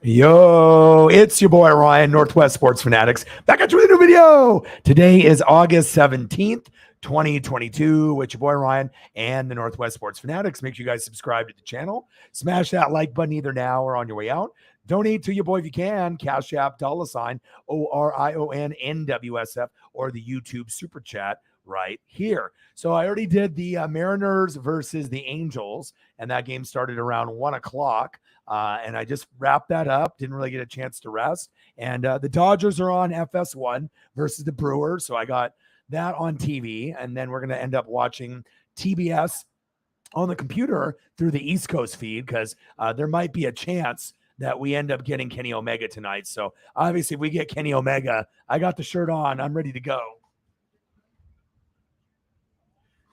Yo, it's your boy Ryan, Northwest Sports Fanatics, back at you with a new video. Today is August 17th, 2022, with your boy Ryan and the Northwest Sports Fanatics. Make sure you guys subscribe to the channel. Smash that like button either now or on your way out. Donate to your boy if you can. Cash App, $ ORION or the YouTube Super Chat right here. So I already did the Mariners versus the Angels, and that game started around 1 o'clock. And I just wrapped that up. Didn't really get a chance to rest. And the Dodgers are on FS1 versus the Brewers. So I got that on TV. And then we're going to end up watching TBS on the computer through the East Coast feed because there might be a chance that we end up getting Kenny Omega tonight. So obviously, if we get Kenny Omega, I got the shirt on. I'm ready to go.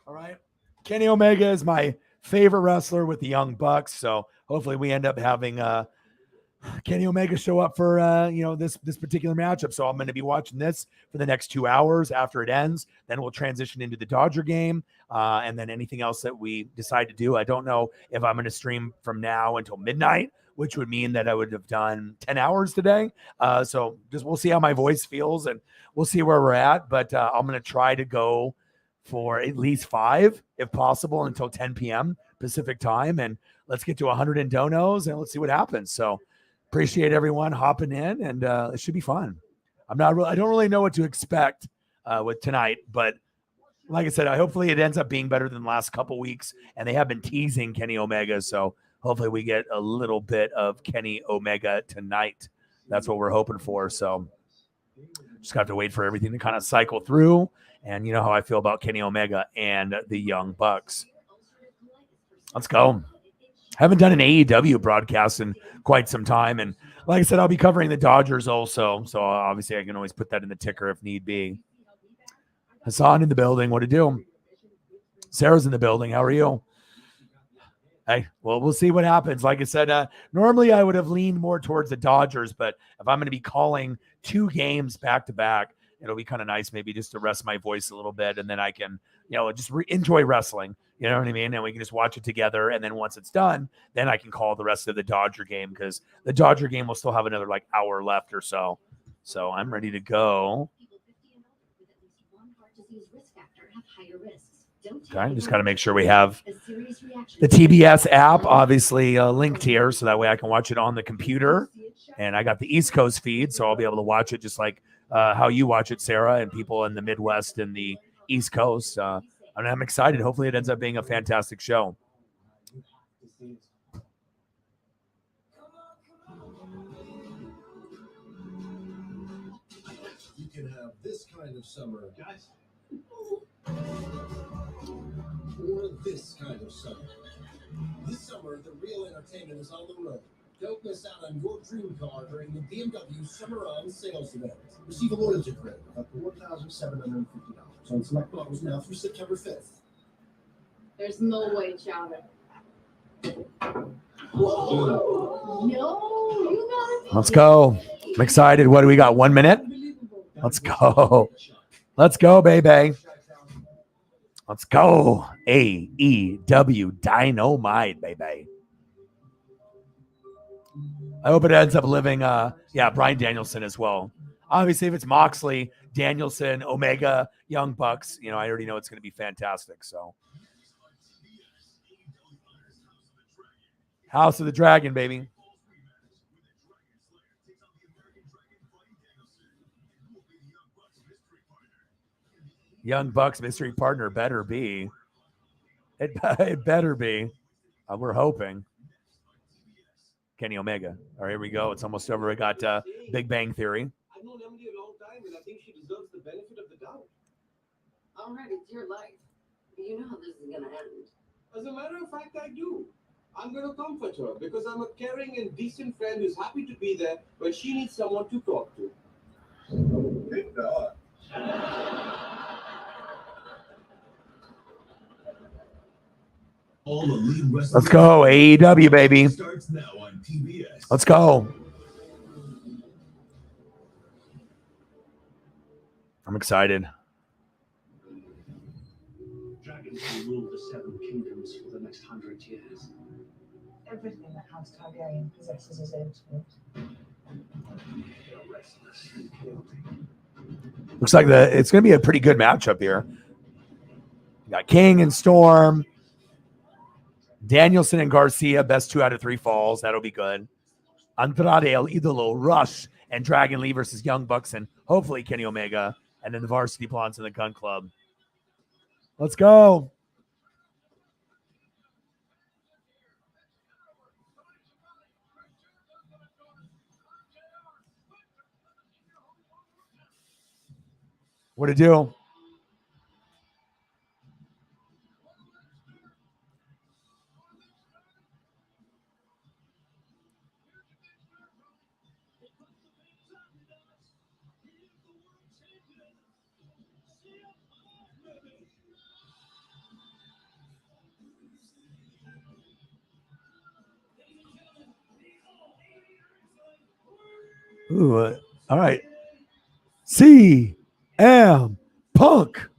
All right. Kenny Omega is my favorite wrestler with the Young Bucks. So hopefully we end up having Kenny Omega show up for this particular matchup. So I'm going to be watching this for the next 2 hours after it ends. Then we'll transition into the Dodger game, and then anything else that we decide to do. I don't know if I'm going to stream from now until midnight, which would mean that I would have done 10 hours today. So just we'll see how my voice feels, and we'll see where we're at. But I'm going to try to go for at least 5, if possible, until 10 p.m. Pacific time. And let's get to 100 in donos and let's see what happens. So appreciate everyone hopping in, and it should be fun. I don't really know what to expect with tonight, but like I said, hopefully it ends up being better than the last couple weeks. And they have been teasing Kenny Omega. So hopefully we get a little bit of Kenny Omega tonight. That's what we're hoping for. So just got to wait for everything to kind of cycle through. And you know how I feel about Kenny Omega and the Young Bucks. Let's go. Haven't done an AEW broadcast in quite some time. And like I said, I'll be covering the Dodgers also. So obviously I can always put that in the ticker if need be. Hassan in the building. What to do? Sarah's in the building. How are you? Hey, well, we'll see what happens. Like I said, normally I would have leaned more towards the Dodgers, but if I'm going to be calling 2 games back to back, it'll be kind of nice maybe just to rest my voice a little bit, and then I can, just enjoy wrestling. You know what I mean? And we can just watch it together. And then once it's done, then I can call the rest of the Dodger game because the Dodger game will still have another hour left or so. So I'm ready to go. Okay, just got to make sure we have the TBS app obviously linked here so that way I can watch it on the computer. And I got the East Coast feed, so I'll be able to watch it just like how you watch it, Sarah, and people in the Midwest and the East Coast. And I'm excited. Hopefully it ends up being a fantastic show. You can have this kind of summer, guys, or this kind of summer. This summer, the real entertainment is on the road. Don't miss out on your dream car during the BMW Summer On sales event. Receive a loyalty credit of up to $1,750 on select models now through September 5th. There's no way, Chowder. No, you gotta. Let's go. I'm excited. What do we got? 1 minute? Let's go. Let's go, baby. Let's go. AEW Dynamite, baby. I hope it ends up living, Bryan Danielson as well. Obviously, if it's Moxley, Danielson, Omega, Young Bucks, I already know it's going to be fantastic. So, House of the Dragon, baby. Young Bucks mystery partner better be. It better be. We're hoping. Kenny Omega. All right, here we go. It's almost over. We got Big Bang Theory. I've known Emily a long time, and I think she deserves the benefit of the doubt. All right, it's your life. You know how this is going to end. As a matter of fact, I do. I'm going to comfort her because I'm a caring and decent friend who's happy to be there when she needs someone to talk to. Big dog. Let's go, AEW, baby. Let's go. I'm excited. Dragons will rule the 7 kingdoms for the next 100 years. Everything that House Targaryen possesses is owed to it. restless and chaotic. Looks like it's going to be a pretty good matchup here. You got King and Storm, Danielson and Garcia, best 2 out of 3 falls. That'll be good. Andrade El Idolo, Rush, and Dragon Lee versus Young Bucks, and hopefully Kenny Omega, and then the Varsity Blondes and the Gun Club. Let's go. What to do? Ooh, all right. CM Punk.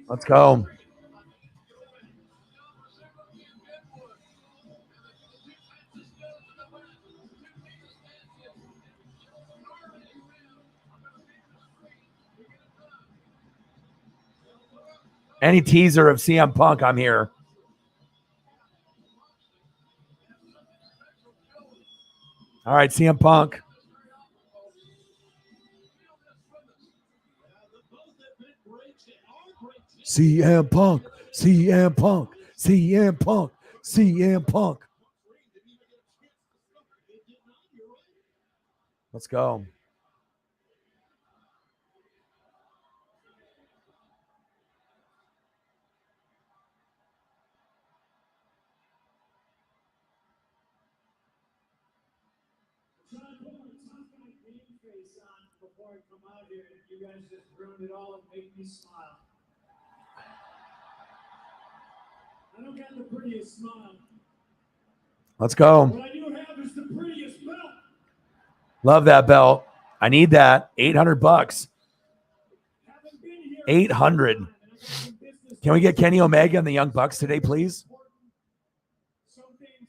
Let's go. Any teaser of CM Punk, I'm here. All right, CM Punk. CM Punk. CM Punk. CM Punk. CM Punk. Let's go. You guys just ruined it all and make me smile. I don't got the prettiest smile. Let's go. What I do have is the prettiest belt. Love that belt. I need that. $800. 800. Can we get Kenny Omega and the Young Bucks today, please? Some things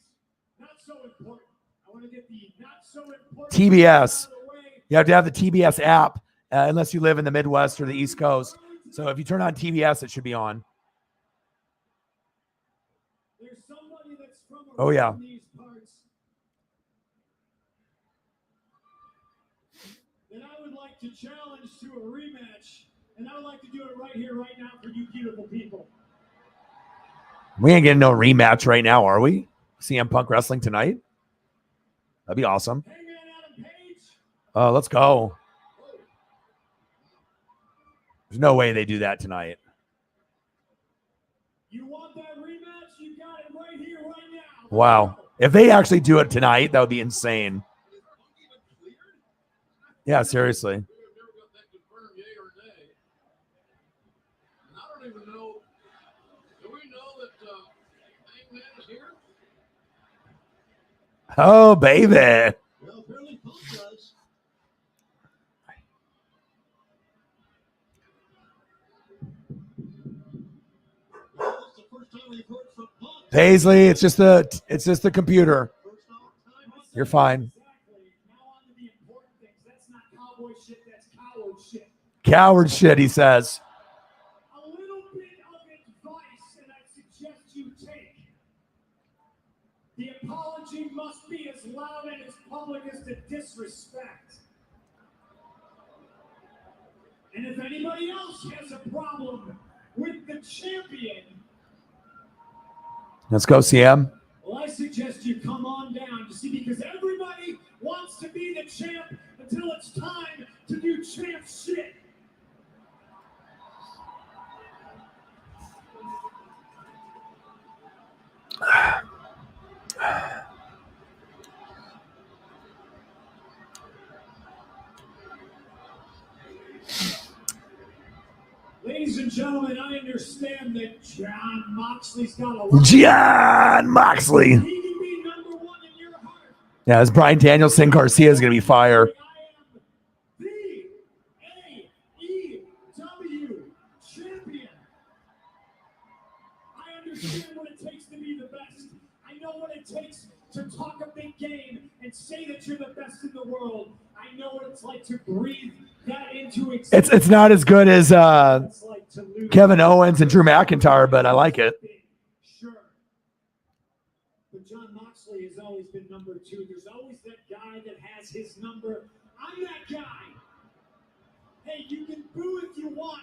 not so important. I want to get the not so important TBS. out of the way. You have to have the TBS app unless you live in the Midwest or the East Coast. So if you turn on TBS, it should be on. There's somebody that's from Oh, yeah. these parts that I would like to challenge to a rematch, and I would like to do it right here, right now for you beautiful people. We ain't getting no rematch right now, are we? CM Punk wrestling tonight? That'd be awesome. Hey man, Adam Page. Let's go. There's no way they do that tonight. You want that rematch? You got it right here, right now. Wow. If they actually do it tonight, that would be insane. Yeah, seriously. We have never got that confirmed, yay or nay. And I don't even know. Do we know that Hangman is here? Oh, baby. Well, apparently Punk does. Well, this is the first time we've heard from Punk. Paisley, it's just the computer. First time. You're fine. Exactly. Now on to the important things. That's not cowboy shit, that's coward shit. Coward shit, he says. A little bit of advice that I suggest you take. The apology must be as loud and as public as the disrespect. And if anybody else has a problem with the champion, Let's go, CM. well, I suggest you come on down to see, because everybody wants to be the champ until it's time to do champ shit. Ladies and gentlemen, I understand that John Moxley's got a lot. John Moxley. He can be number one in your heart. Yeah, as Bryan Danielson, Garcia is going to be fire. I am the AEW champion. I understand what it takes to be the best. I know what it takes to talk a big game and say that you're the best in the world. I know what it's like to breathe that into existence. It's not as good as It's like to lose. Kevin Owens and Drew McIntyre, but I like it. Sure. But John Moxley has always been number two. There's always that guy that has his number. I'm that guy. Hey, you can boo if you want,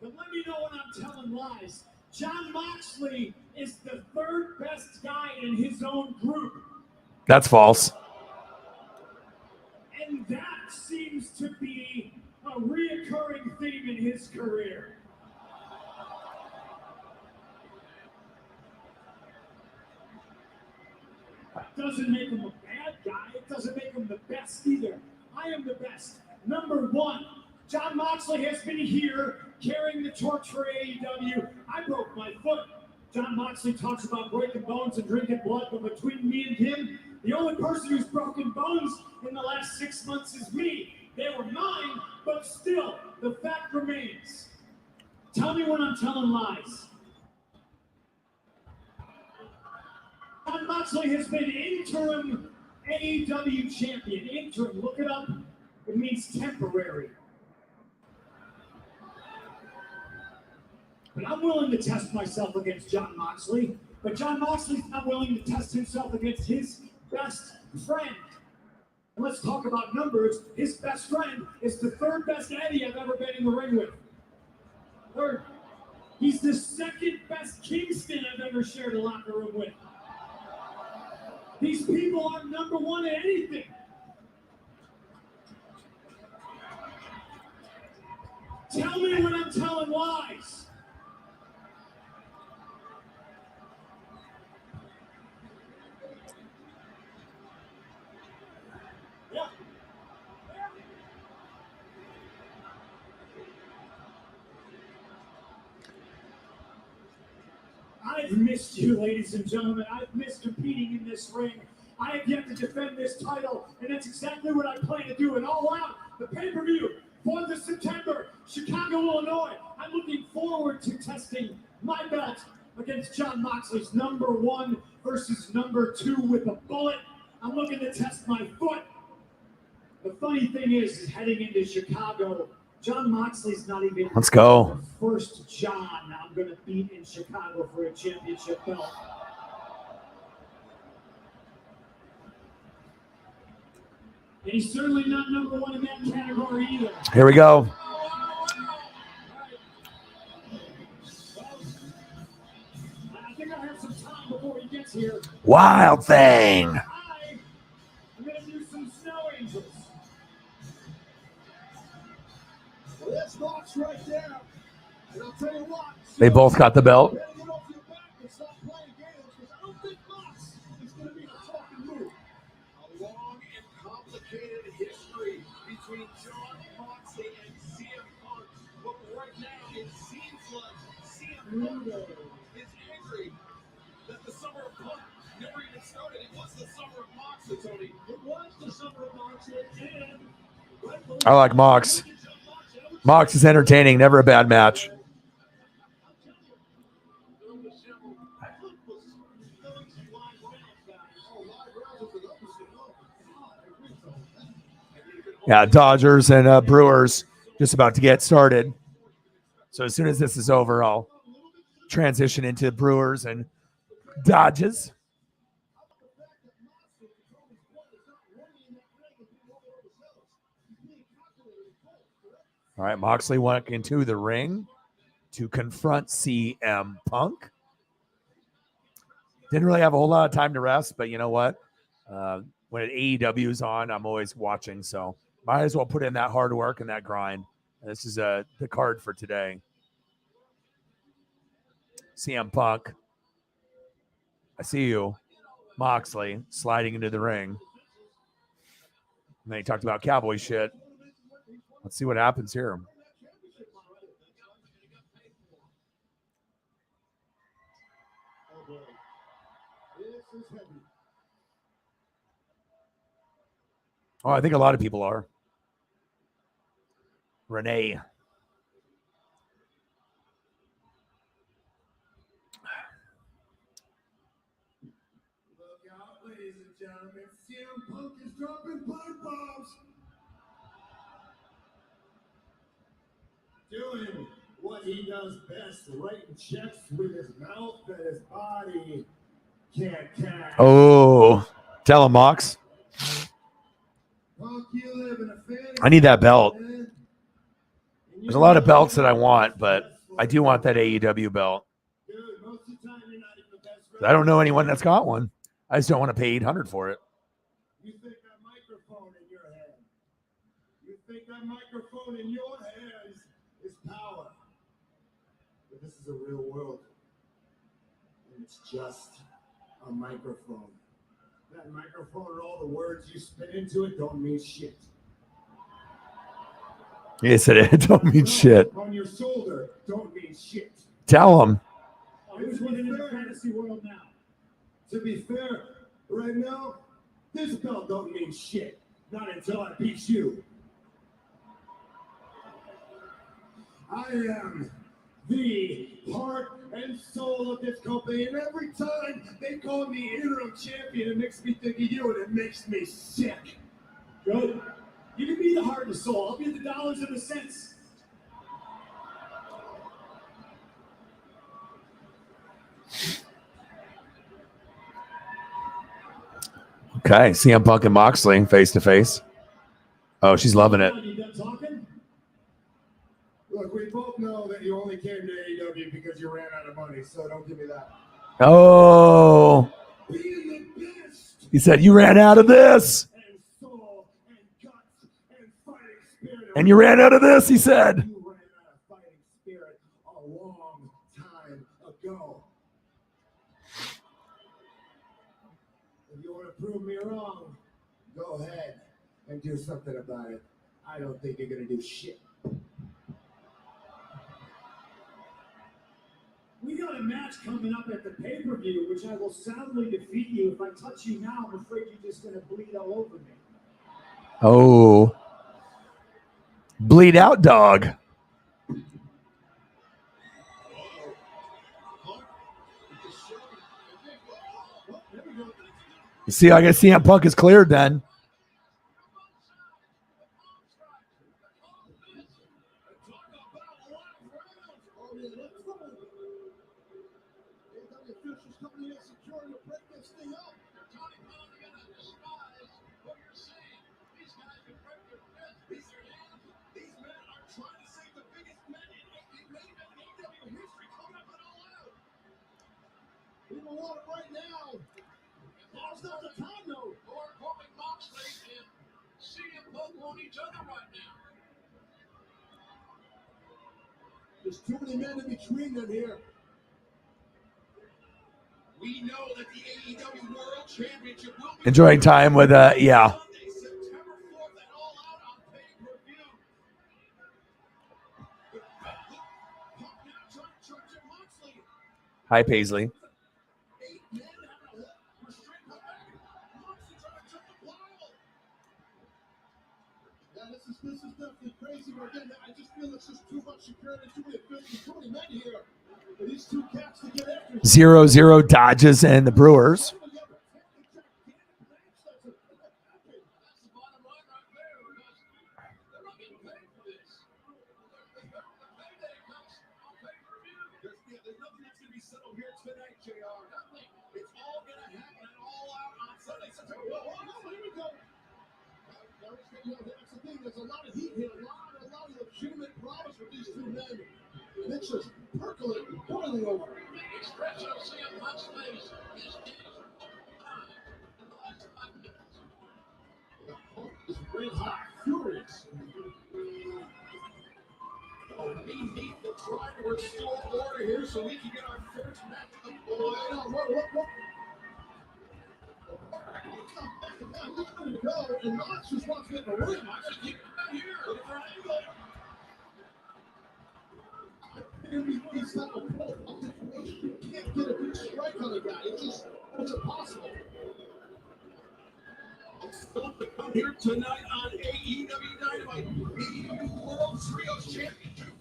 but let me know when I'm telling lies. John Moxley is the third best guy in his own group. That's false. And that seems to be a reoccurring theme in his career. Doesn't make him a bad guy. It doesn't make him the best either. I am the best. Number one, John Moxley has been here carrying the torch for AEW. I broke my foot. John Moxley talks about breaking bones and drinking blood, but between me and him, the only person who's broken bones in the last 6 months is me. They were mine, but still, the fact remains. Tell me when I'm telling lies. John Moxley has been interim AEW champion. Interim, look it up. It means temporary. But I'm willing to test myself against John Moxley. But John Moxley's not willing to test himself against his best friend. And let's talk about numbers. His best friend is the third best Eddie I've ever been in the ring with. Third. He's the second best Kingston I've ever shared a locker room with. These people are number one at anything. Tell me when I'm telling lies. Yeah. I've missed you, ladies and gentlemen. I've missed competing in this ring. I have yet to defend this title, and that's exactly what I plan to do. And All Out, the pay-per-view, 4th of September, Chicago, Illinois. I'm looking forward to testing my belt against John Moxley's number one versus number two with a bullet. I'm looking to test my foot. The funny thing is heading into Chicago, John Moxley's not even Let's go. the first John I'm going to beat in Chicago for a championship belt. And he's certainly not number one in that category either. Here we go. I think I have some time before he gets here. Wild Thing. I'm going to do some snow angels. Well, that's Mox right there. And I'll tell you what. They both got the belt. Better get off your back and stop playing games, because I don't think Mox is going to be the talking move. A long and complicated history between John Moxley and CM Punk. But right now, it seems like CM Punk is angry that the summer of Punk never even started. It was the summer of Moxley, Tony. It was the summer of Moxley, and I like Mox. Mox is entertaining. Never a bad match. Yeah, Dodgers and Brewers just about to get started. So as soon as this is over, I'll transition into Brewers and Dodgers. All right, Moxley went into the ring to confront CM Punk. Didn't really have a whole lot of time to rest, but you know what? When AEW is on, I'm always watching, so might as well put in that hard work and that grind. This is the card for today. CM Punk. I see you. Moxley sliding into the ring. And then he talked about cowboy shit. Let's see what happens here. Oh boy. This is heavy. Oh, I think a lot of people are. Renee. Look out, ladies and gentlemen. CM Punk is dropping pipe bombs. Doing what he does best, writing checks with his mouth that his body can't catch. Oh, tell him, Mox. Punk, you live in a fantasy I need that belt. land, and There's a lot of belts that I want, but I do want that AEW belt. Dude, most of the time you're not even the best I don't know anyone that's got one. I just don't want to pay $800 for it. You think that microphone in your hand? You think that microphone in your hands is power? But this is a real world, and it's just a microphone. That microphone and all the words you spit into it don't mean shit. Yes, it don't mean shit. On your shoulder don't mean shit. Tell him. Who's winning in the fantasy world now? To be fair, right now, this belt don't mean shit. Not until I beat you. I am the heart and soul of this company, and every time they call me interim champion, it makes me think of you, and it makes me sick. Good. You can be the heart and soul. I'll be the dollars and the cents. Okay, CM Punk and Moxley face to face. Oh, she's loving it. You done talking? Look, we both know that you only came to AEW because you ran out of money, so don't give me that. Oh, Being the best he said you ran out of this, and soul and guts and fighting spirit. and you ran out of this. He said. You ran out of fighting spirit a long time ago. If you want to prove me wrong, go ahead and do something about it. I don't think you're going to do shit. We got a match coming up at the pay-per-view, which I will soundly defeat you. If I touch you now, I'm afraid you're just going to bleed all over me. Oh, bleed out, dog. You see, I guess CM Punk is cleared then. People want it right now. Now's not the time, though. Or Corbin Moxley and CM Punk on each other right now. There's too many men in between them here. We know that the AEW World Championship will be Enjoying time with yeah. Sunday, September 4th, and all out on pay-per-view. Punk now trying to charge at Moxley. Hi, Paisley. 8 men having a restraint come back. Moxley trying to jump the pile. Yeah, this is definitely crazy, but again, I just feel it's just too much security, too many officials, too many men here. For these two cats to get after. 0-0 Dodges and the Brewers. That's the bottom line right there, because they're not getting paid for this. The payday comes on pay-per-view. There's nothing that's going to be settled here tonight, JR. Nothing. It's all going to happen and all out on Sunday, September 4th. Here we go. That's the thing. There's a lot of heat here, a lot of legitimate promise with these two men, and it's just percolating, boiling over. The expression of CM Punk's face is It's red hot, furious. we need to try to restore order here so we can get our first match of the Oh, night. I know. What? Look at him go, and Knox just wants to get in the ring. I gotta keep it out here. Look for an angle. He's not a pro. Can't get a good shot. strike on the guy. It's impossible. Still to come here tonight on AEW Dynamite. AEW World Trios Championship.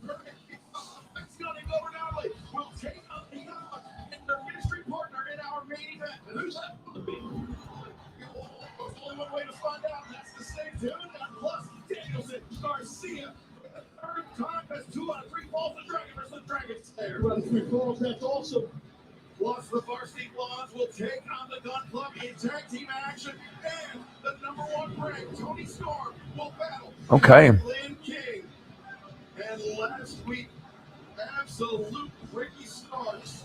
Scotty Glover Donnelly will take on the Young and their mystery partner in our main event. And who's that going to be? There's only one way to find out, and that's to stay tuned. And plus, Danielson Garcia, for the third time, has 2 out of 3 falls to Dragon versus the Dragon Slayer. 2 out of 3 falls, that's awesome. Plus, the Varsity Blondes will take on the Gun Club in tag team action, and the #1 ranked Tony Storm will battle Lynn King. And last week, absolute Ricky Starks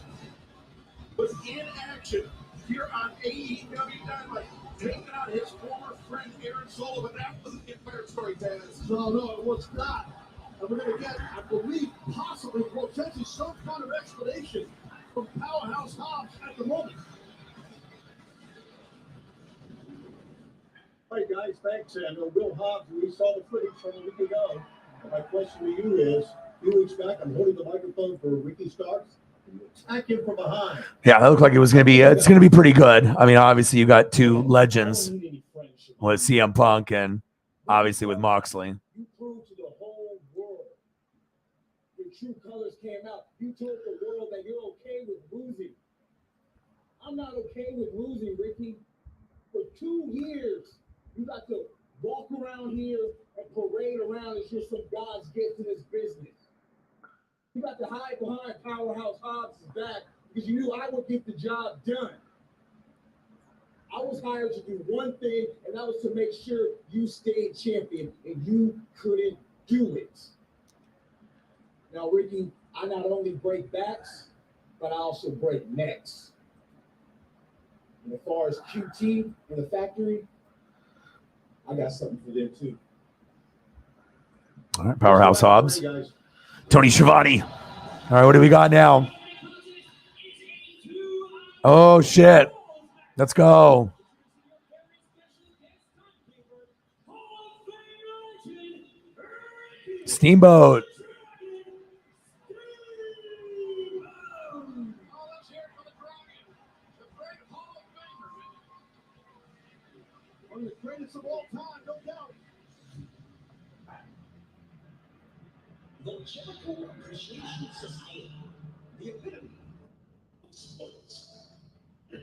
was in action here on AEW Dynamite, taking out his former friend Aaron Sullivan. That wasn't the entire story, Taz. No, it was not. And we're going to get, I believe, possibly, potentially some kind of explanation from Powerhouse Hobbs at the moment. Hey guys, thanks. And Will Hobbs, we saw the footage from a week ago. And my question to you is, a few weeks back, I'm holding the microphone for Ricky Starks. Attack him from behind. Yeah, that looked like it was going to be. It's going to be pretty good. I mean, obviously you got 2 legends with CM Punk and obviously with Moxley. You proved to the whole world your true colors came out. You told the world that you're okay with losing. I'm not okay with losing, Ricky. For 2 years, you got to walk around here and parade around as you're some God's gift in this business. You got to hide behind Powerhouse Hobbs' back because you knew I would get the job done. I was hired to do one thing, and that was to make sure you stayed champion, and you couldn't do it. Now, Ricky, I not only break backs, but I also break necks. And as far as QT and the factory, I got something for them too. All right, Powerhouse Hobbs. Tony Schiavone. All right, what do we got now? Oh, shit. Let's go. Steamboat. One of the greatest of all time, no doubt. The Jericho Appreciation Society, the epitome of sports. We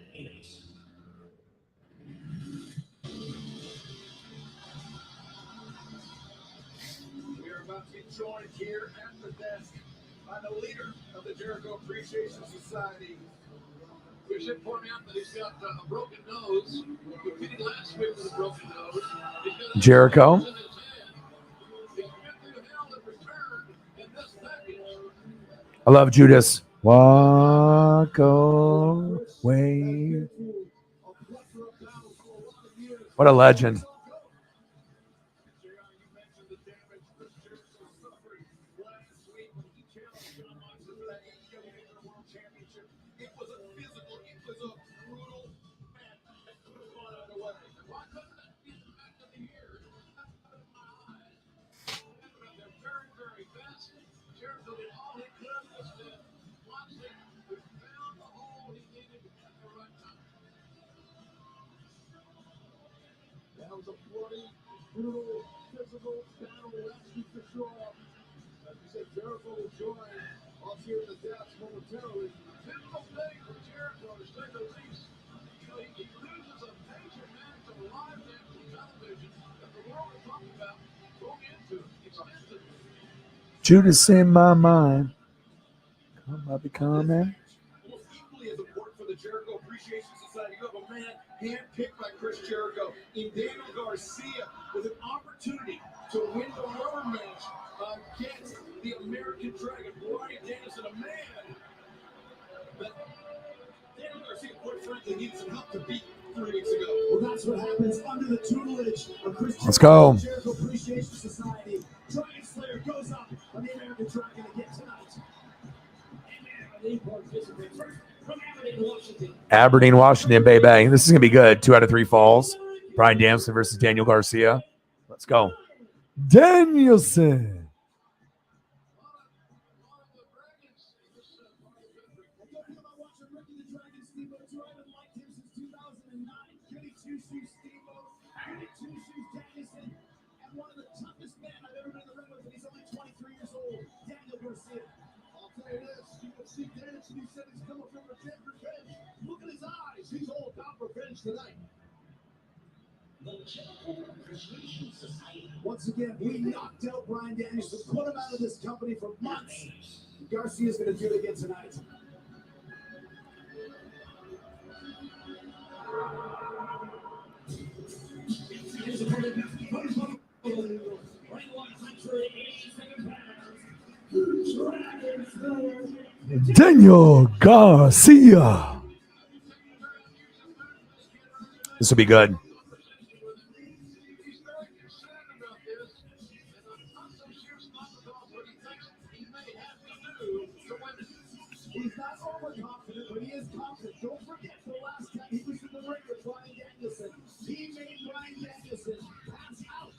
are about to be joined here at the desk by the leader of the Jericho Appreciation Society. We should point out that he's got a broken nose. He competed last week with a broken nose. Jericho. I love Judas. Walk away. What a legend. That was a bloody, brutal, physical battle last week for sure. As you said, Jericho will join us here in the depths momentarily. Typical day for Jericho, to say the least. You know, he loses a major match on live national television that the world is talking about going into extensively. Judas in my mind. Come up, become man. Almost equally as important for the Jericho Appreciation Society, you have a man handpicked by Chris Jericho in Daniel Garcia with an opportunity to win the rubber match against the American Dragon, Bryan Danielson, a man that Daniel Garcia, quite frankly, needed some help to beat 3 weeks ago. Well, that's what happens under the tutelage of Chris Let's go. Jericho Appreciation Society. Dragon Slayer goes up on the American Dragon again tonight. Aberdeen, Washington, baby. This is going to be good. 2 out of 3 falls. Bryan Danielson versus Daniel Garcia. Let's go. Danielson. you feel about watching Ricky the Dragon Steamboat? I haven't liked him since 2009. Goody Two-Shoes Steamboat, Goody Two-Shoes Danielson, and one of the toughest men I've ever been in the ring with, and he's only 23 years old, Daniel Garcia. I'll tell you this, you will see Danielson, he said he's coming from revenge. Look at his eyes, he's all about revenge tonight. The Jericho Appreciation Society. Once again, we knocked out Bryan Danielson, put him out of this company for months. Garcia's going to do it again tonight. Daniel Garcia. This will be good. He's not overconfident, but he is confident. Don't forget the last time he was in the ring with Bryan Danielson. He made Bryan Danielson pass out.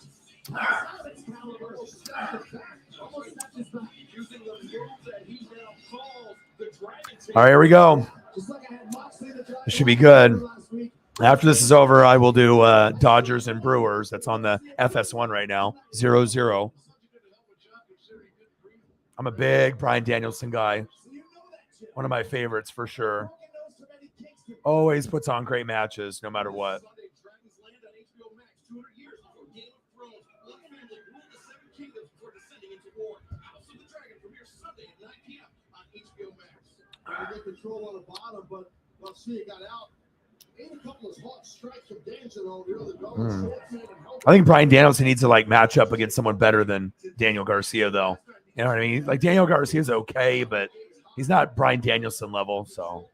Pass out Excalibur. Almost snapped his back. Using the move that he now calls the Dragon Tail. All right, here we go. Just like I had Moxley the Dragon This should be good. last week. After this is over, I will do Dodgers and Brewers. That's on the FS1 right now, 0-0. I'm a big Bryan Danielson guy. One of my favorites for sure. Always puts on great matches, no matter what. Sunday, Dragons land on HBO Max 200 years before Game of Thrones. One family ruled the Seven Kingdoms before descending into war. House of the Dragon premieres Sunday at 9 p.m. on HBO Max. Trying to get control on the bottom, but Garcia got out. Ain't a couple of hot strikes from Danielson on the other goal. I think Bryan Danielson needs to like match up against someone better than Daniel Garcia, though. You know what I mean? Like Daniel Garcia is okay, but he's not Bryan Danielson level. So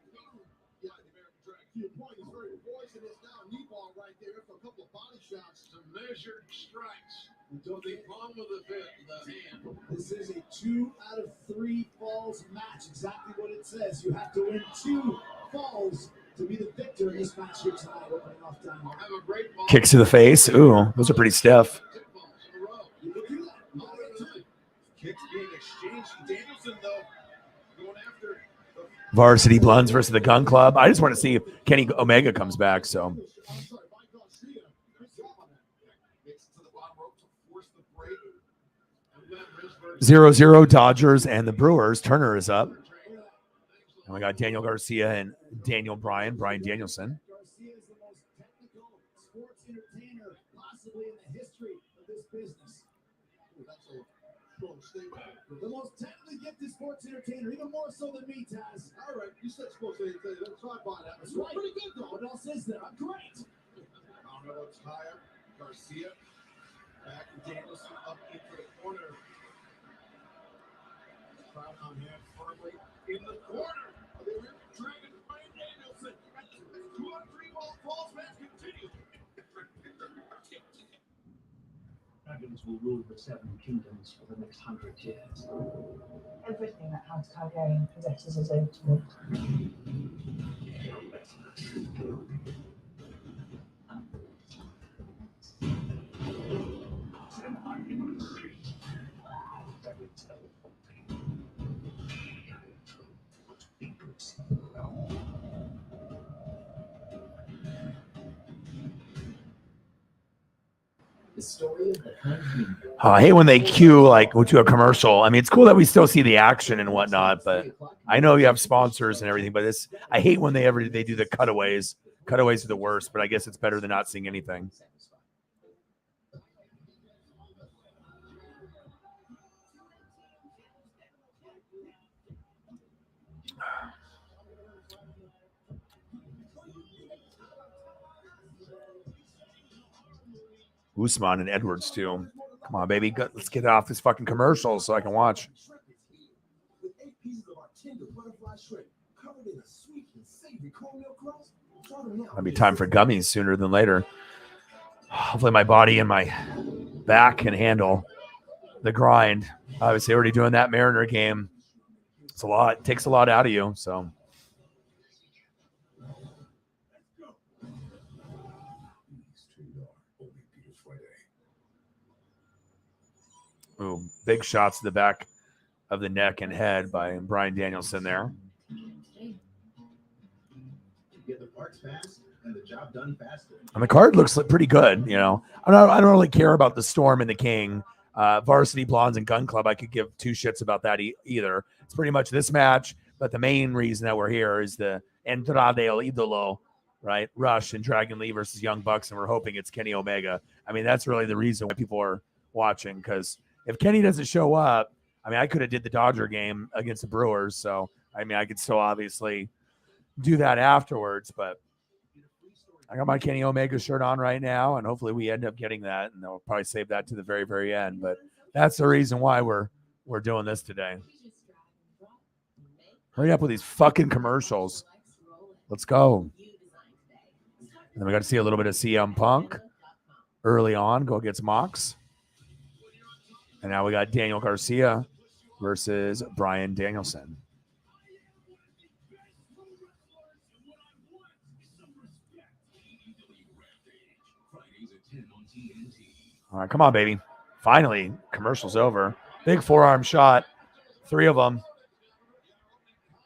Yeah, the American Dragon. To your point, he's very poisonous now. Knee ball right there for a couple of body shots. Some measured strikes until the palm of the hand. This is a 2 out of 3 falls match. Exactly what it says. You have to win 2 falls to be the victor in this match here tonight. Opening off time. Have a great ball. kicks to the face. Ooh, those are pretty stiff. You can do that. All the time. Kicks being exchanged. Danielson, though, going after the Varsity Blondes versus the Gun Club. I just want to see if Kenny Omega comes back. So I'm sorry, Mike Garcia. Good job on that. Gets to the bottom rope to force the break. And then Risberg 0-0 Dodgers and the Brewers. Turner is up. And we got Daniel Garcia and Daniel Bryan Danielson. Garcia is the most technical sports entertainer possibly in the history of this business. Ooh, that's a strong statement. The most technically gifted sports entertainer, even more so than me, Taz. All right, you said supposed to say let's try by that. That's You're right. pretty good though. What else is there? I'm great. Alvaro higher. Garcia back to Danielson up into the corner. Crowd on him firmly in the corner. The American Dragon Bryan Danielson. And the 2 out of 3 falls match continues. Dragons will rule the Seven Kingdoms for the next 100 years. Everything that House Targaryen possesses is owed to me. The story of the Hand I hate when they cue like to a commercial. I mean, it's cool that we still see the action and whatnot, but I know you have sponsors and everything. But it's I hate when they do the cutaways. Cutaways are the worst, but I guess it's better than not seeing anything. Usman and Edwards too. Come on, baby. Let's get off this fucking commercial so I can watch. With 8 pieces of our tender butterfly shrimp covered in a sweet and savory cornmeal crust. It'll be time for gummies sooner than later. Hopefully my body and my back can handle the grind. Obviously already doing that Mariner game. It's a lot. It takes a lot out of you. So ooh, big shots to the back of the neck and head by Bryan Danielson there. Parts fast and the job done faster. And the card looks pretty good. You know, I don't really care about the Storm and the King. Varsity Blondes and Gun Club, I could give two shits about that either. It's pretty much this match, but the main reason that we're here is the Entrada del Idolo, right? Rush and Dragon Lee versus Young Bucks, and we're hoping it's Kenny Omega. I mean, that's really the reason why people are watching, because if Kenny doesn't show up, I mean, I could have did the Dodger game against the Brewers, so I mean, I could still obviously do that afterwards, but I got my Kenny Omega shirt on right now, and hopefully we end up getting that, and they'll probably save that to the very, very end. But that's the reason why we're doing this today. Hurry up with these fucking commercials. Let's go. And then we got to see a little bit of CM Punk early on, go against Mox. And now we got Daniel Garcia versus Bryan Danielson. All right, come on, baby. Finally, commercial's over. Big forearm shot. 3 of them.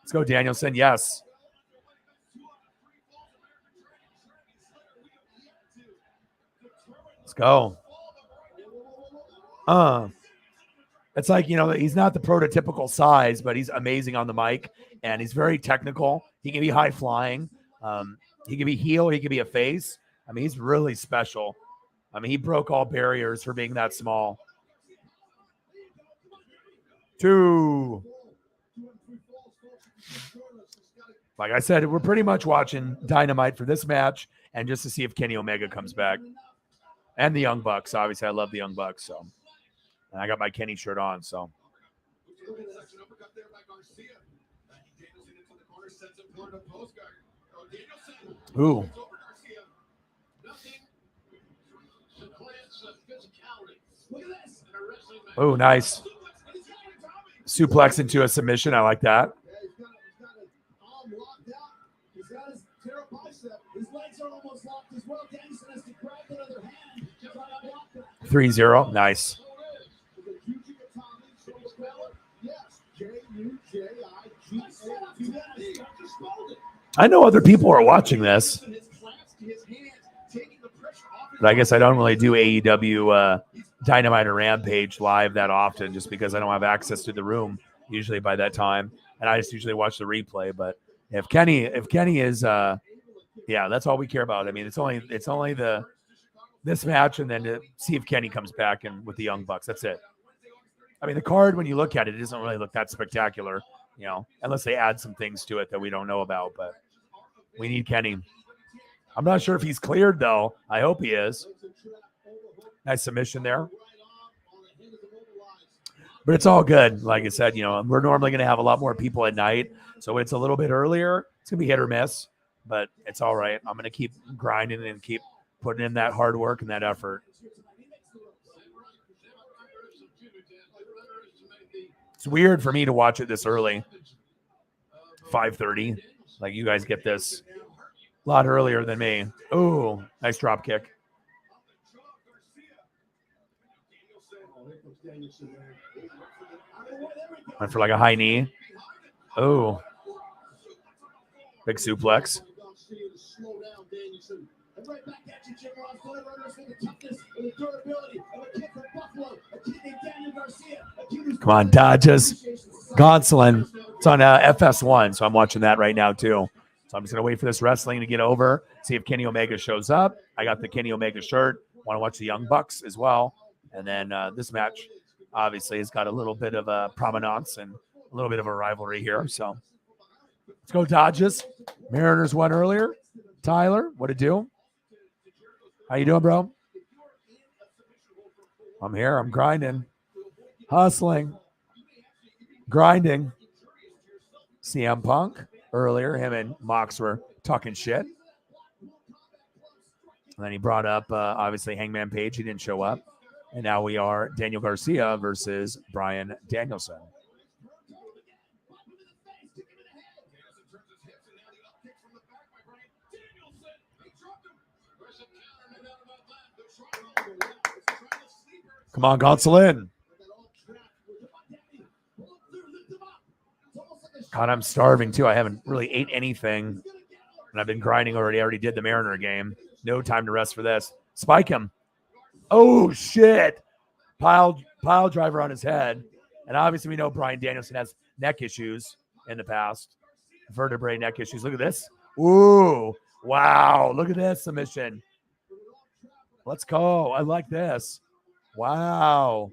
Let's go, Danielson. Yes. Let's go. It's like, you know, he's not the prototypical size, but he's amazing on the mic, and he's very technical. He can be high flying. He can be heel. He can be a face. I mean, he's really special. I mean, he broke all barriers for being that small. 2. Like I said, we're pretty much watching Dynamite for this match and just to see if Kenny Omega comes back. And the Young Bucks. Obviously, I love the Young Bucks. So, and I got my Kenny shirt on. So, ooh. Oh, nice. Suplex into a submission. I like that. He's got his tear bicep. His legs are almost locked as well. Danielson has to grab that other hand to try to block that. 3-0. Nice. I know other people are watching this, but I guess I don't really do AEW Dynamite or Rampage live that often, just because I don't have access to the room usually by that time, and I just usually watch the replay. But if Kenny is, yeah, that's all we care about. I mean, it's only this match, and then to see if Kenny comes back and with the Young Bucks. That's it. I mean, the card, when you look at it, it doesn't really look that spectacular, you know, unless they add some things to it that we don't know about. But we need Kenny. I'm not sure if he's cleared, though. I hope he is. Nice submission there. But it's all good. Like I said, you know, we're normally going to have a lot more people at night. So it's a little bit earlier. It's going to be hit or miss, but it's all right. I'm going to keep grinding and keep putting in that hard work and that effort. It's weird for me to watch it this early. 5:30. Like, you guys get this a lot earlier than me. Ooh, nice drop kick. Went for like a high knee. Oh. Big suplex. Come on, Dodges. Gonsolin. It's on FS1, so I'm watching that right now too. So I'm just going to wait for this wrestling to get over, see if Kenny Omega shows up. I got the Kenny Omega shirt. Want to watch the Young Bucks as well. And then this match, obviously, has got a little bit of a provenance and a little bit of a rivalry here. So let's go, Dodges. Mariners won earlier. Tyler, what it do? How you doing, bro? I'm here. I'm grinding. Hustling. Grinding. CM Punk earlier. Him and Mox were talking shit. And then he brought up, obviously, Hangman Page. He didn't show up. And now we are Daniel Garcia versus Bryan Danielson. Come on, Gonsolin. God, I'm starving too. I haven't really ate anything. And I've been grinding already. I already did the Mariner game. No time to rest for this. Spike him. Oh, shit. Pile driver on his head. And obviously we know Bryan Danielson has neck issues in the past. Vertebrae neck issues. Look at this. Ooh. Wow. Look at this submission. Let's go. I like this. Wow.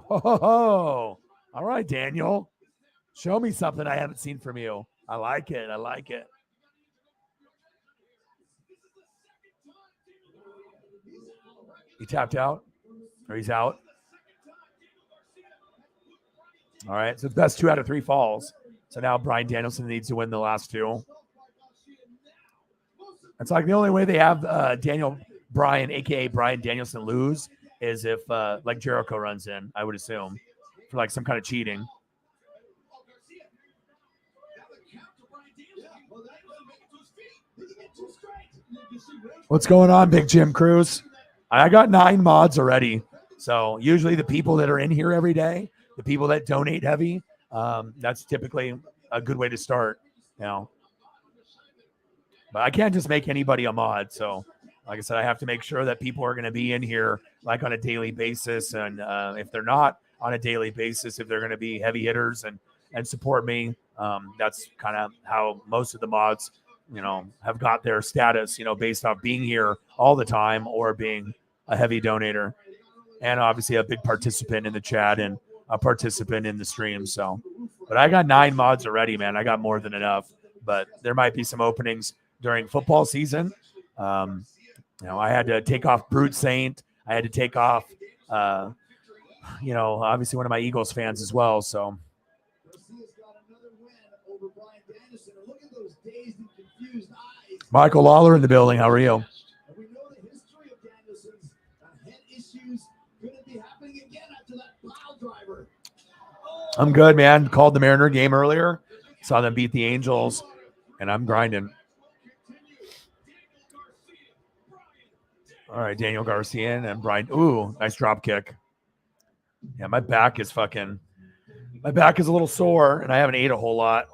Oh, all right, Daniel. Show me something I haven't seen from you. I like it. I like it. He tapped out, or he's out. All right, so it's best 2 out of 3 falls. So now Bryan Danielson needs to win the last 2. It's like the only way they have Daniel Bryan, a.k.a. Bryan Danielson, lose is if like Jericho runs in, I would assume, for like some kind of cheating. What's going on, Big Jim Cruz? I got 9 mods already. So usually the people that are in here every day, the people that donate heavy, that's typically a good way to start, you know. But I can't just make anybody a mod. So like I said, I have to make sure that people are going to be in here like on a daily basis. And if they're not on a daily basis, if they're going to be heavy hitters and support me, that's kind of how most of the mods, you know, have got their status, you know, based off being here all the time or being a heavy donator. And obviously a big participant in the chat and a participant in the stream. So, but I got 9 mods already, man. I got more than enough, but there might be some openings during football season. You know, I had to take off Brute Saint. I had to take off, you know, obviously one of my Eagles fans as well. So Michael Lawler in the building. How are you? I'm good, man. Called the Mariner game earlier. Saw them beat the Angels, and I'm grinding. All right, Daniel Garcia and Brian. Ooh, nice drop kick. Yeah, my back is a little sore, and I haven't ate a whole lot.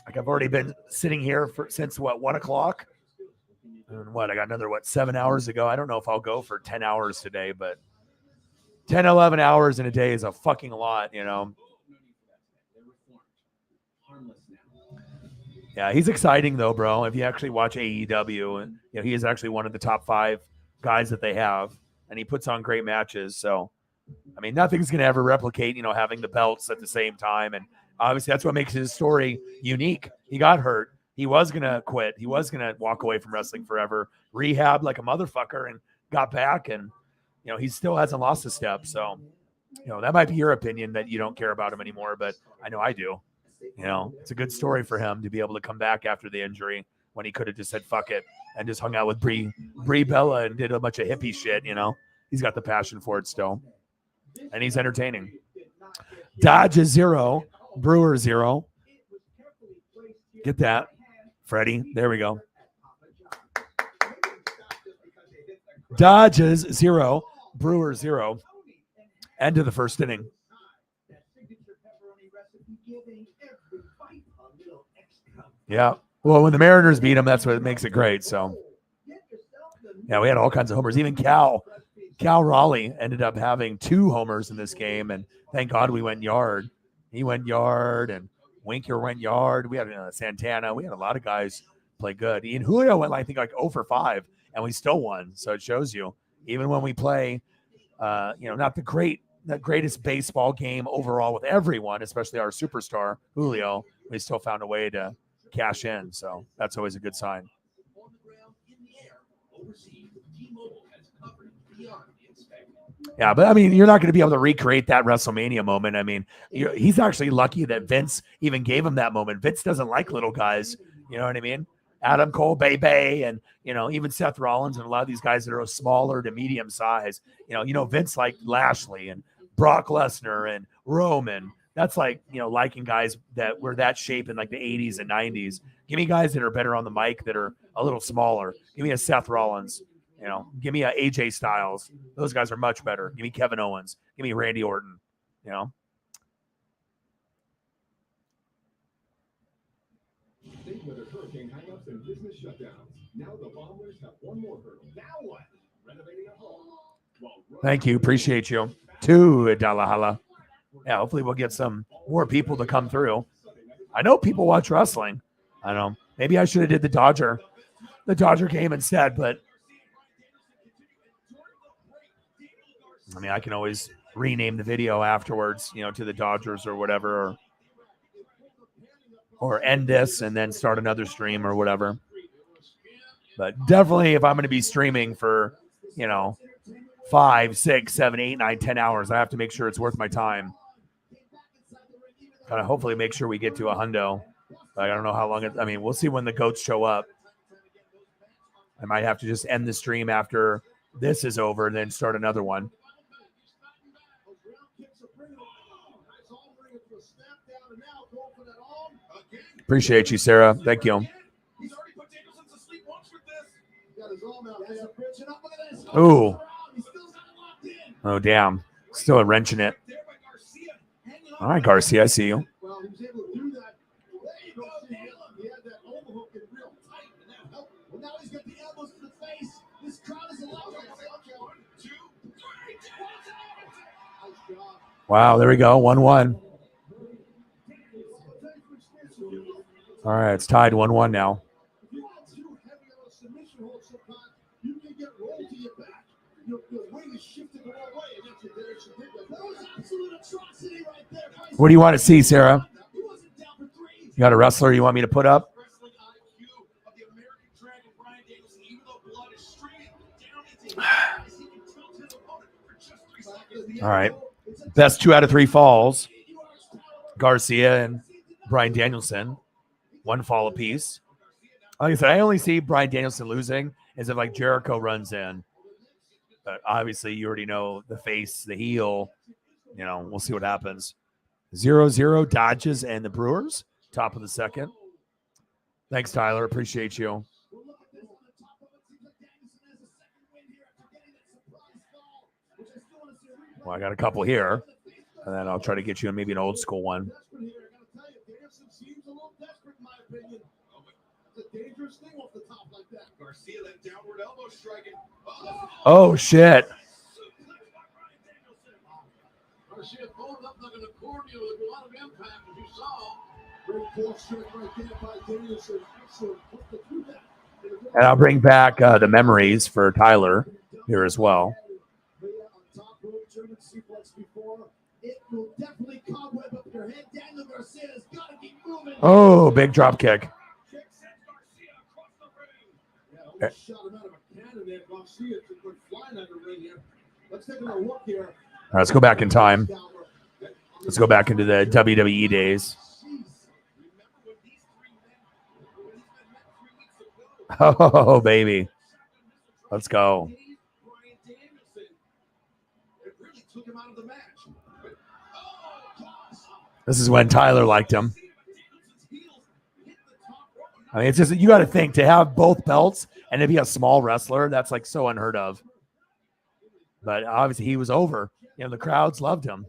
Like I've already been sitting here since 1 o'clock. And I got another 7 hours to go. I don't know if I'll go for 10 hours today, but 10, 11 hours in a day is a fucking lot, you know. Yeah, he's exciting though, bro. If you actually watch AEW, and you know, he is actually one of the top 5 guys that they have, and he puts on great matches. So, I mean, nothing's gonna ever replicate, you know, having the belts at the same time. And obviously, that's what makes his story unique. He got hurt. He was gonna quit. He was gonna walk away from wrestling forever, rehab like a motherfucker, and got back. And you know, he still hasn't lost a step. So, you know, that might be your opinion that you don't care about him anymore, but I know I do. You know, it's a good story for him to be able to come back after the injury when he could have just said fuck it and just hung out with Brie Bella and did a bunch of hippie shit. You know, he's got the passion for it still, and he's entertaining. Dodge is 0, Brewer 0. Get that, Freddie. There we go. Dodges 0, Brewer 0. End of the first inning. Yeah. Well, when the Mariners beat them, that's what makes it great. So, yeah, we had all kinds of homers. Even Cal Raleigh ended up having 2 homers in this game, and thank God we went yard. He went yard, and Winker went yard. We had Santana. We had a lot of guys play good. Ian Julio went, I think, 0 for 5, and we still won. So it shows you, even when we play, you know, not the greatest baseball game overall with everyone, especially our superstar Julio, we still found a way to cash in. So that's always a good sign. Yeah, but I mean, you're not going to be able to recreate that WrestleMania moment. I mean, he's actually lucky that Vince even gave him that moment. Vince doesn't like little guys. You know what I mean? Adam Cole, Bay, and, you know, even Seth Rollins and a lot of these guys that are smaller to medium size. You know, Vince liked Lashley and Brock Lesnar and Roman. That's like, you know, liking guys that were that shape in like the 80s and 90s. Give me guys that are better on the mic that are a little smaller. Give me a Seth Rollins. You know, give me a AJ Styles. Those guys are much better. Give me Kevin Owens. Give me Randy Orton. You know. hurricane hang-ups and business shutdowns. Now the Bombers have one more hurdle. Now what? Renovating a home. Thank you. Appreciate you. $2 hala. Yeah, hopefully we'll get some more people to come through. I know people watch wrestling. I don't know. Maybe I should have did the Dodger game instead, but I mean, I can always rename the video afterwards, to the Dodgers or whatever, or end this and then start another stream or whatever. But definitely if I'm going to be streaming for, 5, 6, 7, 8, 9, 10 hours, I have to make sure it's worth my time. Kind of hopefully make sure we get to a hundo. I don't know how long we'll see when the goats show up. I might have to just end the stream after this is over and then start another one. Appreciate you, Sarah. Thank you. Ooh. Oh, damn. Still wrenching it. All right, Garcia, I see you. Well, he was able to do that. There you go, he had that overhook in real tight, and that helped. Well, now he's got the elbows to the face. This crowd is electric. 1, 2, 3. Nice job. Wow, there we go. 1-1. All right, it's tied 1-1 now. If you are too heavy on a submission hold sometimes, you can get rolled to your back. Your weight is shifted the wrong way, and that's what Derek should do. That was absolute atrocity right there. What do you want to see, Sarah? You got a wrestler you want me to put up? All right. Best 2 out of 3 falls. Garcia and Bryan Danielson. 1 fall apiece. Like I said, I only see Bryan Danielson losing as if like Jericho runs in. But obviously you already know the face, the heel. We'll see what happens. 0-0 Dodgers and the Brewers. Top of the second. Thanks, Tyler. Appreciate you. Well, I got a couple here. And then I'll try to get you maybe an old school one. Oh, shit. And I'll bring back the memories for Tyler here as well. Oh, big drop kick. All right, let's go back in time. Let's go back into the WWE days. Oh, baby. Let's go. This is when Tyler liked him. I mean, it's just, you got to think, to have both belts and to be a small wrestler, that's like so unheard of. But obviously he was over. The crowds loved him.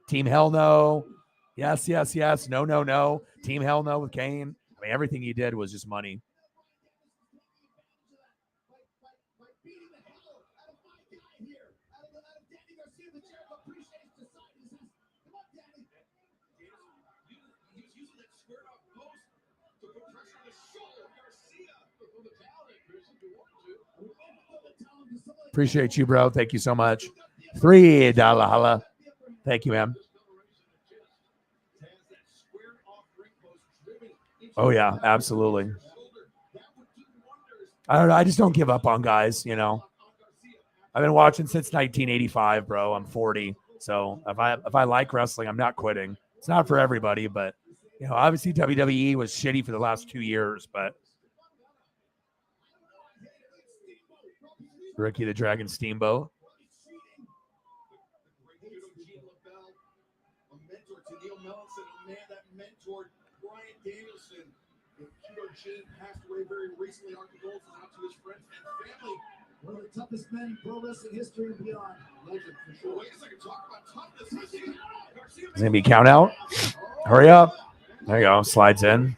Team Hell No. Yes, yes, yes. No, no, no. Team Hell No with Kane. I mean, everything he did was just money. Appreciate you, bro. Thank you so much. $3 holla. Thank you, man. Oh, yeah, absolutely. I don't know. I just don't give up on guys, I've been watching since 1985, bro. I'm 40. So if I like wrestling, I'm not quitting. It's not for everybody, but, obviously WWE was shitty for the last 2 years, but Ricky the Dragon Steamboat. Passed away very recently. Our condolences out to his friends and family. One of the toughest men in pro wrestling history and beyond. Legend for sure. Wait a second, talk about toughness. Is it gonna be count out? Hurry up. There you go. Slides in.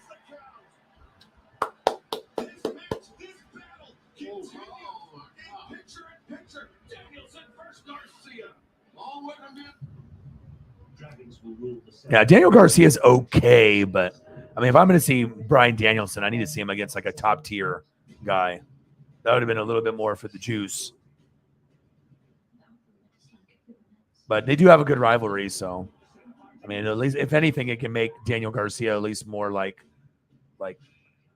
Yeah, Daniel Garcia is okay, but I mean, if I'm going to see Bryan Danielson, I need to see him against like a top tier guy. That would have been a little bit more for the juice. But they do have a good rivalry, so I mean, at least if anything, it can make Daniel Garcia at least more like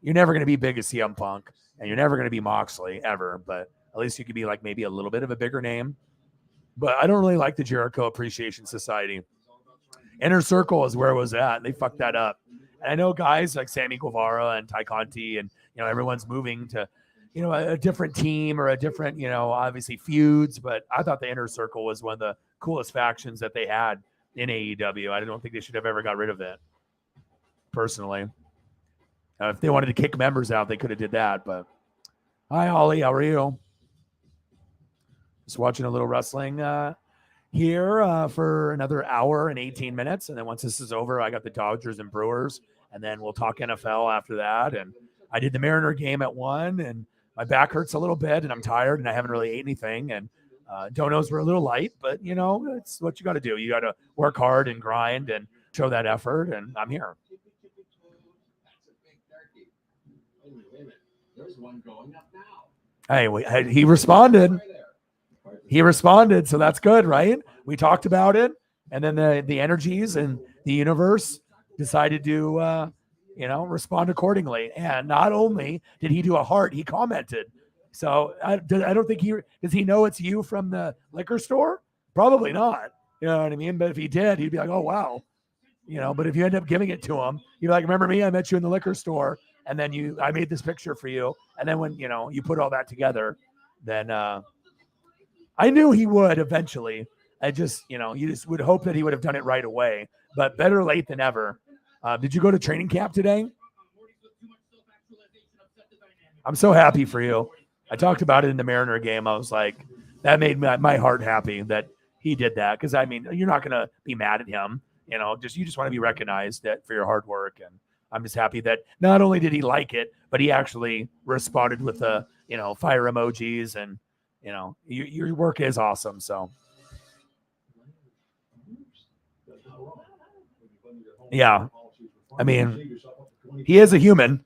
you're never going to be big as CM Punk, and you're never going to be Moxley ever, but at least you could be like maybe a little bit of a bigger name. But I don't really like the Jericho Appreciation Society. Inner Circle is where it was at. They fucked that up. And I know guys like Sammy Guevara and Ty Conti and, everyone's moving to, a different team or a different, obviously feuds. But I thought the Inner Circle was one of the coolest factions that they had in AEW. I don't think they should have ever got rid of it, personally. If they wanted to kick members out, they could have did that. But hi, Holly. How are you? Just watching a little wrestling here for another hour and 18 minutes. And then once this is over, I got the Dodgers and Brewers. And then we'll talk NFL after that. And I did the Mariner game at 1. And my back hurts a little bit. And I'm tired. And I haven't really ate anything. And donos were a little light. But, it's what you got to do. You got to work hard and grind and show that effort. And I'm here. There's one going up now. Hey, he responded. He responded, so that's good, right? We talked about it, and then the energies and the universe decided to, respond accordingly. And not only did he do a heart, he commented. So I don't think does he know it's you from the liquor store? Probably not. You know what I mean? But if he did, he'd be like, oh, wow. But if you end up giving it to him, you're like, remember me? I met you in the liquor store. And then I made this picture for you. And then when, you put all that together, then I knew he would eventually. I just, you just would hope that he would have done it right away. But better late than ever. Did you go to training camp today? I'm so happy for you. I talked about it in the Mariner game. I was like, that made my heart happy that he did that. Because, I mean, you're not going to be mad at him. You just want to be recognized for your hard work. And I'm just happy that not only did he like it, but he actually responded with the, fire emojis and, your work is awesome. So, yeah, I mean, he is a human,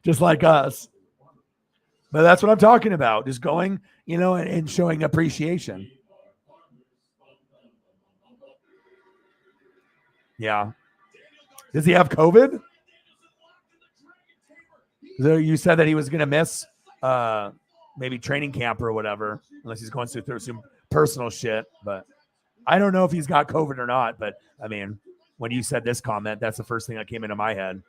just like us. But that's what I'm talking about. Just going, and showing appreciation. Yeah. Does he have COVID? So you said that he was going to miss maybe training camp or whatever, unless he's going through some personal shit. But I don't know if he's got COVID or not. But, I mean, when you said this comment, that's the first thing that came into my head.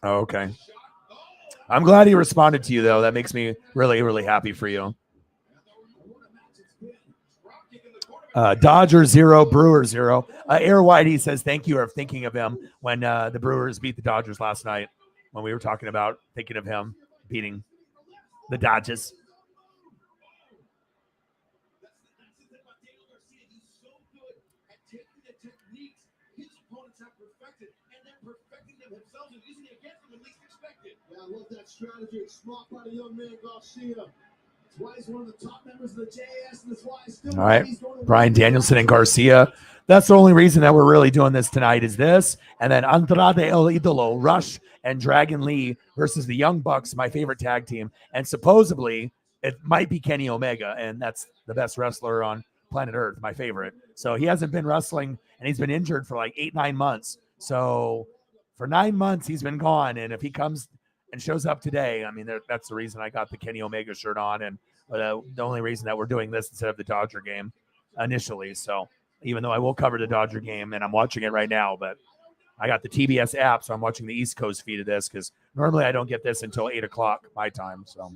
Oh, okay. I'm glad he responded to you, though. That makes me really, really happy for you. Dodger 0, Brewer 0. Air Whitey says thank you for thinking of him when the Brewers beat the Dodgers last night, when we were talking about thinking of him beating the Dodgers. I love that strategy. It's smart by the young man Garcia. That's why he's one of the top members of the JAS, and that's why he's still. All right, Bryan Danielson and Garcia. That's the only reason that we're really doing this tonight is this. And then Andrade El Idolo, Rush, and Dragon Lee versus the Young Bucks, my favorite tag team. And supposedly it might be Kenny Omega, and that's the best wrestler on planet Earth, my favorite. So he hasn't been wrestling, and he's been injured for like 8-9 months. So for 9 months, he's been gone. And if he comes and shows up today, I mean, that's the reason I got the Kenny Omega shirt on, and the only reason that we're doing this instead of the Dodger game initially. So even though I will cover the Dodger game, and I'm watching it right now, but I got the TBS app, so I'm watching the East Coast feed of this because normally I don't get this until 8 o'clock my time. So.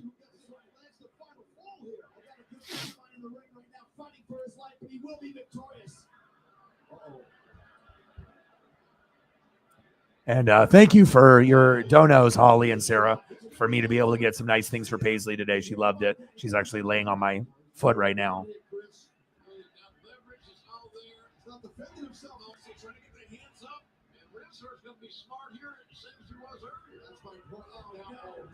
And thank you for your donos, Holly and Sarah, for me to be able to get some nice things for Paisley today. She loved it. She's actually laying on my foot right now. Boxer's going to be smart here. It seems he was earlier. That's my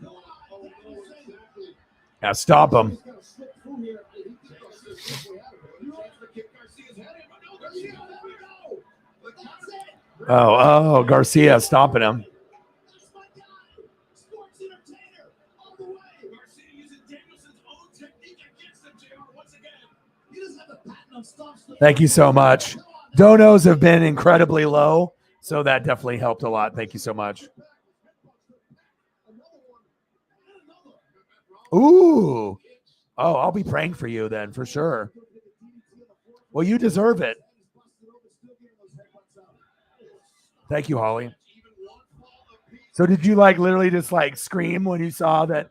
point. Oh, no, exactly. Yeah, stop him. He's got to slip through here. He's got to slip way out of it. You know, that's the kick Garcia's head in, but no, Garcia, there we go. But that's it. Oh, Garcia stopping him. That's my guy. Sports entertainer. All the way. Garcia using Danielson's own technique against him, JR, once again. He doesn't have the patent on stomp. Thank you so much. Donos have been incredibly low, so that definitely helped a lot. Thank you so much. Ooh. Oh, I'll be praying for you then, for sure. Well, you deserve it. Thank you, Holly. So did you like literally just like scream when you saw that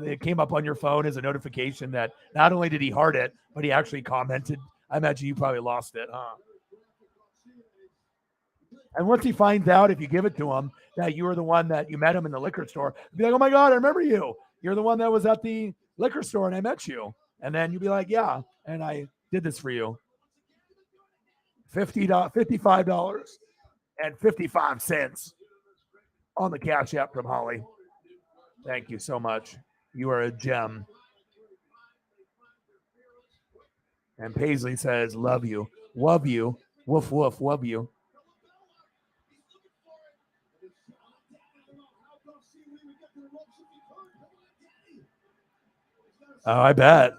it came up on your phone as a notification that not only did he heart it, but he actually commented? I imagine you probably lost it, huh? And once he finds out, if you give it to him, that you were the one that you met him in the liquor store, he'll be like, oh my God, I remember you. You're the one that was at the liquor store and I met you. And then you'll be like, yeah, and I did this for you. $55.55 on the Cash App from Holly. Thank you so much. You are a gem. And Paisley says, love you. Love you. Woof, woof, love you. Oh, I bet.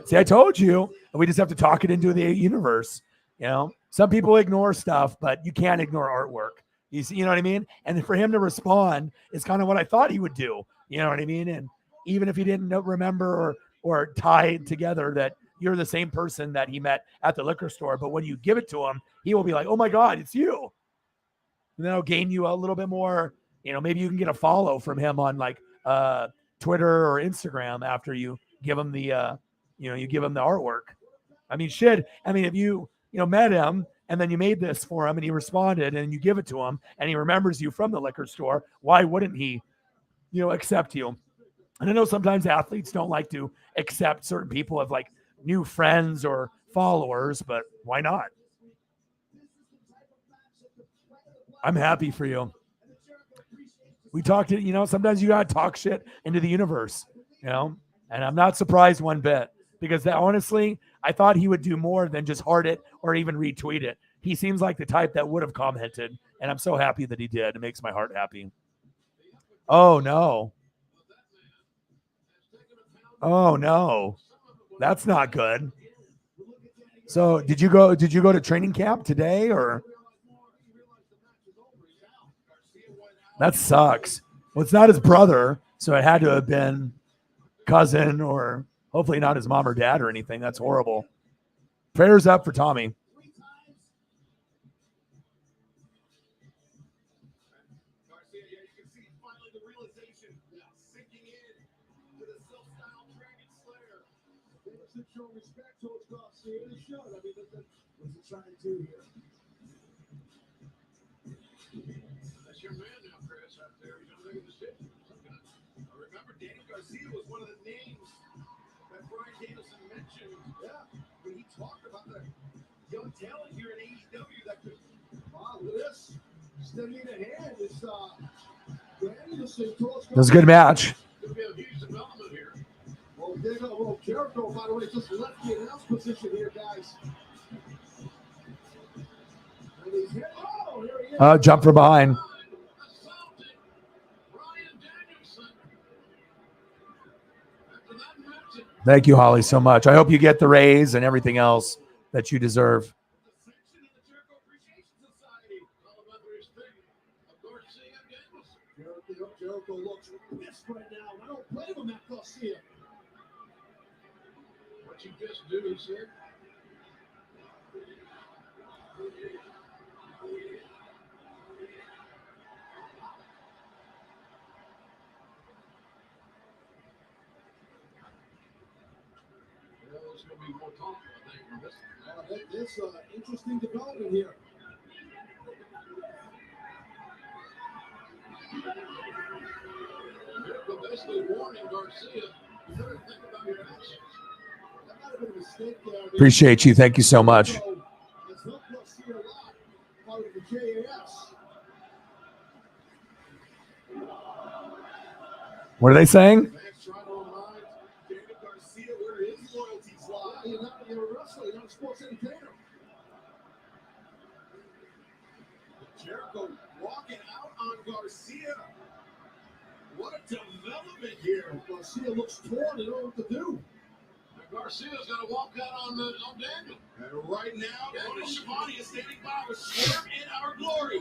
See, I told you. We just have to talk it into the universe. You know, some people ignore stuff, but you can't ignore artwork. You see, you know what I mean? And for him to respond is kind of what I thought he would do. You know what I mean? And even if he didn't remember or tie it together that you're the same person that he met at the liquor store, but when you give it to him, he will be like, oh my God, it's you. And that'll gain you a little bit more, you know, maybe you can get a follow from him on like Twitter or Instagram after you give him the, you give him the artwork. I mean, shit. I mean, if you met him and then you made this for him and he responded and you give it to him and he remembers you from the liquor store, why wouldn't he, accept you? And I know sometimes athletes don't like to accept certain people as like new friends or followers, but why not? I'm happy for you. We talked to, sometimes you got to talk shit into the universe, and I'm not surprised one bit because honestly, I thought he would do more than just heart it or even retweet it. He seems like the type that would have commented, and I'm so happy that he did. It makes my heart happy. Oh no. Oh no. That's not good. So did you go to training camp today or? That sucks. Well, it's not his brother, so it had to have been cousin or hopefully not his mom or dad or anything. That's horrible. Prayers up for Tommy. That's your man now, Chris, out there. He's going to make a decision. I remember Daniel Garcia was one of the names that Brian Danielson mentioned. Yeah, when he talked about the young talent here in AEW that could. Wow, look at this. Steady in the hand is Danielson. It was a good match. Going to be a huge development here. Well, there you go. Well, Jericho, by the way, just left the announce position here, guys. Oh, here he is. Jump from behind. Thank you, Holly, so much. I hope you get the raise and everything else that you deserve. Jericho looks pissed right now. I don't blame him at Garcia. What you just do, he said. There's going to be more talk, I think, from this. There's interesting development here. Jericho basically warning Garcia, you better think about your actions. That might have been a mistake there. Appreciate you. Thank you so much. It's helped Garcia a lot. Part of the JAS. What are they saying? Fans trying to remind David Garcia where his loyalties lie. You're a wrestler, you're not a sports entertainer. Jericho walking out on Garcia. What a development here. Garcia looks torn and don't know what to do. And Garcia's got to walk out on Daniel. And right now, Tony Schiavone is standing by with Swerve in Our Glory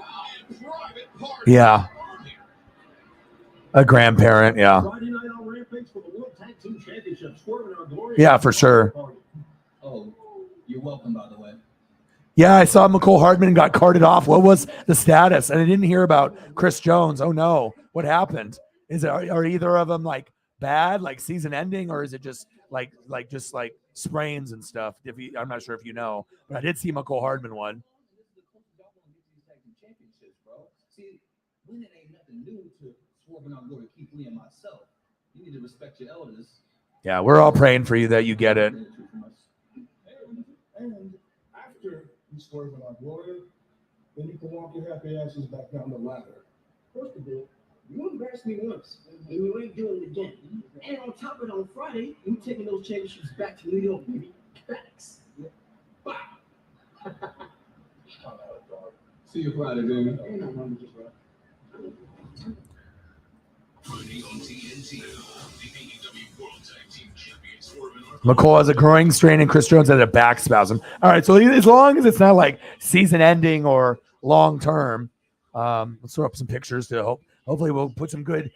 and Private Party. Yeah. A grandparent, yeah. Friday night on Rampage for the World Tag Team Championship. Swerve in Our Glory. Yeah, for sure. Oh, you're welcome, by the way. Yeah, I saw McCole Hardman got carted off. What was the status? And I didn't hear about Chris Jones. Oh no, what happened? Are either of them like bad, like season ending, or is it just like sprains and stuff? I'm not sure if you know, but I did see McCole Hardman one. See, winning ain't nothing new to Swerving on Glory, Keith Lee, and myself. You need to respect your elders. Yeah, we're all praying for you that you get it. And after you Swerve in Our Glory, then you can walk your happy asses back down the ladder. First of all, you embarrassed me once, and you ain't doing it again. And on top of it, on Friday, you taking those championships back to New York, baby. Facts. Bye. See you Friday, baby. Ain't nothing wrong with this, bro. Friday on TNT, the AEW World Tag Team Champions Swerve in Our McCole has a growing strain and Chris Jones has a back spasm. All right, so as long as it's not like season ending or long term, let's throw up some pictures to hopefully we'll put some good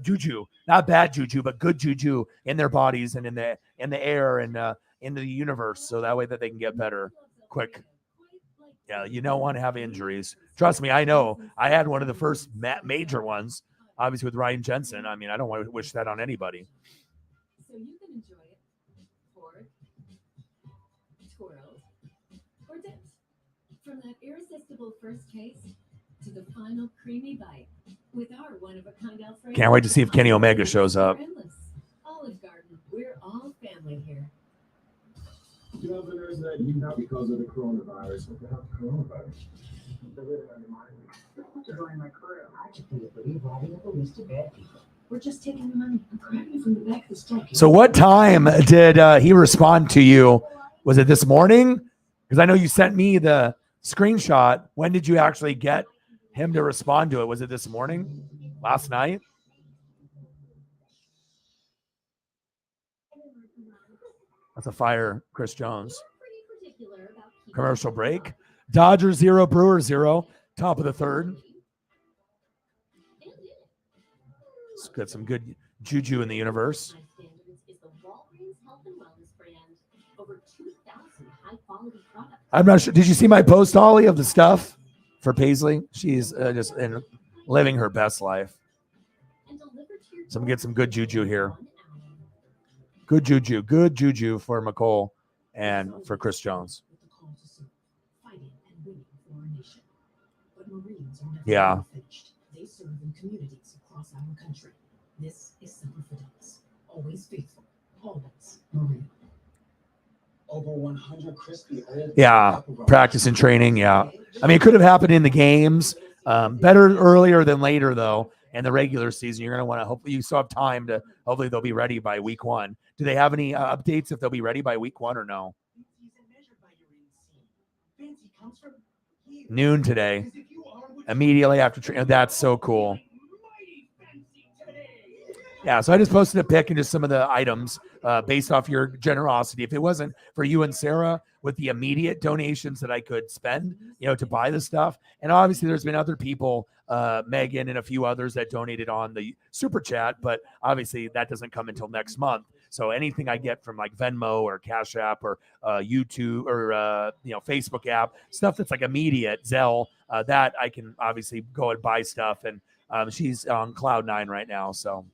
juju, not bad juju, but good juju in their bodies and in the air and in the universe, so that way that they can get better quick. Yeah, you don't want to have injuries. Trust me, I know. I had one of the first major ones, obviously with Ryan Jensen. I mean, I don't want to wish that on anybody. So you can enjoy it poured, twirled, or dipped. From that irresistible first taste to the final creamy bite with our one-of-a-kind Alfredo. Can't wait to see if Kenny Omega shows up. Olive Garden, we're all family here. You know, there's that not because of the coronavirus. What the hell is coronavirus? They're really undermining me. They're joining my crew. I just think that we're riding up a list of bad people. We're just taking the money and grabbing you from the back of the staircase. So what time did he respond to you? Was it this morning? Because I know you sent me the screenshot. When did you actually get him to respond to it? Was it this morning? Last night? That's a fire, Chris Jones. Commercial break. Dodgers 0, Brewers 0. Top of the third. Let's get some good juju in the universe. I'm not sure. Did you see my post, Holly, of the stuff for Paisley? She's just living her best life. So I'm get some good juju here. Good juju for McCole and for Chris Jones. Yeah. They serve in communities across our country. This is Semper Fidelis. Always faithful. Always Marine. Over 100 crispy old. Yeah, practice and training. Yeah, I mean, it could have happened in the games. Better earlier than later, though. In the regular season, you're going to want to hopefully you still have time to. Hopefully, they'll be ready by week 1. Do they have any updates if they'll be ready by week 1 or no? Noon today, immediately after training. That's so cool. Yeah, so I just posted a pic and just some of the items based off your generosity. If it wasn't for you and Sarah with the immediate donations that I could spend, to buy the stuff. And obviously there's been other people, Megan and a few others that donated on the super chat, but obviously that doesn't come until next month. So anything I get from like Venmo or Cash App or YouTube or, Facebook app, stuff that's like immediate, Zelle, that I can obviously go and buy stuff. And she's on cloud 9 right now. So.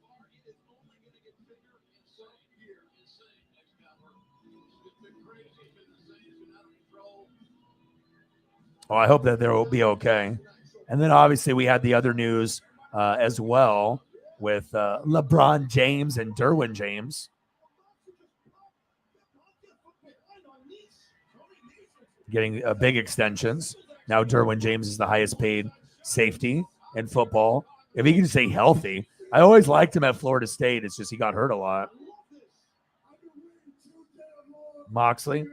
Well, I hope that they will be okay. And then obviously we had the other news as well with LeBron James and Derwin James. Getting big extensions. Now Derwin James is the highest paid safety in football. If he can stay healthy, I always liked him at Florida State. It's just he got hurt a lot. Moxley.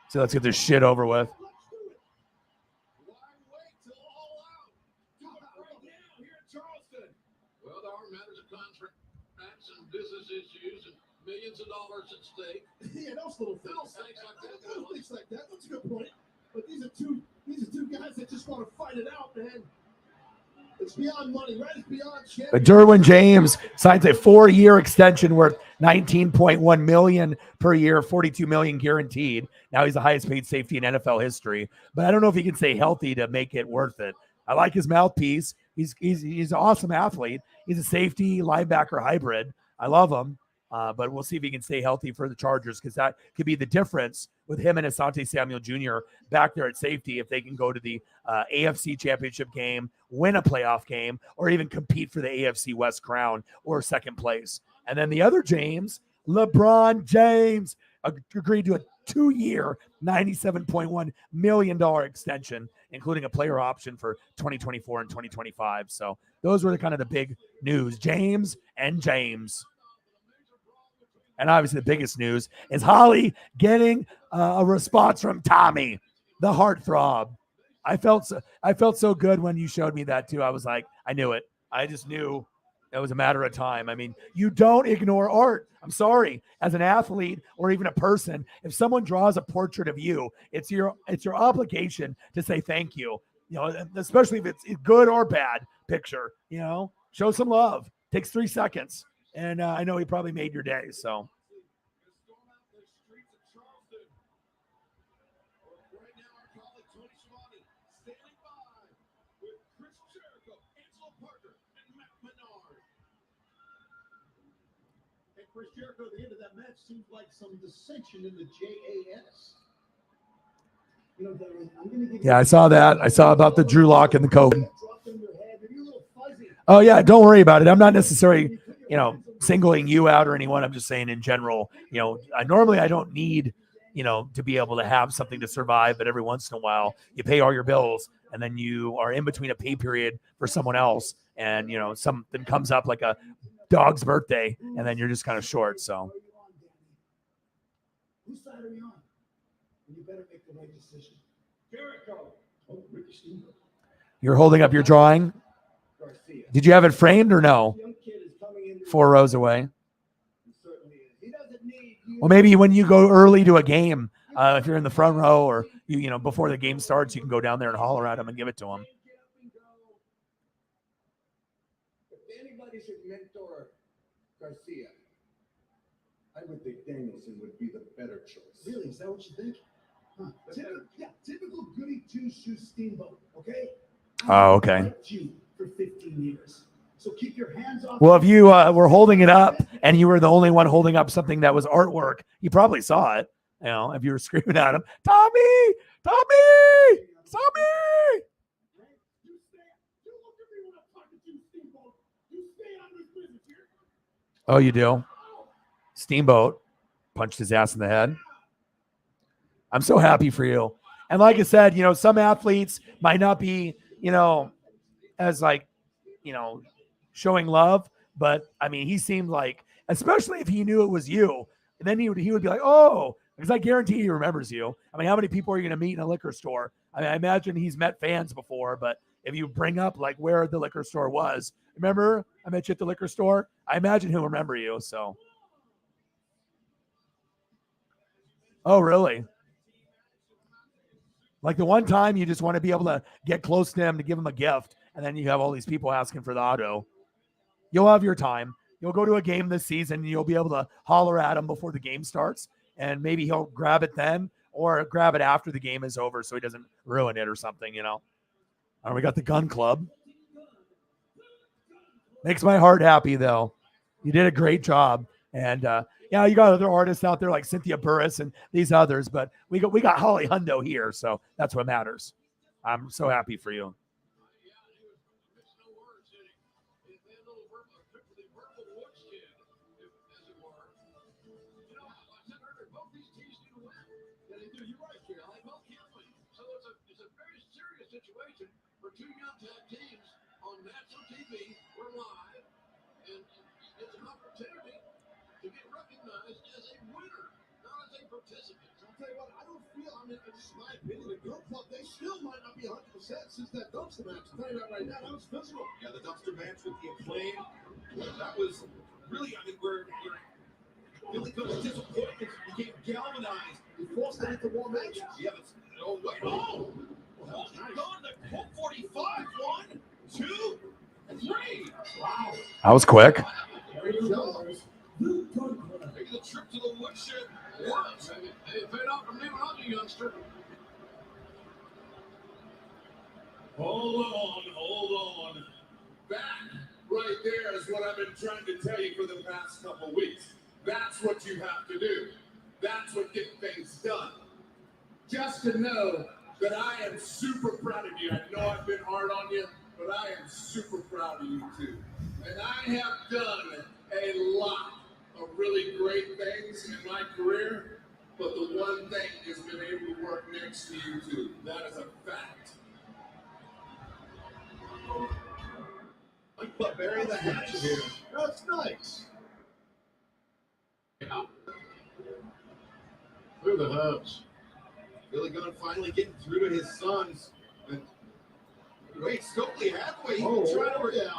So let's get this shit over with. Well, there are matters of contracts and business issues and millions of dollars at stake. Yeah, those little things. Little things like that. Little things like that. That's a good point. But these are two guys that just want to fight it out, man. It's beyond money, right? It's beyond champion. Derwin James signs a 4-year extension worth $19.1 million per year, $42 million guaranteed. Now he's the highest paid safety in NFL history. But I don't know if he can stay healthy to make it worth it. I like his mouthpiece. He's an awesome athlete. He's a safety linebacker hybrid. I love him. But we'll see if he can stay healthy for the Chargers, because that could be the difference with him and Asante Samuel Jr. back there at safety if they can go to the AFC Championship game, win a playoff game, or even compete for the AFC West crown or second place. And then the other James, LeBron James, agreed to a 2-year, $97.1 million extension, including a player option for 2024 and 2025. So those were the kind of the big news. James and James. And obviously the biggest news is Holly getting a response from Tommy, the heartthrob. I felt so good when you showed me that too. I was like, I knew it. I just knew it was a matter of time. I mean, you don't ignore art. I'm sorry. As an athlete or even a person, if someone draws a portrait of you, it's your obligation to say thank you. You know, especially if it's a good or bad picture. You know, show some love. Takes 3 seconds. And I know he probably made your day. So. Chris Jericho at the end of that match seemed like some dissension in the JAS. You know, I'm gonna give Yeah, I saw that. I saw about the Drew Lock and the COVID. Oh, yeah, don't worry about it. I'm not necessarily, singling you out or anyone. I'm just saying in general, normally I don't need, to be able to have something to survive. But every once in a while, you pay all your bills and then you are in between a pay period for someone else. And, something comes up like a dog's birthday and then you're just kind of short. So. Whose side are you on? You better make the right decision. Jericho. Oh, Ricky Steamboat. You're holding up your drawing. Did you have it framed or no? 4 rows away. Well, maybe when you go early to a game, if you're in the front row or you before the game starts, you can go down there and holler at him and give it to him. If anybody should mentor Garcia, I would think Danielson would be the better choice. Really? Is that what you think? Huh. Typical goody two-shoes Steamboat, okay? Oh, okay. Liked you for 15 years. So keep your hands off. Well, if you were holding it up and you were the only one holding up something that was artwork, you probably saw it. If you were screaming at him, Tommy, Tommy, Tommy. Oh, you do? Steamboat punched his ass in the head. I'm so happy for you. And like I said, some athletes might not be, as showing love, but I mean, he seemed like, especially if he knew it was you, and then he would be like, oh, because I guarantee he remembers you. I mean, how many people are you going to meet in a liquor store? I mean, I imagine he's met fans before, but if you bring up like where the liquor store was, remember I met you at the liquor store? I imagine he'll remember you. So. Oh, really? Like the one time you just want to be able to get close to him to give him a gift, and then you have all these people asking for the auto. You'll have your time. You'll go to a game this season, and you'll be able to holler at him before the game starts, and maybe he'll grab it then or grab it after the game is over so he doesn't ruin it or something, All right, we got the gun club. Makes my heart happy, though. You did a great job. And, you got other artists out there like Cynthia Burris and these others, but we got Holly Hundo here, so that's what matters. I'm so happy for you. situation for two young tag teams on national TV. We're live, and it's an opportunity to get recognized as a winner, not as a participant. I'll tell you what, I don't feel, I mean, it's just my opinion, the Girl Club, they still might not be 100% since that dumpster match. I'll tell you that right now, that was physical. Yeah, the dumpster match with the Acclaim, that was really, I mean, where Billy Gunn's disappointment became galvanized. He forced them into war matches. Yeah, that's, oh, wait, oh! Holy God, the Colt 45, 1, 2, 3. Wow. That was quick. There you go. Making the trip to the woodshed works. Hey, it paid off for me when I was a youngster. Hold on. That right there is what I've been trying to tell you for the past couple weeks. That's what you have to do. That's what gets things done. Just to know that I am super proud of you. I know I've been hard on you, but I am super proud of you too. And I have done a lot of really great things in my career, but the one thing is been able to work next to you too. That is a fact. But bury the hatchet here. That's nice. Yeah. Through the hubs. Billy Gunn finally getting through to his sons. And wait, Stokely Hathaway, he can try to recruit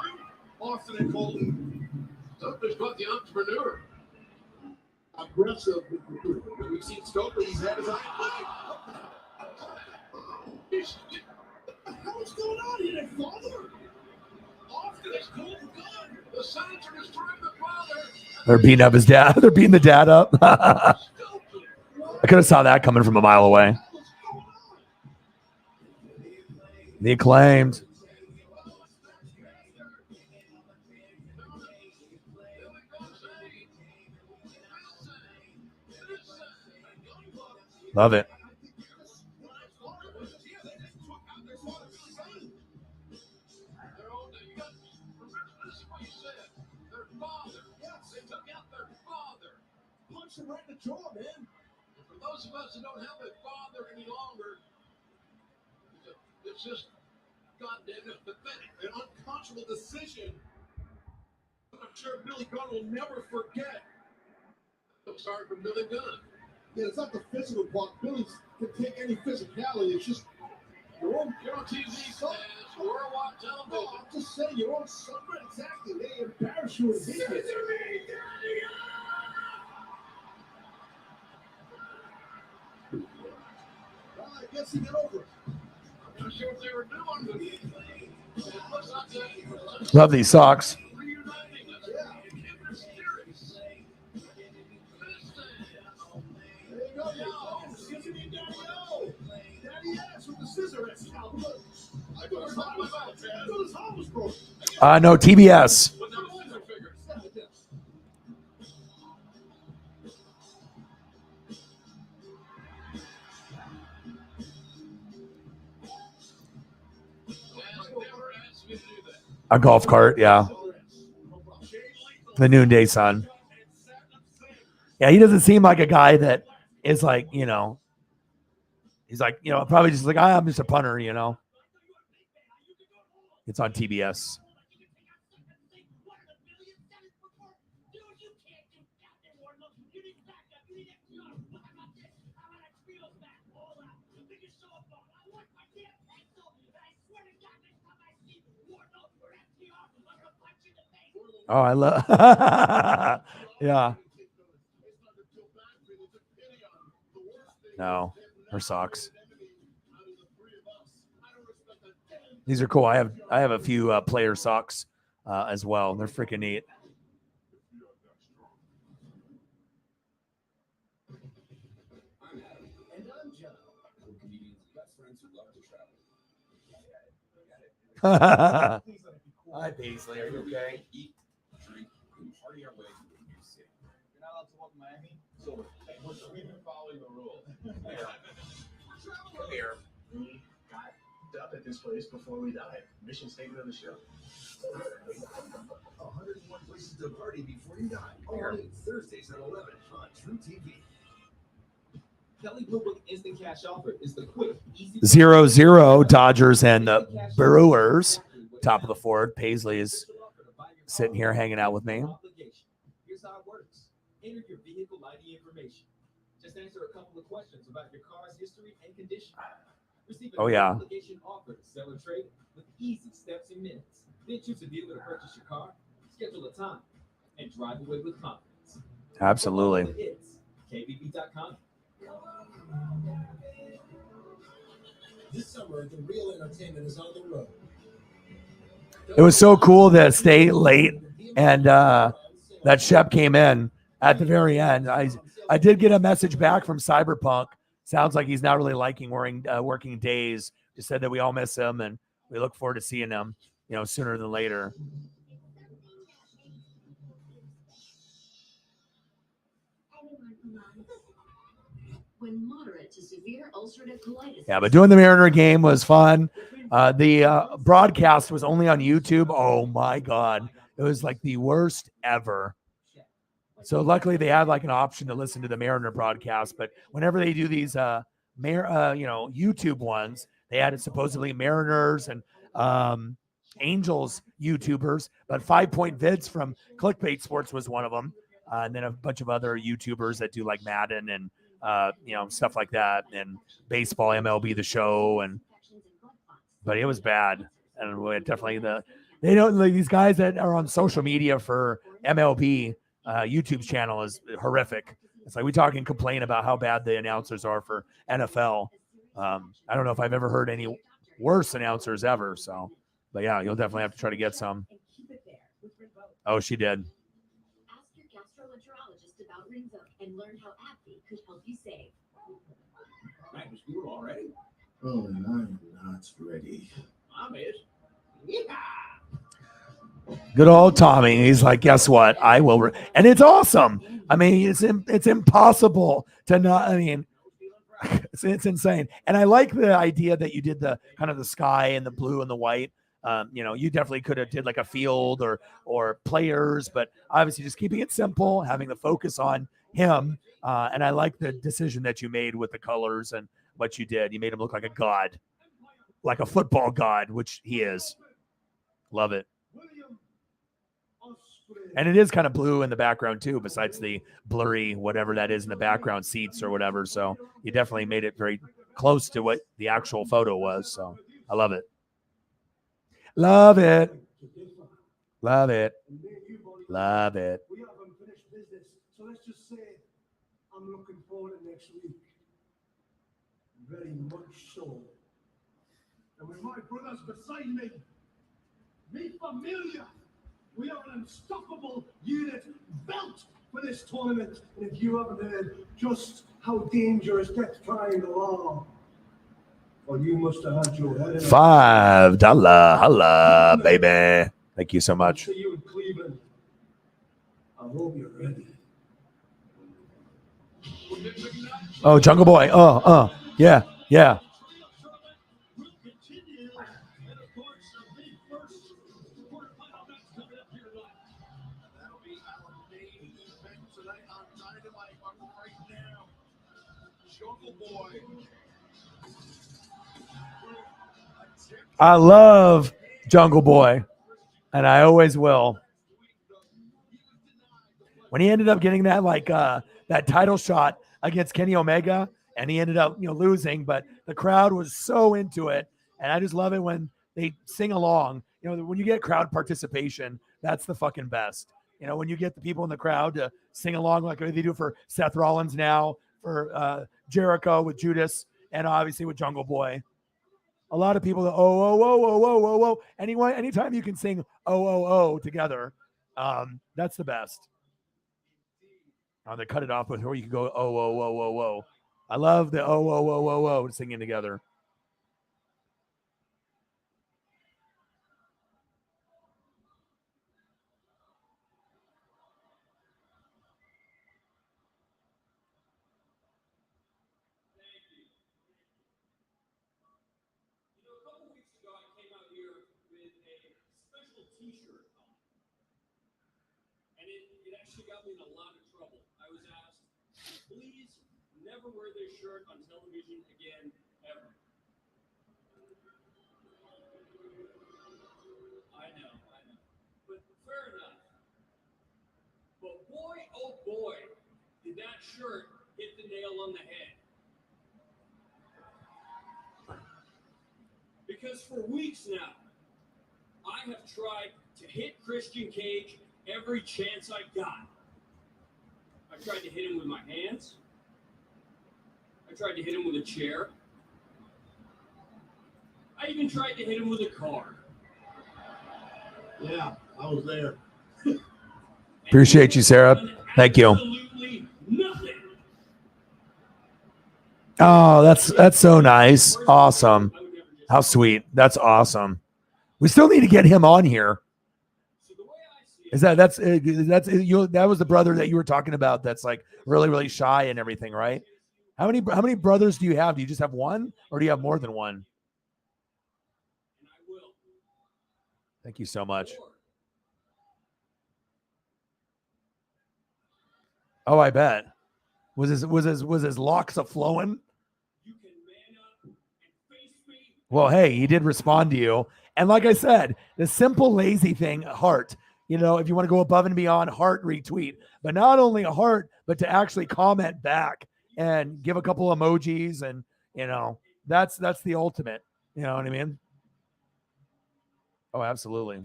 Austin and Colton. Stokely's got the entrepreneur. Aggressive. We've seen Stokely, he's had his eye What the hell is going on here, father? Austin is Colton Gunn. The Saints are destroying the father. They're beating up his dad. They're beating the dad up. I could have saw that coming from a mile away. The Acclaimed. Love it. Punch him right in the jaw, man. And for those of us who don't have a father any longer, it's just goddamn pathetic, an unconscionable decision. I'm sure Billy Gunn will never forget. I'm sorry for Billy Gunn. Yeah, it's not the physical part. Billy can take any physicality. It's just your own. You're on TV, worldwide television. No, I'm just saying your own son. Exactly. They embarrass you in media. Well, I guess he got over it. I'm not sure what they were doing, but it looks like they Love these socks. reuniting us. Yeah. Kindred spirits. There you go, yo. Scissor me, Daddy-O. Daddy-Ass with the scissor ass. I thought his arm was out, man. I thought his arm was broken. No, TBS. But now scissor fingers. A golf cart, yeah. The noonday sun. Yeah, he doesn't seem like a guy that is like, you know, he's like, you know, probably just like, I'm just a punter, you know. It's on TBS. Oh, I love. Yeah. No, her socks. These are cool. I have a few player socks as well. They're freaking neat. And I'm John. We're comedians' best friends who love to travel. Hi, Paisley. Are you okay? Eat, drink, and party our way to a new city. You're not allowed to walk in Miami, so we've been following the rules. Come here. Got dubbed at this place before we died. Mission statement of the show. 101 places to party before you die. All Thursdays at 11 on True TV. Kelly Blue Book Instant Cash Offer is the quick, easy 0-0 Dodgers and the Brewers. Top of the fourth. Paisley is sitting here hanging out with me. Here's how it works. Enter your vehicle ID information. Just answer a couple of questions about your car's history and condition. Receive a obligation offer to sell or trade with easy steps and minutes. Then choose a dealer to purchase your car, schedule a time, and drive away with confidence. Absolutely. It's KBB.com. This summer, the real entertainment is on the road. It was so cool to stay late, and that Shep came in at the very end. I did get a message back from Cyberpunk. Sounds like he's not really liking working days. Just said that we all miss him, and we look forward to seeing him, sooner than later. When moderate to severe ulcerative colitis. Yeah, but doing the Mariner game was fun. The broadcast was only on YouTube. Oh my God. It was like the worst ever. So luckily they had like an option to listen to the Mariner broadcast, but whenever they do these YouTube ones, they had supposedly Mariners and Angels YouTubers, but 5 Point Vids from Clickbait Sports was one of them. And then a bunch of other YouTubers that do like Madden and stuff like that, and baseball, MLB The Show, but it was bad. And we definitely these guys that are on social media for MLB YouTube channel is horrific. It's like we talk and complain about how bad the announcers are for NFL. I don't know if I've ever heard any worse announcers ever. So, but yeah, you'll definitely have to try to get some. Oh, she did. Ask your gastroenterologist about Rinvoq and learn how AbbVie could help you save. Back to school already? Oh, and I'm not ready. I'm it. Yeah. Good old Tommy. He's like, guess what? I will. And it's awesome. I mean, it's impossible to not. I mean, it's insane. And I like the idea that you did the kind of the sky and the blue and the white. You definitely could have did like a field or players, but obviously just keeping it simple, having the focus on him. And I like the decision that you made with the colors and what you did. You made him look like a god, like a football god, which he is. Love it. And it is kind of blue in the background too, besides the blurry whatever that is in the background seats or whatever. So you definitely made it very close to what the actual photo was. So I love it. Love it. Love it. Love it. We have unfinished business, so let's just say I'm looking forward to next week. Very much so. And with my brothers beside me, mi familia, we are an unstoppable unit built for this tournament. And if you haven't heard just how dangerous Death Triangle are, well, you must have had your head in $5. Holla, baby. Thank you so much. See you in Cleveland. I hope you're ready. Oh, Jungle Boy. Yeah. I love Jungle Boy, and I always will. When he ended up getting that that title shot against Kenny Omega, and he ended up losing, but the crowd was so into it, and I just love it when they sing along. When you get crowd participation, that's the fucking best. When you get the people in the crowd to sing along like they do for Seth Rollins now, for Jericho with Judas, and obviously with Jungle Boy. A lot of people that anytime you can sing together, that's the best. They cut it off with where you can go I love the singing together. T-shirt on. And it actually got me in a lot of trouble. I was asked, please never wear this shirt on television again, ever. I know. But fair enough. But boy, oh boy, did that shirt hit the nail on the head. Because for weeks now, I have tried to hit Christian Cage every chance I got. I tried to hit him with my hands. I tried to hit him with a chair. I even tried to hit him with a car. Yeah, I was there. Appreciate you, Sarah. Thank you. Absolutely nothing. Oh, that's so nice. Awesome. How sweet. That's awesome. We still need to get him on here. That's you? That was the brother that you were talking about. That's like really, really shy and everything, right? How many brothers do you have? Do you just have one, or do you have more than one? Thank you so much. Oh, I bet. Was his locks a flowing? Well, hey, he did respond to you. And like I said, the simple lazy thing, heart. You know, if you want to go above and beyond, heart retweet. But not only a heart, but to actually comment back and give a couple emojis, and you know, that's the ultimate. You know what I mean? Oh, absolutely.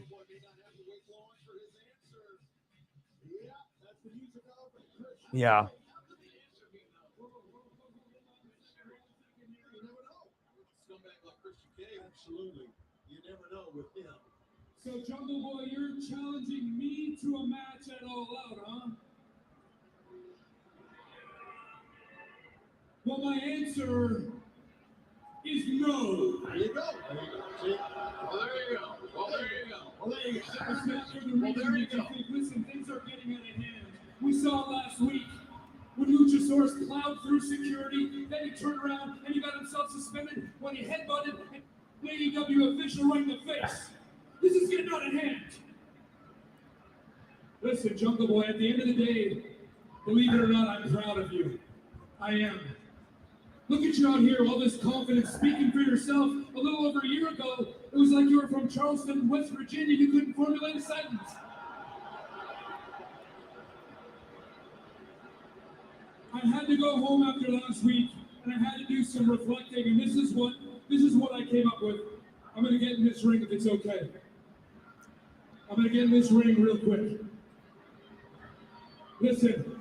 Yeah. Absolutely. You never know with him. So, Jungle Boy, you're challenging me to a match at All Out, huh? Well, my answer is no. There you go. See? Well, there you go. Well, there you go. Well, there you go. It's not for the reason that you think. Listen, things are getting out of hand. We saw it last week when Luchasaurus plowed through security, then he turned around and he got himself suspended when he headbutted an AEW official right in the face. This is getting out of hand. Listen, Jungle Boy, at the end of the day, believe it or not, I'm proud of you. I am. Look at you out here, all this confidence, speaking for yourself. A little over a year ago, it was like you were from Charleston, West Virginia. You couldn't formulate a sentence. I had to go home after last week, and I had to do some reflecting, and this is what I came up with. I'm going to get in this ring if it's okay. I'm going to get in this ring real quick. Listen,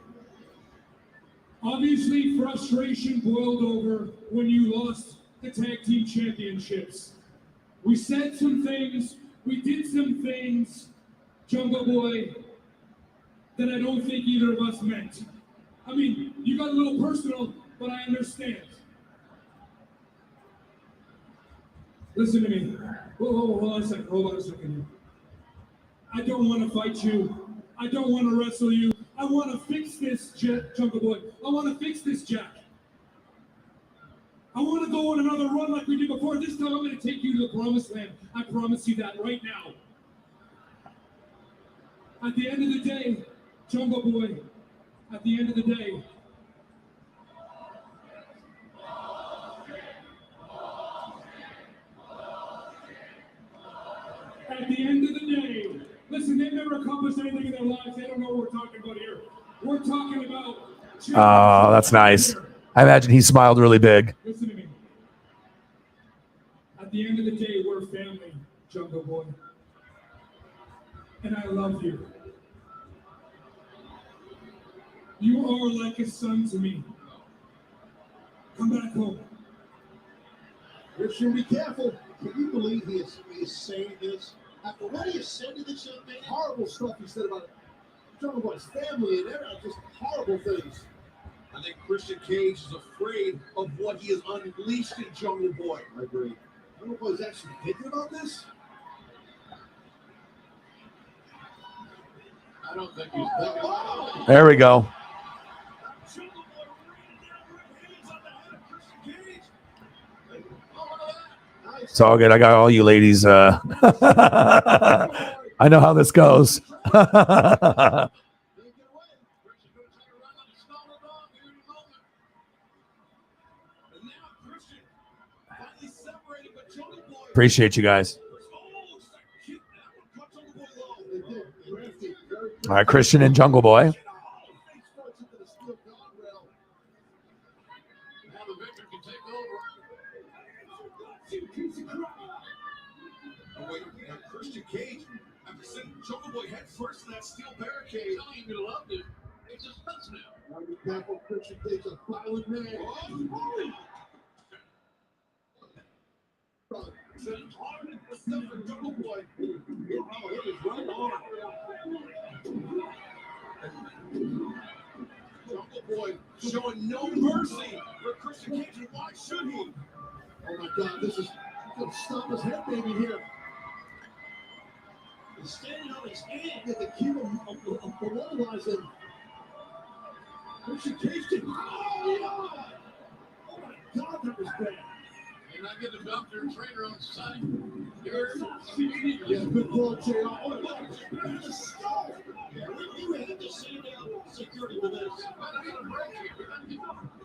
obviously frustration boiled over when you lost the tag team championships. We said some things, we did some things, Jungle Boy, that I don't think either of us meant. I mean, you got a little personal, but I understand. Listen to me. Hold on a second. I don't want to fight you. I don't want to wrestle you. I want to fix this, Jungle Boy. I want to fix this, Jack. I want to go on another run like we did before. This time I'm going to take you to the promised land. I promise you that right now. At the end of the day, Jungle Boy, at the end of the day, listen, they've never accomplished anything in their lives. They don't know what we're talking about here. We're talking about... Oh, that's nice. I imagine he smiled really big. Listen to me. At the end of the day, we're family, Jungle Boy. And I love you. You are like a son to me. Come back home. Christian, be careful. Can you believe he is saying this? After what he has said to this young man, horrible stuff he said about Jungle Boy's family and everything, just horrible things. I think Christian Cage is afraid of what he has unleashed in Jungle Boy. I agree. Jungle Boy is actually thinking about this? I don't think he's thinking about it. There we go. It's all good. I got all you ladies. I know how this goes. Appreciate you guys. All right, Christian and Jungle Boy. Christian Cage, after sending Jungle Boy head first in that steel barricade, telling him you loved him, it just hurts now. Now be careful, Christian Cage, a violent man. Send hard and stuff for Jungle Boy. Oh, it is right on. Jungle Boy showing no mercy for Christian Cage, and why should he? Oh my God, this is gonna stop his head baby here. He's standing on his hand. Get the key of immobilizing. Christian Cage did. Oh, my God, that was bad. You're not getting a doctor and trainer on site. Yeah, good ball, JR. Oh, look, the skull. Yeah, we had to send out security for this.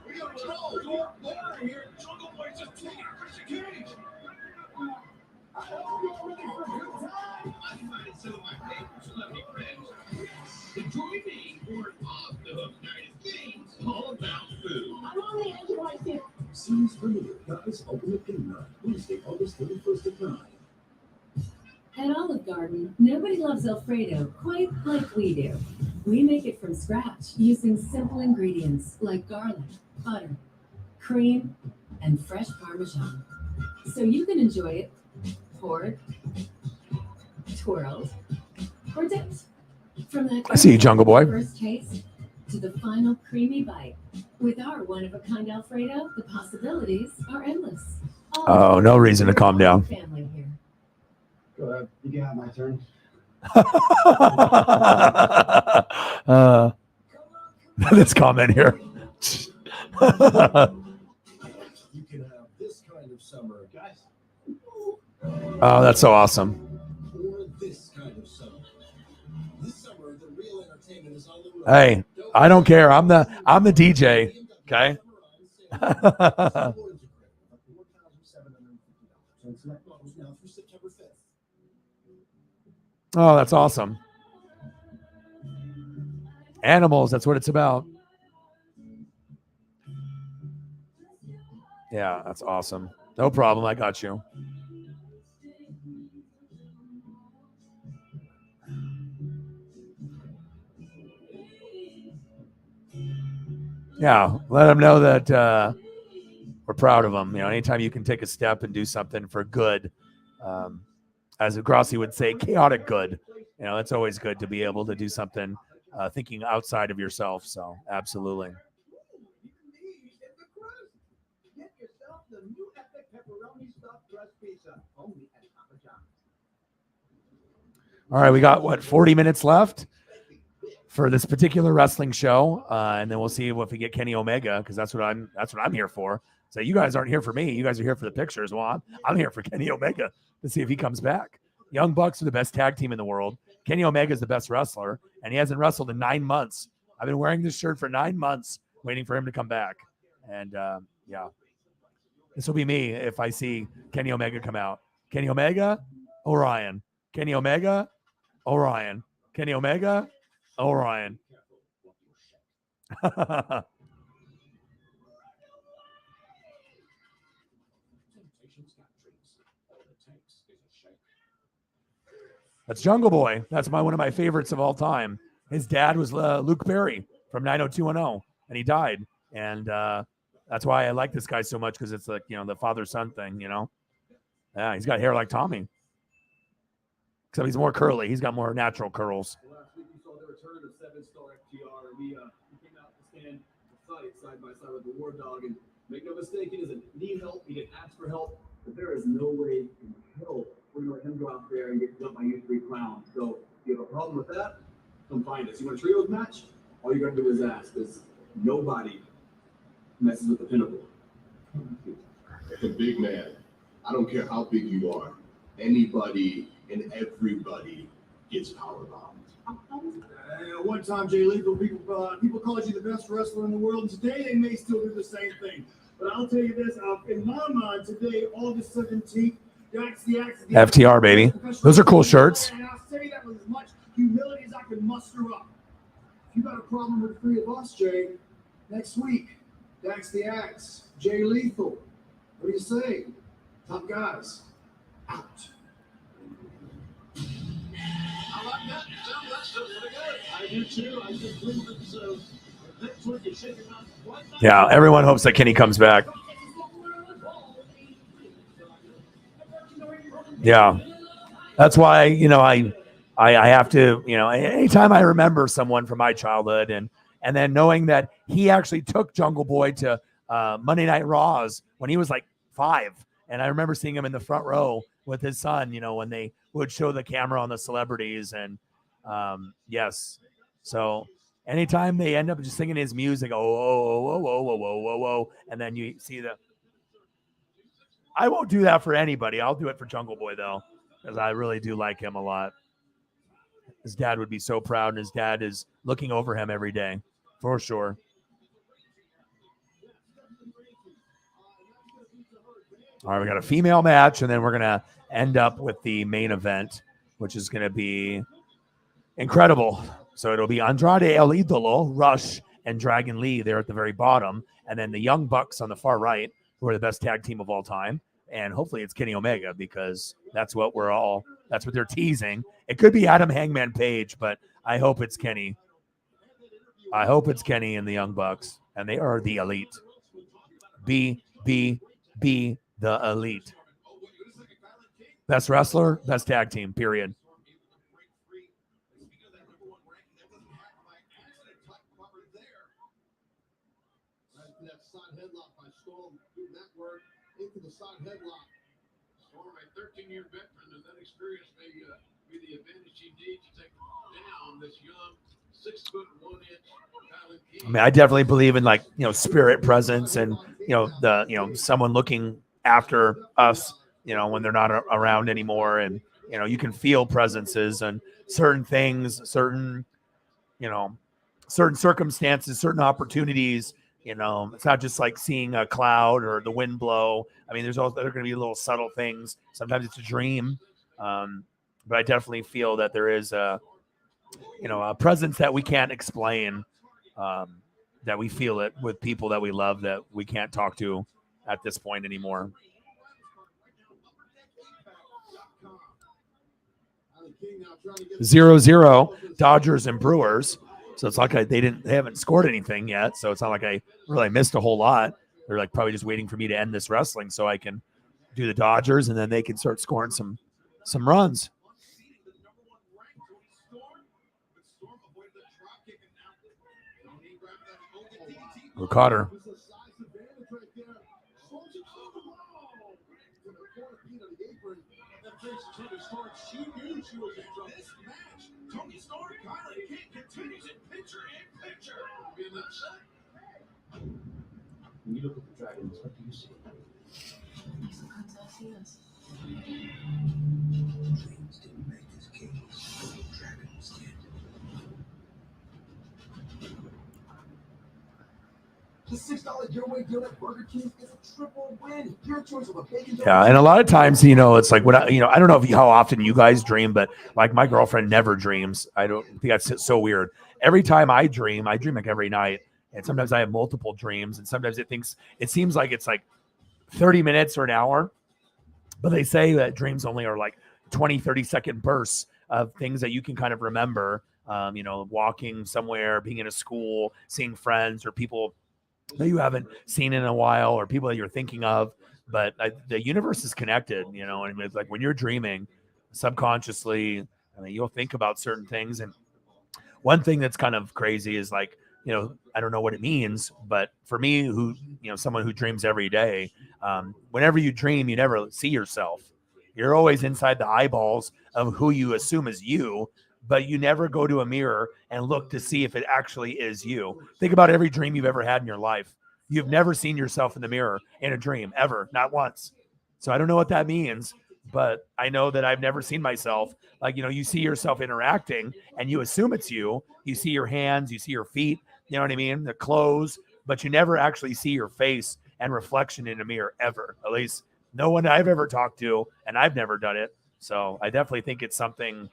We got to tell your order here. Jungle Boy just taking out Christian Cage. I hope you're ready for a good time. I invited some of my favorite celebrity friends to join me for an off-the-hook night of games all about food. I'm on the edge of my seat. Series premiere, Guys Ultimate Game Night, Wednesday, August 31st at 9. At Olive Garden, nobody loves Alfredo quite like we do. We make it from scratch using simple ingredients like garlic, butter, cream, and fresh Parmesan. So you can enjoy it poured, twirled, or dipped. From that I see you, Jungle Boy. first taste to the final creamy bite. With our one-of-a-kind Alfredo, the possibilities are endless. Oh, no reason to calm down. Family here. Go ahead. You can have my turn. This comment here. You can have this kind of summer, guys. Oh, that's so awesome. Or this kind of summer. This summer, the real entertainment is on the road. Hey, I don't care. I'm the DJ. Okay. Oh, that's awesome. Animals, that's what it's about. Yeah, that's awesome. No problem. I got you. Yeah, let them know that we're proud of them. You know, anytime you can take a step and do something for good, as Grossi would say, chaotic good. You know, it's always good to be able to do something thinking outside of yourself. So, absolutely. Get yourself the new epic pepperoni stuffed crust pizza, only at Papa John's. All right, we got 40 minutes left for this particular wrestling show, and then we'll see if we get Kenny Omega, because that's what I'm here for. So you guys aren't here for me; you guys are here for the pictures. Well, I'm here for Kenny Omega to see if he comes back. Young Bucks are the best tag team in the world. Kenny Omega is the best wrestler, and he hasn't wrestled in 9 months. I've been wearing this shirt for 9 months, waiting for him to come back. And yeah, this will be me if I see Kenny Omega come out. Kenny Omega, Orion. Kenny Omega, Orion. Kenny Omega, Orion. That's Jungle Boy. That's one of my favorites of all time. His dad was Luke Perry from 90210, and he died. And that's why I like this guy so much, because it's like, you know, the father-son thing, you know. Yeah, he's got hair like Tommy. Except he's more curly. He's got more natural curls. Last week we saw the return of 7-star FTR, and he came out to stand side by side with the War Dog. And make no mistake, he doesn't need help. He didn't ask for help. But there is no way in hell we're going to let him go out there and get jumped by you 3 clowns. So if you have a problem with that, come find us. You want a trios match? All you got to do is ask, because nobody messes with the Pinnacle. The big man, I don't care how big you are, anybody and everybody gets power bombed. One time, Jay Lethal, people called you the best wrestler in the world, and today they may still do the same thing. But I'll tell you this, in my mind today, August 17th, that's the FTR, baby. Those are cool shirts. And I'll say that with as much humility as I can muster up. If you got a problem with the three of us, Jay, next week, Dax the Axe, Jay Lethal. What do you say? Top guys, out. I like that. That's still pretty good. I do too. I just believe that next week you shake him out. Yeah, everyone hopes that Kenny comes back. Yeah, that's why, you know, I have to, you know, anytime I remember someone from my childhood and then knowing that he actually took Jungle Boy to Monday Night Raws when he was like 5. And I remember seeing him in the front row with his son, you know, when they would show the camera on the celebrities. And yes, so anytime they end up just singing his music, oh, and then you see the, I won't do that for anybody. I'll do it for Jungle Boy though, because I really do like him a lot. His dad would be so proud, and his dad is looking over him every day, for sure. All right, we got a female match, and then we're going to end up with the main event, which is going to be incredible. So it'll be Andrade El Idolo, Rush, and Dragon Lee there at the very bottom, and then the Young Bucks on the far right, who are the best tag team of all time. And hopefully it's Kenny Omega, because that's what they're teasing. It could be Adam Hangman Page, but I hope it's Kenny. I hope it's Kenny and the Young Bucks, and they are the elite. Be the elite. Best wrestler, best tag team, period. Into the side headlock. Storm, a 13-year veteran, and that experience may be the advantage he needs to take down this young 6'1" Tyler King. I mean, I definitely believe in, like, you know, spirit presence and, you know, the, you know, someone looking after us, you know, when they're not around anymore. And, you know, you can feel presences and certain things, certain, you know, certain circumstances, certain opportunities. You know, it's not just like seeing a cloud or the wind blow. I mean, there are going to be little subtle things. Sometimes it's a dream. But I definitely feel that there is a presence that we can't explain, that we feel it with people that we love that we can't talk to at this point anymore. 0-0 Dodgers and Brewers. So it's like they haven't scored anything yet. So it's not like I really missed a whole lot. They're like probably just waiting for me to end this wrestling so I can do the Dodgers, and then they can start scoring some runs. Who caught her? She knew she was in trouble. This match, Tony Storm, Tyler King continues in picture. Being upset. When you look at the Dragons, what do you see? Sometimes I see us. Dreams didn't make us kings. Dragons did. The $6 giveaway deal at Burger King is a triple win. Your choice of a bacon. Yeah, and a lot of times, you know, it's like I don't know how often you guys dream, but like my girlfriend never dreams. I don't think that's so weird. Every time I dream like every night, and sometimes I have multiple dreams, and sometimes it seems like it's like 30 minutes or an hour, but they say that dreams only are like 20, 30-second bursts of things that you can kind of remember. You know, walking somewhere, being in a school, seeing friends or people that you haven't seen in a while, or people that you're thinking of. But the universe is connected, you know, and it's like when you're dreaming subconsciously, I mean, you'll think about certain things. And one thing that's kind of crazy is like, you know, I don't know what it means, but for me, someone who dreams every day, whenever you dream, you never see yourself. You're always inside the eyeballs of who you assume is you, but you never go to a mirror and look to see if it actually is you. Think about every dream you've ever had in your life. You've never seen yourself in the mirror in a dream, ever, not once. So I don't know what that means, but I know that I've never seen myself. Like, you know, you see yourself interacting and you assume it's you. You see your hands, you see your feet, you know what I mean? The clothes, but you never actually see your face and reflection in a mirror ever. At least no one I've ever talked to, and I've never done it. So I definitely think it's something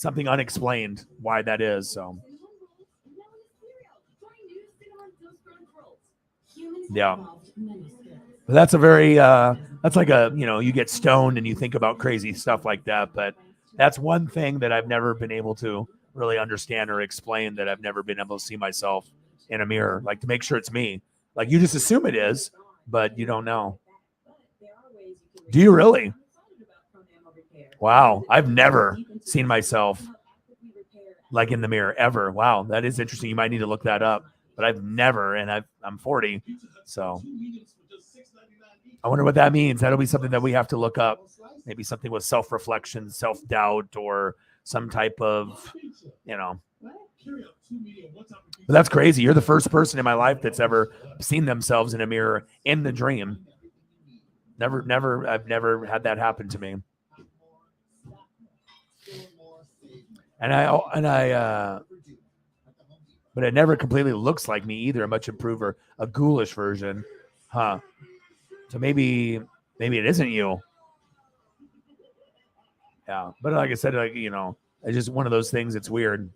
unexplained why that is. So yeah. But that's a very that's like a, you get stoned and you think about crazy stuff like that. But that's one thing that I've never been able to really understand or explain, that I've never been able to see myself in a mirror, like to make sure it's me. Like you just assume it is, but you don't know. Do you really? Wow. I've never seen myself like in the mirror ever. Wow. That is interesting. You might need to look that up, but I've never, and I'm 40. So I wonder what that means. That'll be something that we have to look up. Maybe something with self-reflection, self-doubt, or some type of, But that's crazy. You're the first person in my life that's ever seen themselves in a mirror in the dream. I've never had that happen to me. But it never completely looks like me either. A much improved or a ghoulish version. Huh. So maybe it isn't you. Yeah. But like I said, it's just one of those things. It's weird.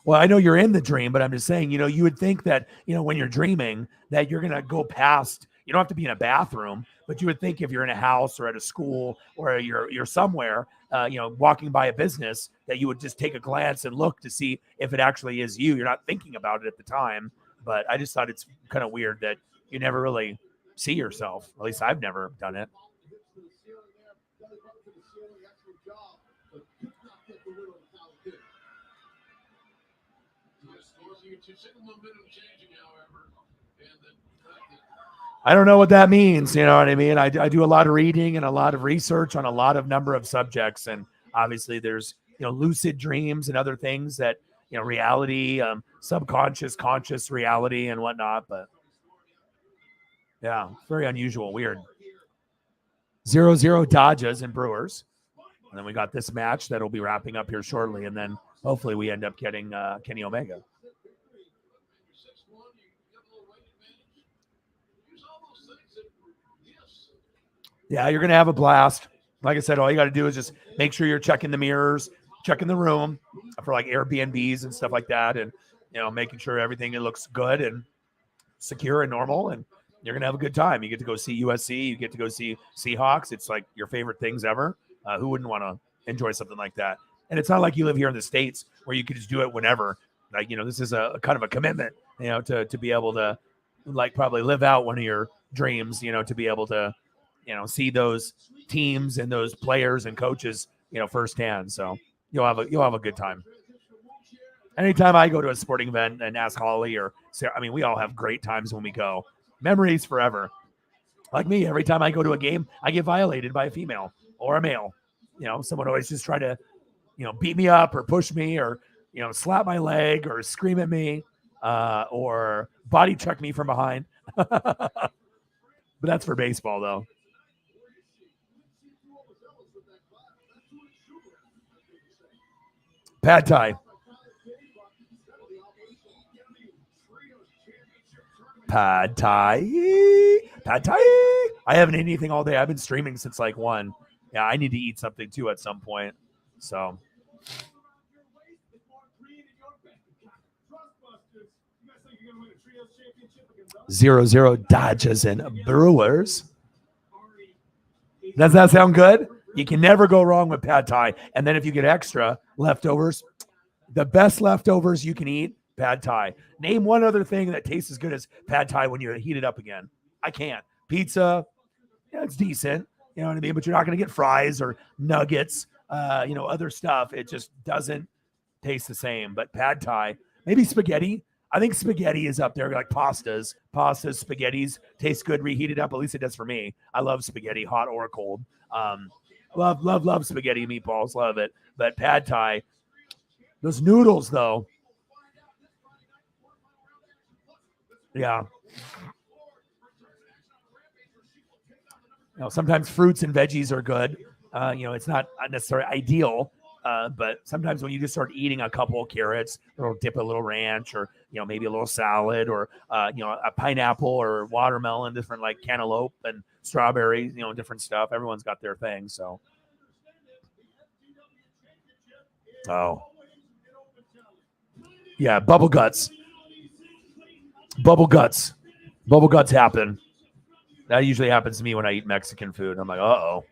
Well, I know you're in the dream, but I'm just saying, you would think that, when you're dreaming that you're going to go past, you don't have to be in a bathroom, but you would think if you're in a house or at a school or you're somewhere, walking by a business, that you would just take a glance and look to see if it actually is you. You're not thinking about it at the time, but I just thought it's kind of weird that you never really see yourself. At least I've never done it. I don't know what that means. You know what I mean? I do a lot of reading and a lot of research on a lot of number of subjects. And obviously there's, lucid dreams and other things that, reality, subconscious, conscious reality and whatnot. But yeah, very unusual, weird. 0-0 Dodgers and Brewers. And then we got this match that'll be wrapping up here shortly. And then hopefully we end up getting Kenny Omega. Yeah, you're going to have a blast. Like I said, all you got to do is just make sure you're checking the mirrors, checking the room for like Airbnbs and stuff like that. And, making sure everything looks good and secure and normal. And you're going to have a good time. You get to go see USC. You get to go see Seahawks. It's like your favorite things ever. Who wouldn't want to enjoy something like that? And it's not like you live here in the States where you could just do it whenever. Like, this is a kind of a commitment, to be able to like probably live out one of your dreams, to be able to, see those teams and those players and coaches, firsthand. So you'll have a good time. Anytime I go to a sporting event and ask Holly or Sarah, I mean, we all have great times when we go. Memories forever. Like me, every time I go to a game, I get violated by a female or a male. Someone always just try to, beat me up or push me or, slap my leg or scream at me or body check me from behind. But that's for baseball, though. Pad Thai. Pad Thai. Pad Thai. I haven't eaten anything all day. I've been streaming since like 1. Yeah, I need to eat something too at some point. So. 0-0 Dodgers and Brewers. Does that sound good? You can never go wrong with Pad Thai. And then if you get extra leftovers, the best leftovers you can eat, Pad Thai. Name one other thing that tastes as good as Pad Thai when you heat it up again. I can't. Pizza, yeah, it's decent. You know what I mean? But you're not going to get fries or nuggets, other stuff. It just doesn't taste the same. But Pad Thai, maybe spaghetti. I think spaghetti is up there, like pastas, spaghettis taste good reheated up. At least it does for me. I love spaghetti, hot or cold. Love spaghetti meatballs. Love it. But Pad Thai, those noodles though. Yeah. Sometimes fruits and veggies are good. It's not necessarily ideal. But sometimes when you just start eating a couple of carrots or dip a little ranch or maybe a little salad or, a pineapple or watermelon, different like cantaloupe and strawberries, different stuff. Everyone's got their thing. So, yeah, bubble guts happen. That usually happens to me when I eat Mexican food. I'm like, uh-oh.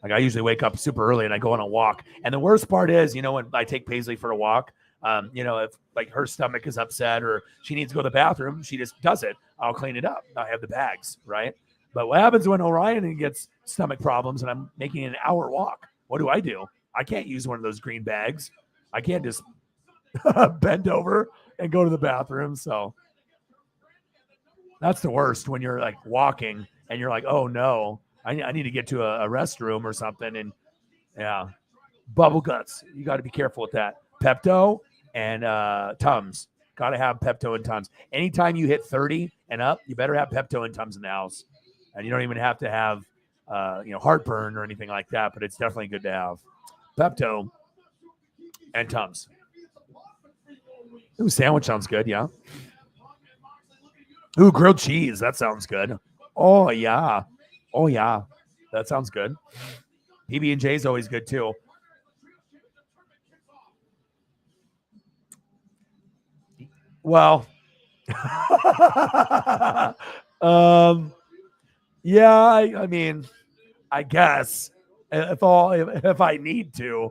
Like I usually wake up super early and I go on a walk. And the worst part is, when I take Paisley for a walk, if like her stomach is upset or she needs to go to the bathroom, she just does it. I'll clean it up. I have the bags, right? But what happens when Orion gets stomach problems and I'm making an hour walk? What do? I can't use one of those green bags. I can't just bend over and go to the bathroom. So that's the worst when you're like walking and you're like, oh no, I need to get to a restroom or something. And yeah, bubble guts. You got to be careful with that. Pepto and Tums. Got to have Pepto and Tums. Anytime you hit 30 and up, you better have Pepto and Tums in the house. And you don't even have to have, heartburn or anything like that, but it's definitely good to have Pepto and Tums. Ooh, sandwich sounds good, yeah. Ooh, grilled cheese. That sounds good. Oh, yeah. That sounds good. PB&J is always good, too. Well, yeah, I mean, I guess if I need to.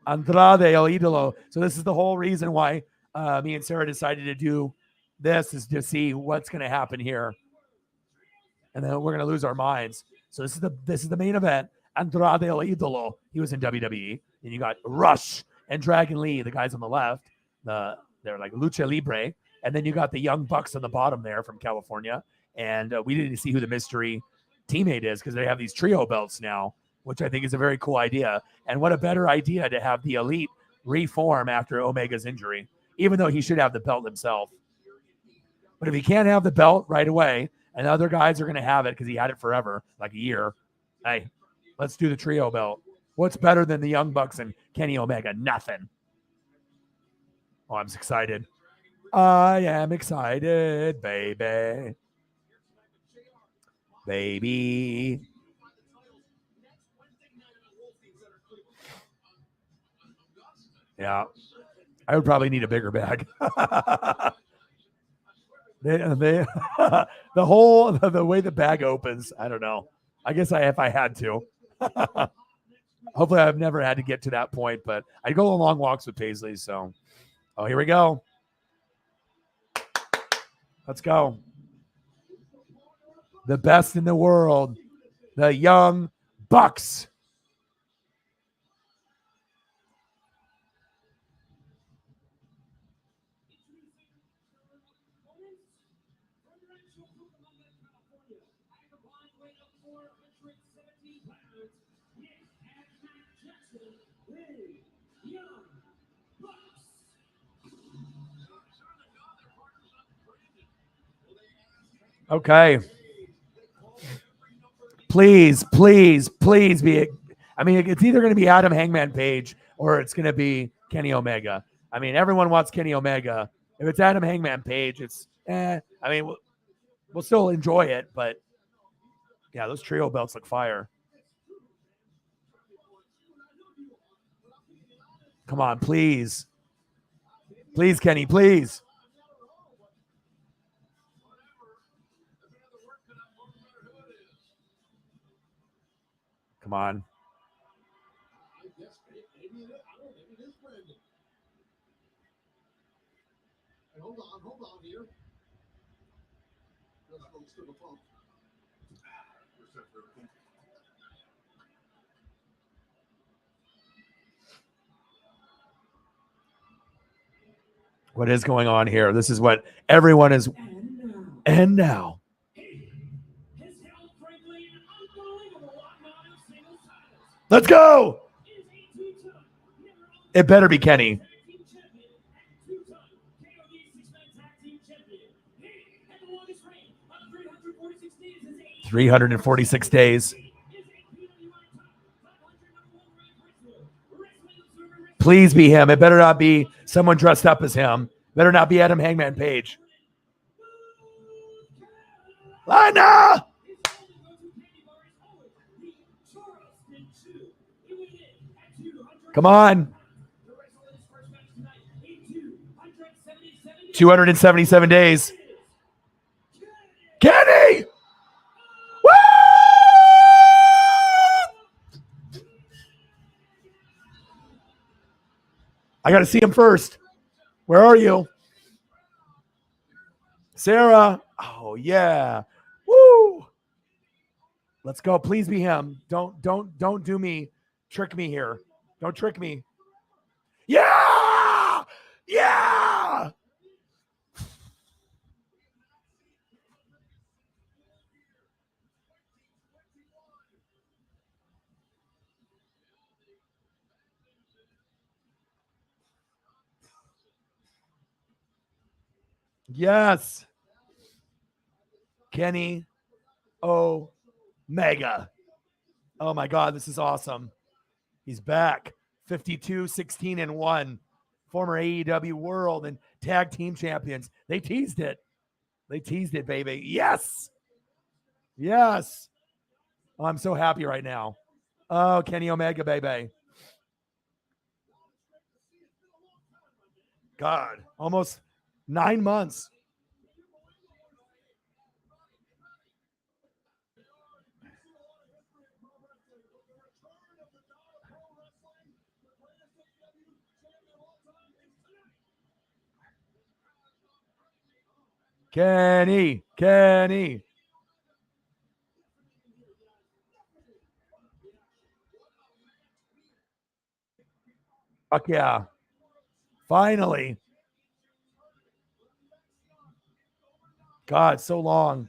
Andrade El Idolo. So this is the whole reason why me and Sarah decided to do this, is to see what's going to happen here, and then we're going to lose our minds. So this is the main event. Andrade El Idolo. He was in WWE. And you got Rush and Dragon Lee, the guys on the left. They're like Lucha Libre. And then you got the Young Bucks on the bottom there from California. And we didn't see who the mystery teammate is because they have these trio belts now, which I think is a very cool idea. And what a better idea to have the Elite reform after Omega's injury, even though he should have the belt himself. But if he can't have the belt right away and other guys are going to have it because he had it forever, like a year, hey, let's do the trio belt. What's better than the Young Bucks and Kenny Omega? Nothing. Oh, I'm excited. I am excited, baby. Baby. Yeah. I would probably need a bigger bag. The way the bag opens, I don't know. I guess if I had to. Hopefully I've never had to get to that point, but I go on long walks with Paisley. So, here we go. Let's go. The best in the world, the Young Bucks. Okay. Please be. I mean, it's either going to be Adam Hangman Page or it's going to be Kenny Omega. I mean, everyone wants Kenny Omega. If it's Adam Hangman Page, it's I mean, we'll still enjoy it, but yeah, those trio belts look fire. Come on, please. Please, Kenny, please. Come on. Hold on here. Let's go to the pump. What is going on here? This is what everyone is. And now. Let's go. It better be Kenny. 346 days. Please be him. It better not be someone dressed up as him. Better not be Adam Hangman Page. Lana! Come on. 277 days. Kenny! Woo! I got to see him first. Where are you? Sarah. Oh, yeah. Woo! Let's go. Please be him. Don't do me. Trick me here. Don't trick me. Yeah! Yeah! Yes. Kenny Omega. Oh my God, this is awesome. He's back. 52-16-1. Former AEW World and Tag Team Champions. They teased it. They teased it, baby. Yes. Yes. Oh, I'm so happy right now. Oh, Kenny Omega, baby. God, almost 9 months. Kenny. Fuck yeah. Finally. God, so long.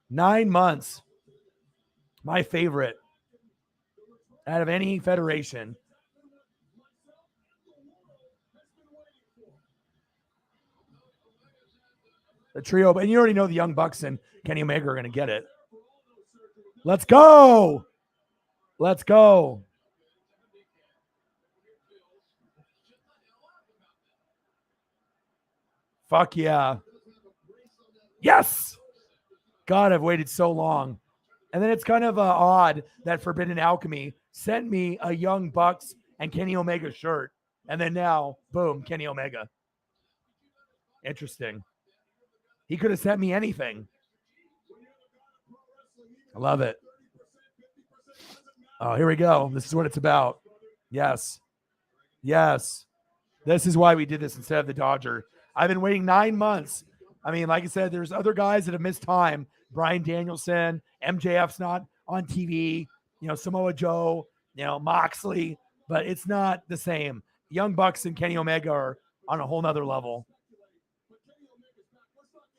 9 months. My favorite out of any federation. The trio, and you already know the Young Bucks and Kenny Omega are going to get it. Let's go. Let's go. Fuck yeah. Yes. God, I've waited so long. And then it's kind of odd that Forbidden Alchemy sent me a Young Bucks and Kenny Omega shirt. And then now, boom, Kenny Omega. Interesting. He could have sent me anything. I love it. Oh, here we go. This is what it's about. Yes. Yes. This is why we did this instead of the Dodger. I've been waiting 9 months. I mean, like I said, there's other guys that have missed time. Bryan Danielson, MJF's not on TV, Samoa Joe, Moxley, but it's not the same. Young Bucks and Kenny Omega are on a whole nother level.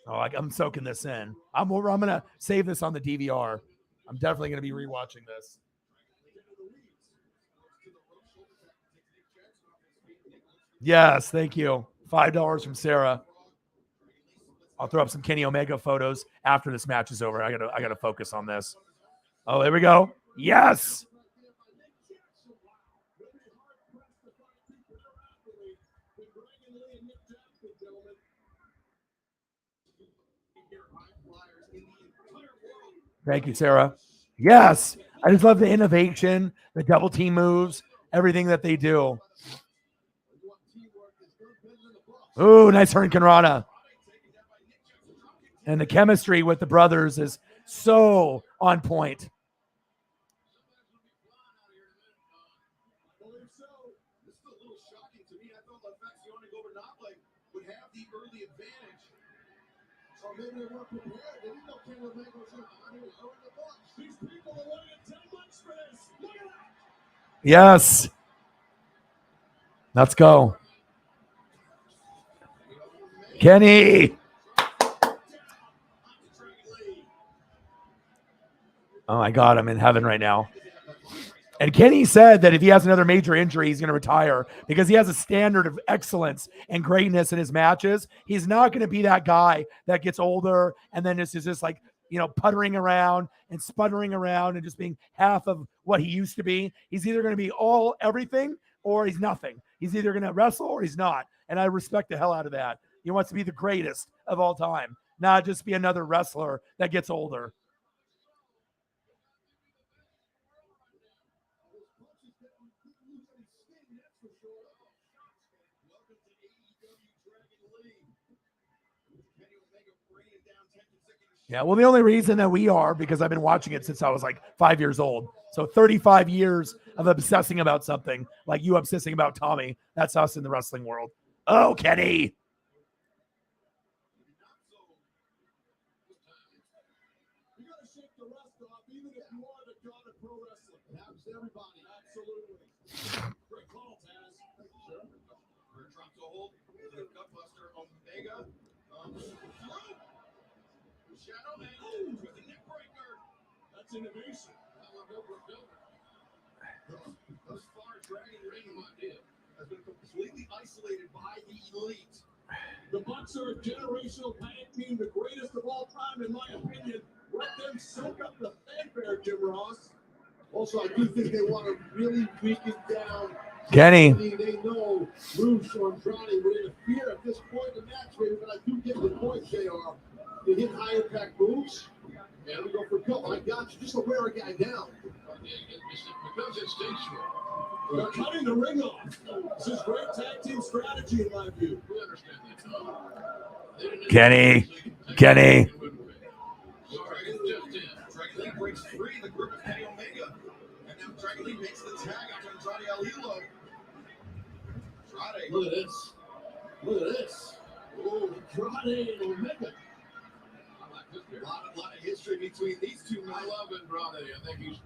Oh, I'm soaking this in. I'm going to save this on the DVR. I'm definitely going to be rewatching this. Yes, thank you. $5 from Sarah. I'll throw up some Kenny Omega photos after this match is over. I gotta focus on this. Oh, there we go. Yes. Thank you, Sarah. Yes. I just love the innovation, the double team moves, everything that they do. Ooh, nice Hurricane Rana. And the chemistry with the brothers is so on point. Yes. Let's go. Kenny. Oh my God, I'm in heaven right now. And Kenny said that if he has another major injury, he's going to retire because he has a standard of excellence and greatness in his matches. He's not going to be that guy that gets older and then is just like puttering around and sputtering around and just being half of what he used to be. He's either going to be everything or he's nothing. He's either going to wrestle or he's not. And I respect the hell out of that. He wants to be the greatest of all time, not just be another wrestler that gets older. Yeah, well, the only reason that we are, because I've been watching it since I was like 5 years old. So 35 years of obsessing about something, like you obsessing about Tommy. That's us in the wrestling world. Oh, Kenny. You gotta shake the rust off, even if you are the god of pro wrestling. It happens to everybody, absolutely. Great call, Taz. Sure. Bird drops a hold. The Gutbuster Omega. Through. Shadow Man with the neck breaker. That's innovation. Thus far, Dragon Ring, in my opinion, has been completely isolated by the elite. The Bucks are a generational tag team, the greatest of all time, in my opinion. Let them soak up the fanfare, Jim Ross. Also, I do think they want to really weaken down Kenny. They know moves from Andrade would interfere at this point in the match, maybe, but I do get the point, JR. They hit high impact moves, and we go for a couple. I got you. Just to wear a guy down. It becomes instinctual. They're cutting the ring off. This is great tag team strategy, in my view. We understand that. Kenny. Dragon Lee breaks free the grip of Kenny Omega. And now Dragon Lee makes the tag after Andrade El Hilo. Andrade. Look at this. Look at this. Oh, Andrade and Omega. A lot of history between these two men. I love Andrade. I think he's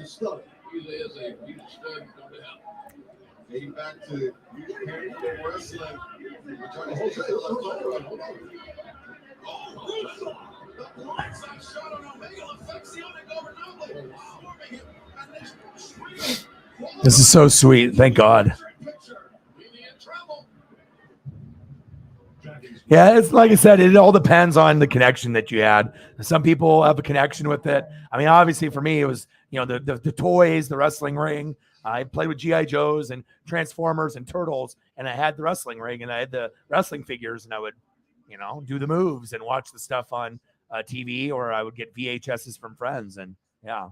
a stud. He's a stud. No doubt. Getting back to wrestling. The blindside shot on Omega affects the Undisputed swarming him, and then screaming. This is so sweet. Thank God. Yeah, it's like I said, it all depends on the connection that you had. Some people have a connection with it. I mean, obviously for me, it was, the toys, the wrestling ring. I played with G.I. Joes and Transformers and Turtles, and I had the wrestling ring and I had the wrestling figures, and I would, do the moves and watch the stuff on TV, or I would get VHSs from friends. And yeah,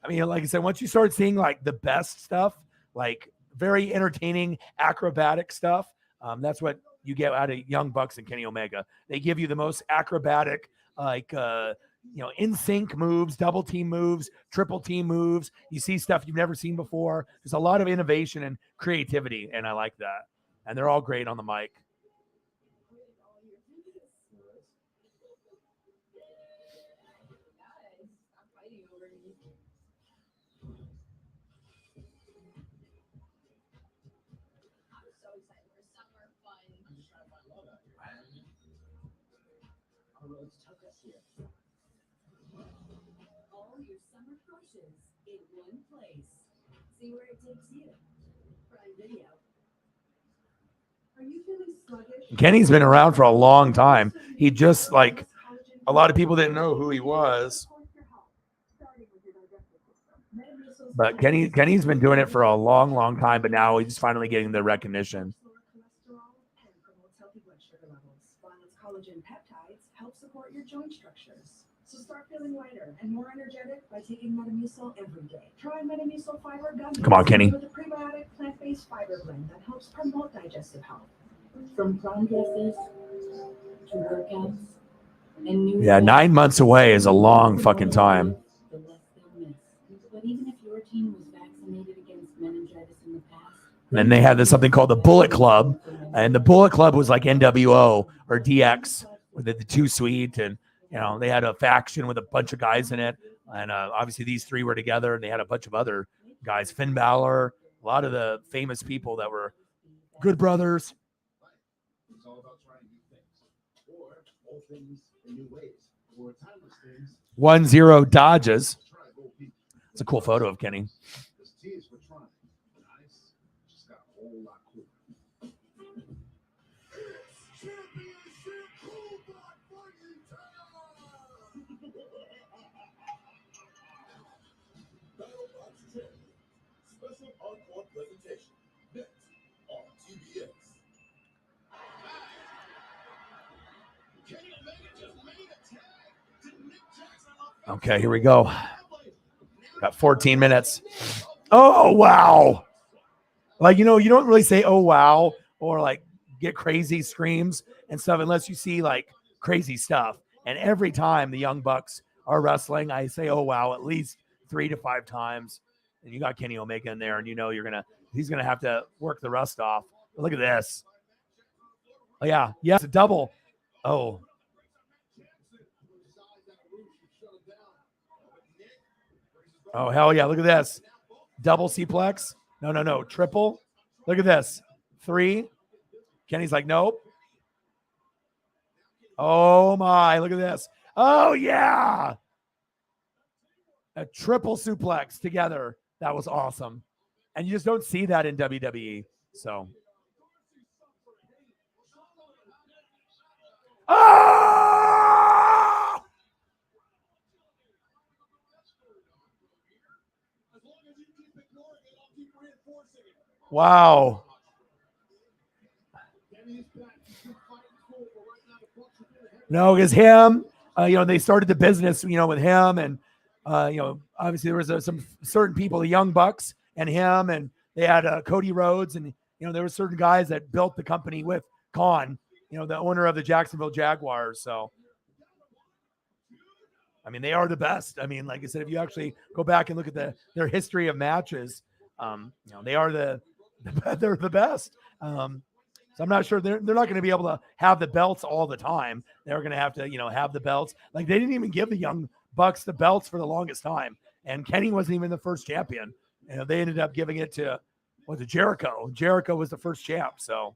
I mean, like I said, once you start seeing like the best stuff, like very entertaining acrobatic stuff, that's what you get out of Young Bucks and Kenny Omega. They give you the most acrobatic, in sync moves, double team moves, triple team moves. You see stuff you've never seen before. There's a lot of innovation and creativity, and I like that. And they're all great on the mic. All your summer crushes in one place. See where it takes you. Prime Video. Are you feeling sluggish? Kenny's been around for a long time. He just, like, a lot of people didn't know who he was. But Kenny's been doing it for a long, long time, but now he's finally getting the recognition. Collagen peptides help support your joint structures. So start feeling lighter and more energetic by taking Metamucil every day. Try Metamucil Fiber Gummies. Come on, Kenny. With a prebiotic plant-based fiber blend that helps promote digestive health. From prom dresses to workouts and new. Yeah, 9 months away is a long fucking time. The less they'll miss. But even if your team was vaccinated against meningitis in the past. And then they had this something called the Bullet Club, and the Bullet Club was like NWO or DX, with the Too Sweet, and they had a faction with a bunch of guys in it, and obviously these three were together, and they had a bunch of other guys, Finn Balor, a lot of the famous people that were good brothers. It's all about trying new things, or old things in new ways, or timeless things. 1-0 Dodges. It's a cool photo of Kenny. This tease we're trying. Nice. Just got a whole lot cooler. platform presentation. Next on TBS. Kenny Omega just made a tag to Nick Jackson. Okay, here we go. Got 14 minutes. Oh, wow. Like, you don't really say, oh, wow, or like get crazy screams and stuff unless you see like crazy stuff. And every time the Young Bucks are wrestling, I say, oh, wow, at least 3 to 5 times. And you got Kenny Omega in there, and he's going to have to work the rust off. But look at this. Oh, yeah. Yes, a double. Oh. Oh, hell yeah. Look at this. Double C-plex. No. Triple. Look at this. 3. Kenny's like, nope. Oh, my. Look at this. Oh, yeah. A triple suplex together. That was awesome. And you just don't see that in WWE. So. Oh! Wow. No, because him, they started the business, with him, and obviously there was some certain people, the Young Bucks and him, and they had Cody Rhodes, and there were certain guys that built the company with Khan, the owner of the Jacksonville Jaguars. So, I mean, they are the best. I mean, like I said, if you actually go back and look at their history of matches, they are they're the best. So I'm not sure they're not going to be able to have the belts all the time. They're going to have to, have the belts. Like they didn't even give the Young Bucks the belts for the longest time. And Kenny wasn't even the first champion. They ended up giving it to, Jericho. Jericho was the first champ. So.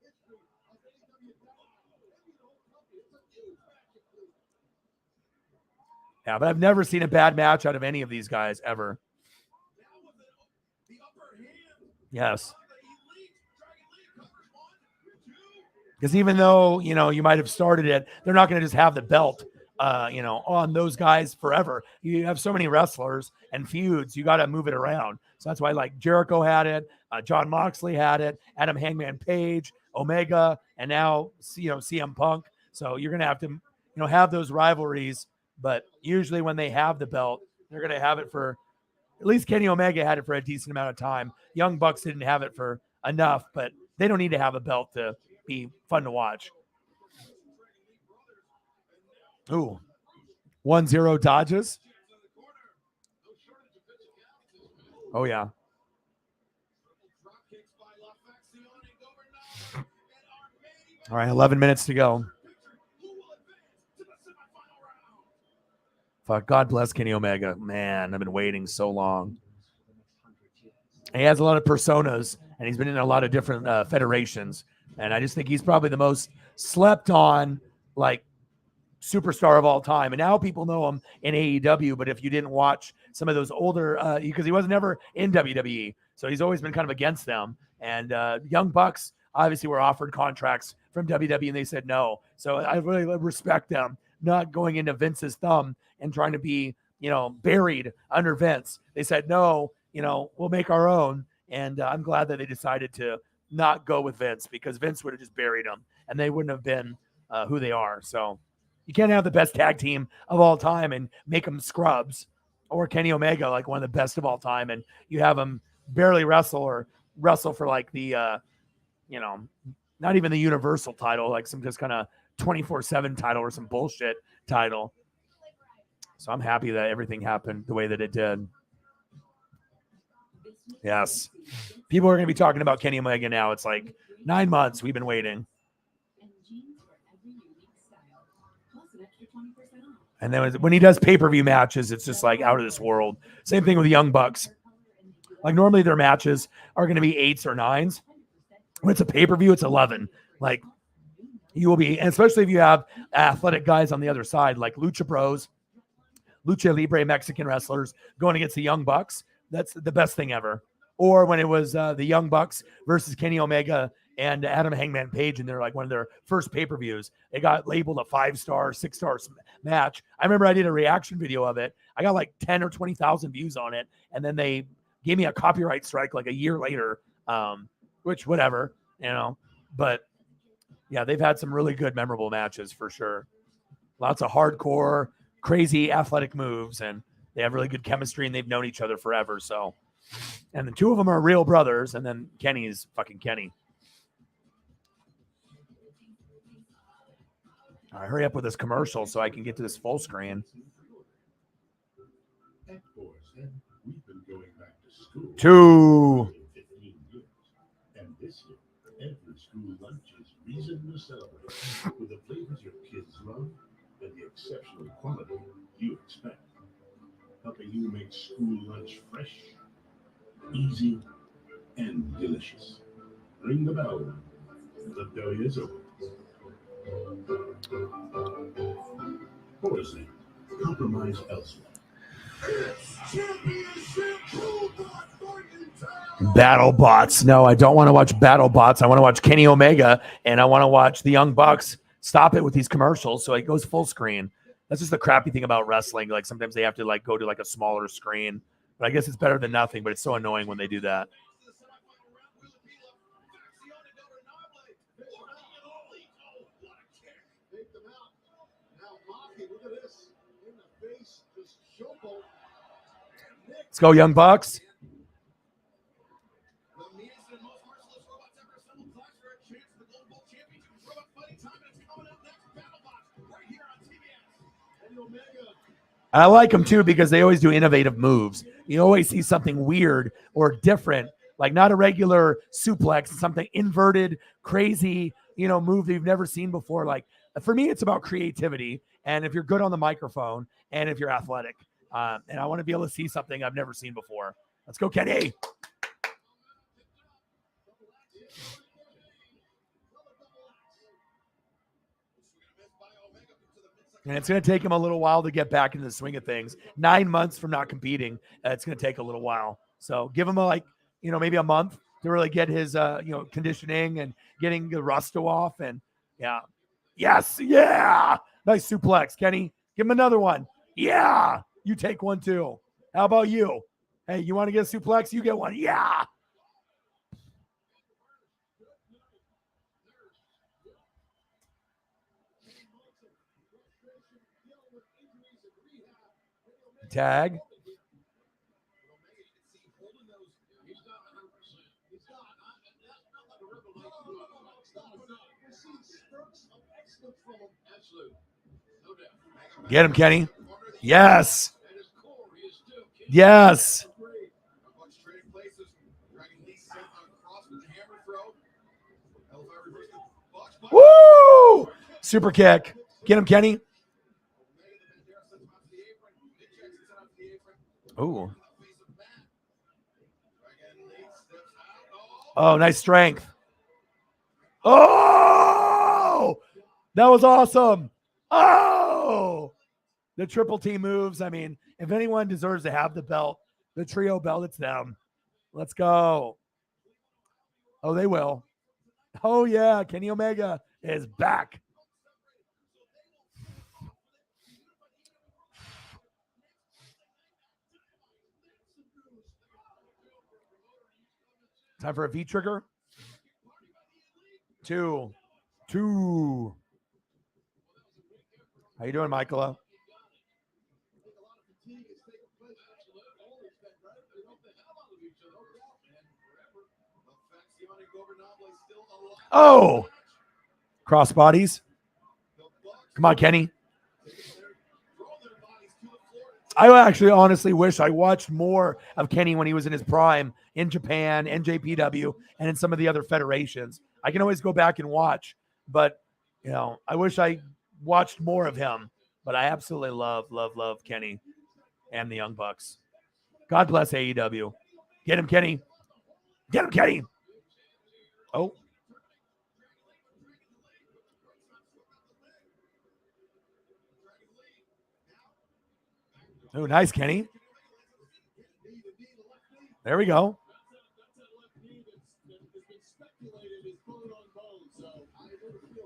Yeah, but I've never seen a bad match out of any of these guys ever. Yes. Because even though, you might have started it, they're not going to just have the belt, on those guys forever. You have so many wrestlers and feuds, you got to move it around. So that's why, like, Jericho had it, John Moxley had it, Adam Hangman Page, Omega, and now, CM Punk. So you're going to have to, have those rivalries. But usually when they have the belt, they're going to have it for, at least Kenny Omega had it for a decent amount of time. Young Bucks didn't have it for enough, but they don't need to have a belt to be fun to watch. Ooh, 1-0 dodges. Oh, yeah. All right, 11 minutes to go. Fuck, God bless Kenny Omega. Man, I've been waiting so long. And he has a lot of personas, and he's been in a lot of different federations. And I just think he's probably the most slept on, like, superstar of all time. And now people know him in AEW, but if you didn't watch some of those older, because he was never in WWE, so he's always been kind of against them. And Young Bucks obviously were offered contracts from WWE, and they said no. So I really respect them not going into Vince's thumb and trying to be, buried under Vince. They said, no, we'll make our own. And I'm glad that they decided to not go with Vince, because Vince would have just buried them and they wouldn't have been who they are. So you can't have the best tag team of all time and make them scrubs, or Kenny Omega, like one of the best of all time, and you have them barely wrestle or wrestle for like the, not even the Universal title, like some just kind of 24/7 title or some bullshit title. So I'm happy that everything happened the way that it did. Yes. People are going to be talking about Kenny Omega now. It's like 9 months we've been waiting. And then when he does pay-per-view matches, it's just like out of this world. Same thing with the Young Bucks. Like normally their matches are going to be 8s or 9s. When it's a pay-per-view, it's 11. Like you will be, and especially if you have athletic guys on the other side, like Lucha Bros, Lucha Libre Mexican wrestlers going against the Young Bucks. That's the best thing ever. Or when it was the Young Bucks versus Kenny Omega and Adam Hangman Page, and they're like one of their first pay-per-views. It got labeled a 5-star, 6-star match. I remember I did a reaction video of it. I got like 10 or 20,000 views on it, and then they gave me a copyright strike like a year later, which whatever, but yeah, they've had some really good, memorable matches for sure. Lots of hardcore, crazy athletic moves, and they have really good chemistry, and they've known each other forever. So, and the two of them are real brothers, and then Kenny is fucking Kenny. All right, hurry up with this commercial so I can get to this full screen. At Forest, we've been going back to school 15 years. And this year, every school lunch is reason to celebrate with the flavors your kids love and the exceptional quality you expect. Helping you make school lunch fresh, easy, and delicious. Ring the bell. The day is over. Forest, compromise elsewhere. Battle Bots. No, I don't want to watch Battle Bots. I want to watch Kenny Omega, and I want to watch the Young Bucks. Stop it with these commercials so it goes full screen. That's just the crappy thing about wrestling. Like sometimes they have to like go to like a smaller screen, but I guess it's better than nothing. But it's so annoying when they do that. Let's go, Young Bucks. I like them too because they always do innovative moves. You always see something weird or different, like not a regular suplex, something inverted, crazy, move that you've never seen before. Like for me, it's about creativity. And if you're good on the microphone and if you're athletic, and I want to be able to see something I've never seen before. Let's go, Kenny. And it's going to take him a little while to get back into the swing of things. 9 months from not competing, it's going to take a little while. So give him maybe a month to really get his, conditioning and getting the rust off. And yeah, yes, yeah, nice suplex, Kenny. Give him another one. Yeah, you take one too. How about you? Hey, you want to get a suplex? You get one. Yeah. Tag. Get him, Kenny. Yes. Yes. Woo! Super kick. Get him, Kenny. Ooh. Oh, nice strength. Oh, that was awesome. Oh, the triple T moves. I mean, if anyone deserves to have the belt, the trio belt, it's them. Let's go. Oh, they will. Oh, yeah. Kenny Omega is back. Time for a V trigger. Two. How you doing, Michaela? Oh, cross bodies. Come on, Kenny. I actually honestly wish I watched more of Kenny when he was in his prime in Japan, NJPW, and in some of the other federations. I can always go back and watch, but I wish I watched more of him. But I absolutely love Kenny and the Young Bucks. God bless AEW. Get him, Kenny. Get him, Kenny. Oh. Oh, nice, Kenny. There we go.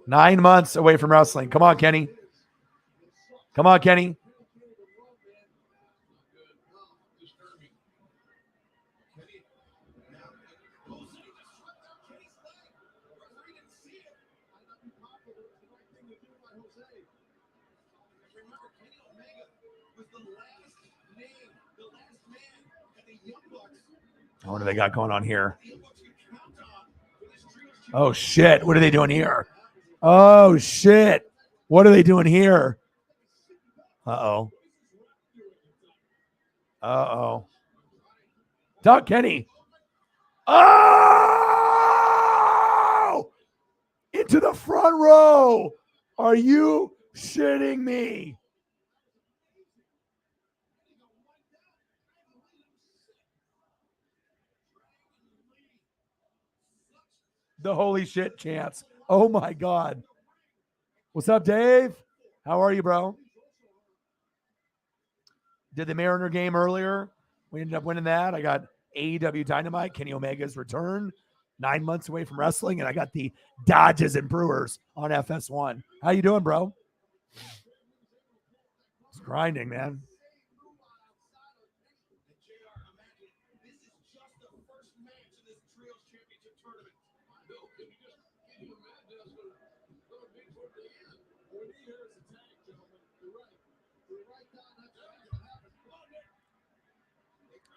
Nine months away from wrestling. Come on, Kenny. Come on, Kenny. What do they got going on here? Oh, shit. What are they doing here? Oh, shit. What are they doing here? Uh-oh. Uh-oh. Doug Kenny. Oh! Into the front row. Are you shitting me? The holy shit chance. Oh my God. What's up, Dave? How are you, bro? Did the Mariner game earlier. We ended up winning that. I got AEW Dynamite, Kenny Omega's return, 9 months away from wrestling, and I got the Dodgers and Brewers on FS1. How you doing, bro? It's grinding, man.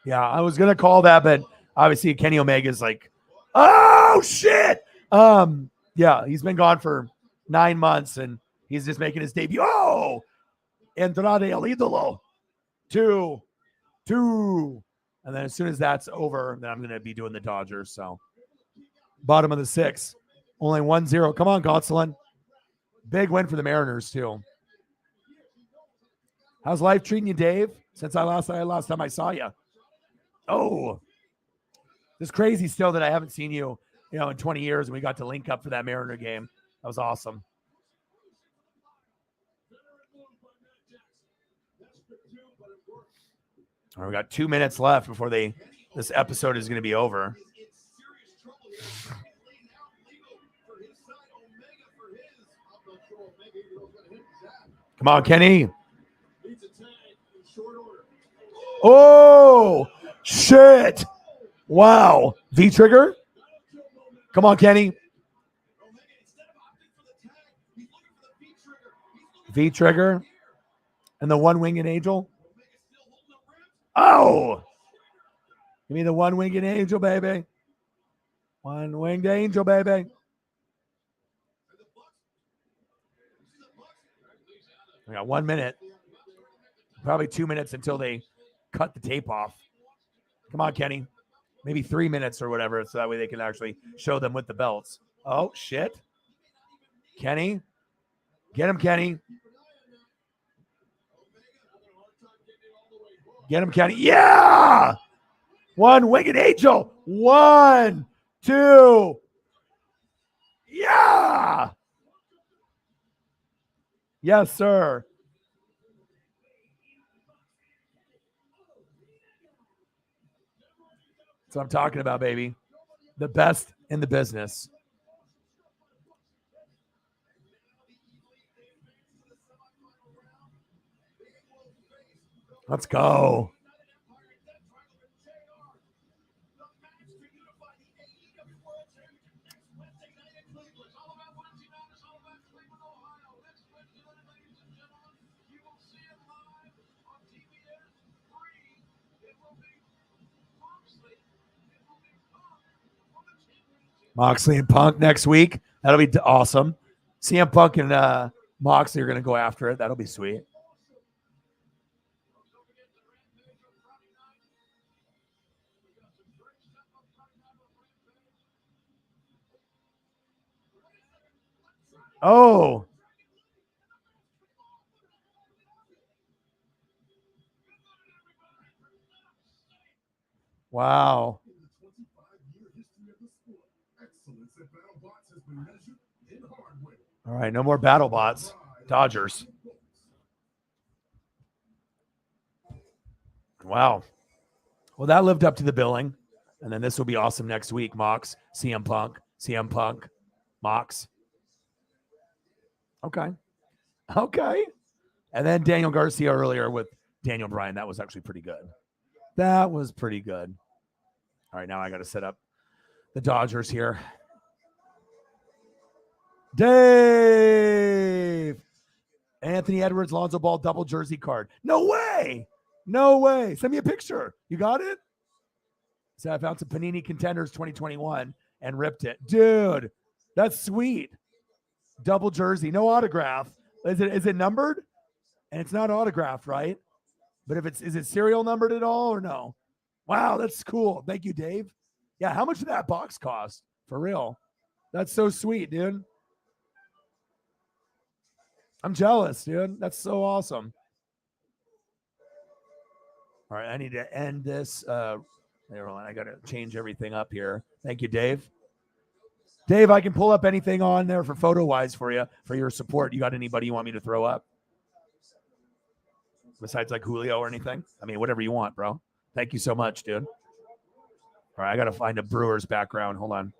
Yeah, I was gonna call that, but obviously Kenny Omega's like, oh shit. Yeah, he's been gone for 9 months and he's just making his debut. Oh, Andrade El Idolo. 2. And then as soon as that's over, then I'm gonna be doing the Dodgers. So bottom of the 6. Only 1-0. Come on, Gotzelin. Big win for the Mariners, too. How's life treating you, Dave? Since last time I saw you. Oh, it's crazy still that I haven't seen you, in 20 years, and we got to link up for that Mariner game. That was awesome. All right, we got 2 minutes left before this episode is going to be over. Come on, Kenny. Oh, shit. Wow. V-trigger? Come on, Kenny. V-trigger. And the one-winged angel. Oh. Give me the one-winged angel, baby. One-winged angel, baby. We got 1 minute. Probably 2 minutes until they cut the tape off. Come on, Kenny. Maybe 3 minutes or whatever, so that way they can actually show them with the belts. Oh, shit. Kenny. Get him, Kenny. Get him, Kenny. Yeah! One-winged angel. 1, 2. Yeah! Yes, sir. That's what I'm talking about, baby. The best in the business. Let's go. Moxley and Punk next week. That'll be awesome. CM Punk and Moxley are going to go after it. That'll be sweet. Oh. Wow. All right, no more battle bots. Dodgers. Wow. Well, that lived up to the billing. And then this will be awesome next week. Mox, CM Punk, Mox. Okay. And then Daniel Garcia earlier with Daniel Bryan. That was actually pretty good. That was pretty good. All right, now I got to set up the Dodgers here. Dave. Anthony Edwards, Lonzo Ball, double jersey card. No way. No way. Send me a picture. You got it? So I found some Panini Contenders 2021 and ripped it. Dude, that's sweet. Double jersey, no autograph. Is it numbered? And it's not autographed, right? But is it serial numbered at all or no? Wow, that's cool. Thank you, Dave. Yeah, how much did that box cost? For real. That's so sweet, dude. I'm jealous, dude. That's so awesome. All right, I need to end this. I got to change everything up here. Thank you, Dave. Dave, I can pull up anything on there for photo-wise for you, for your support. You got anybody you want me to throw up? Besides like Julio or anything? I mean, whatever you want, bro. Thank you so much, dude. All right, I got to find a Brewers background. Hold on.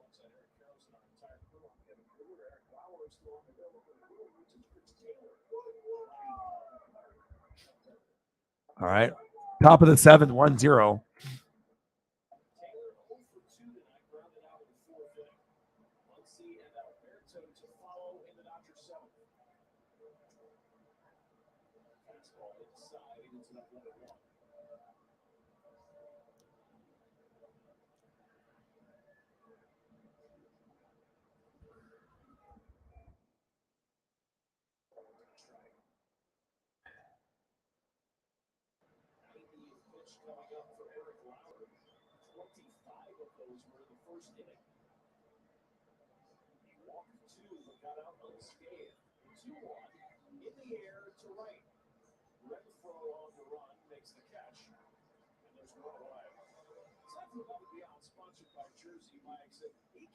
All right. Top of the seventh, 1-0.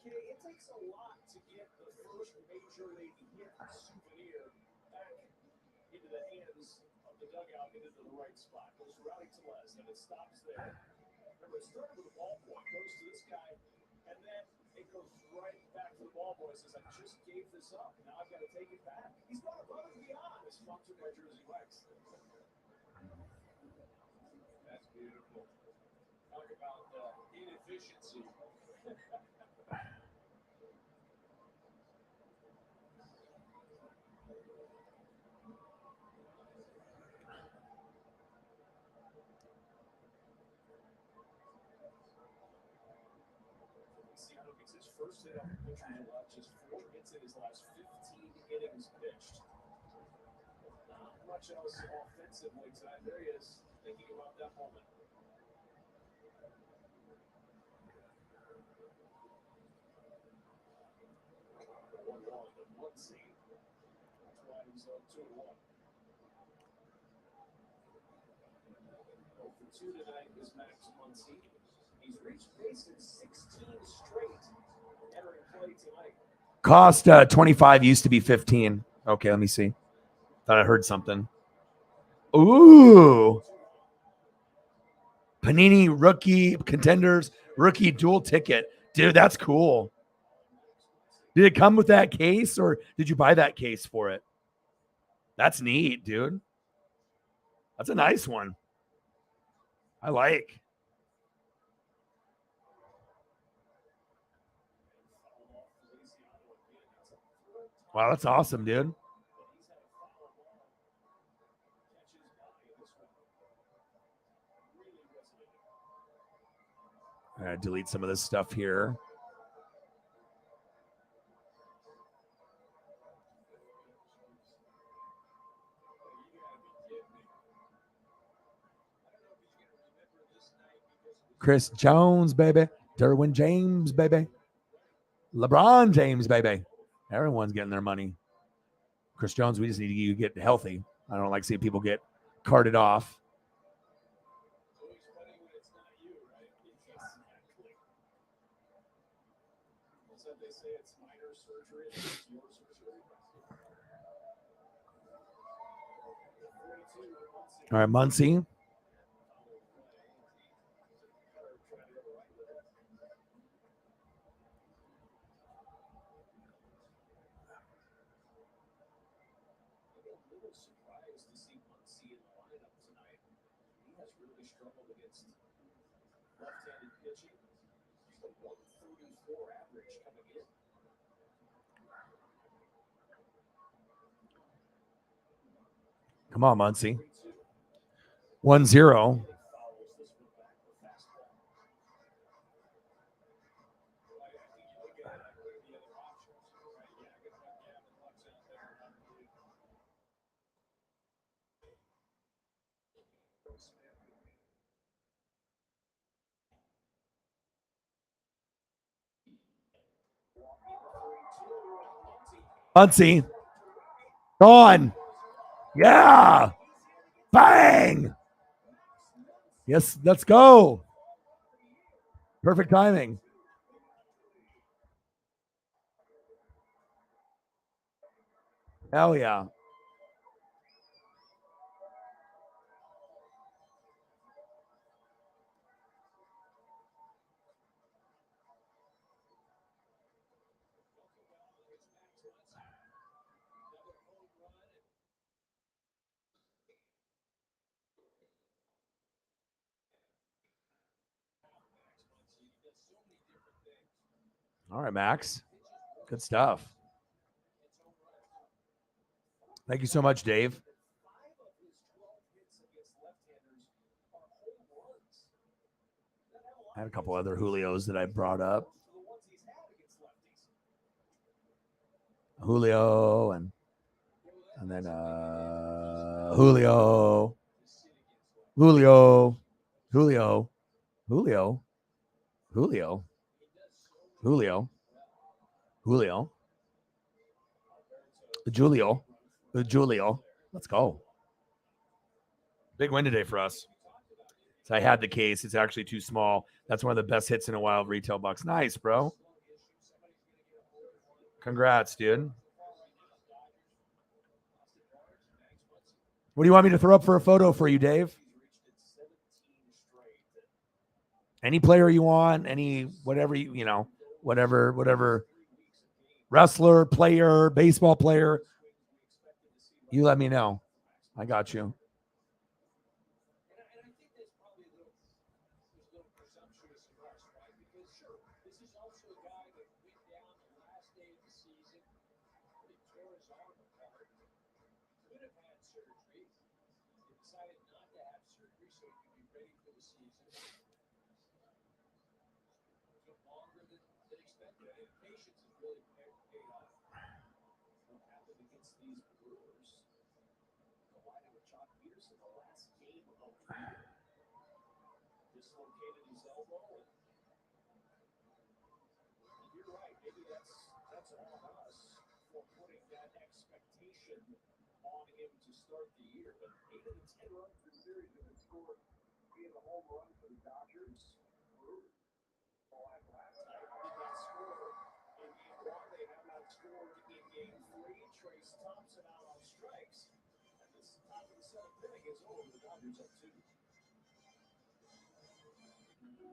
It takes a lot to get the first major league hit souvenir back into the hands of the dugout and into the right spot. Goes routing to Les, and it stops there. Remember, it started with a ballboy, goes to this guy, and then it goes right back to the ballboy. Says, I just gave this up. Now I've got to take it back. He's gone above and beyond. It's sponsored by Jersey Wax. That's beautiful. Talk about inefficiency. His first hit off the pitcher's glove, just 4 hits in his last 15 innings pitched. Not much else offensively tonight. There he is, thinking about that moment. One seed. That's why he's 2-1. 0-2 tonight is Max Muncy. He's reached base in 16 straight. Entering play tonight. Cost 25, used to be 15. Okay, let me see. Thought I heard something. Ooh. Panini rookie contenders, rookie dual ticket. Dude, that's cool. Did it come with that case or did you buy that case for it? That's neat, dude. That's a nice one. I like. Wow, that's awesome, dude. I'm going to delete some of this stuff here. Chris Jones, baby. Derwin James, baby. LeBron James, baby. Everyone's getting their money. Chris Jones, we just need you to get healthy. I don't like seeing people get carted off. All right, Muncy. Come on, Muncie. 1-0. Muncie. Gone. Yeah. Bang. Yes, let's go. Perfect timing. Hell yeah. All right, Max. Good stuff. Thank you so much, Dave. I had a couple other Julios that I brought up. Julio and then Julio. Julio. Julio. Julio. Julio. Julio. Julio. Julio. Julio. Let's go. Big win today for us. So I had the case. It's actually too small. That's one of the best hits in a while. Retail bucks. Nice, bro. Congrats, dude. What do you want me to throw up for a photo for you, Dave? Any player you want, any whatever you know, whatever wrestler, player, baseball player, you let me know. I got you.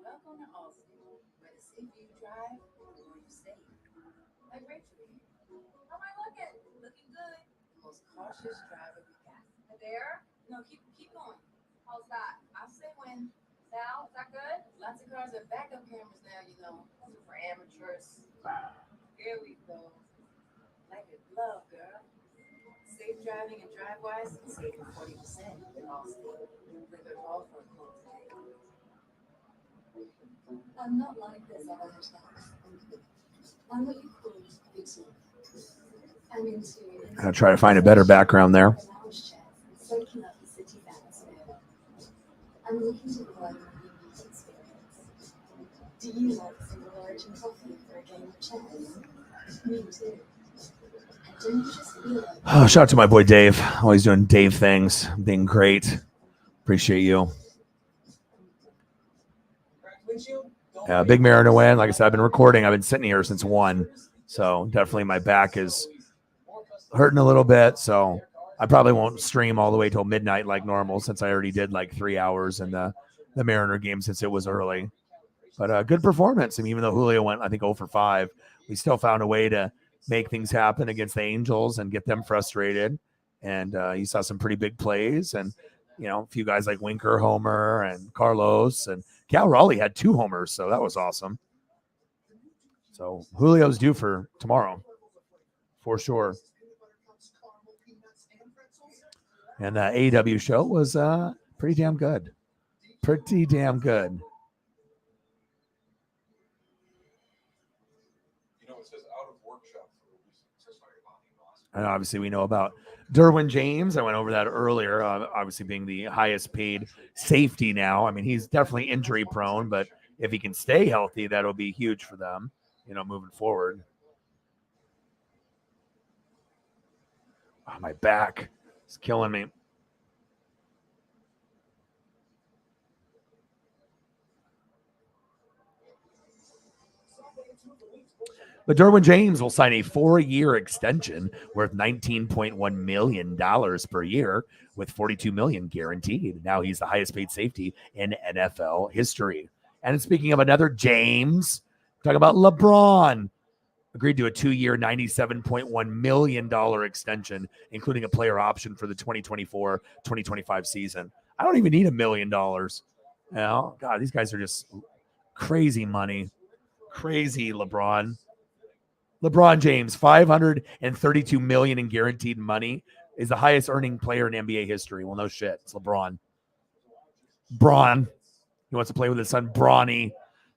Welcome to Austin, where the city you drive or you stay. Like Rachel here. How am I looking? Looking good. The most cautious driver we got. There? No, keep going. How's that? I'll say when. Sal, is that good? Lots of cars have backup cameras now, you know. Those are for amateurs. Here we go. Like a glove, girl. Safe driving and drive-wise, saving 40% in Austin. Liquor all for a close today. I'm not like this other hashtags. I'm what you call beauty. I'm into I'm gonna try to find a better background there. soaking up the city atmosphere. I'm looking to provide a unique experience. Do you like single origin coffee for a game of chess? Me too. And don't you just feel like Oh, shout out to my boy Dave. Always doing Dave things. Being great. Appreciate you. Big Mariner win. Like I said, I've been recording. I've been sitting here since 1. So definitely my back is hurting a little bit. So I probably won't stream all the way till midnight like normal since I already did like 3 hours in the Mariner game since it was early. But good performance. I mean, even though Julio went, I think, 0 for 5, we still found a way to make things happen against the Angels and get them frustrated. And you saw some pretty big plays. And, you know, a few guys like Winker, Homer, and Carlos. And Cal Raleigh had 2 homers, so that was awesome. So Julio's due for tomorrow, for sure. And the AEW show was pretty damn good. Pretty damn good. And obviously, we know about Derwin James. I went over that earlier. Obviously, being the highest paid safety now. I mean, he's definitely injury prone, but if he can stay healthy, that'll be huge for them, moving forward. Oh, my back is killing me. But Derwin James will sign a 4-year extension worth $19.1 million per year with $42 million guaranteed. Now he's the highest paid safety in NFL history. And speaking of another James, talking about LeBron, agreed to a 2-year, $97.1 million extension, including a player option for the 2024-2025 season. I don't even need $1 million. God, these guys are just crazy money. Crazy LeBron. LeBron James, $532 million in guaranteed money, is the highest earning player in NBA history. Well, no shit. It's LeBron. Braun. He wants to play with his son, Bronny.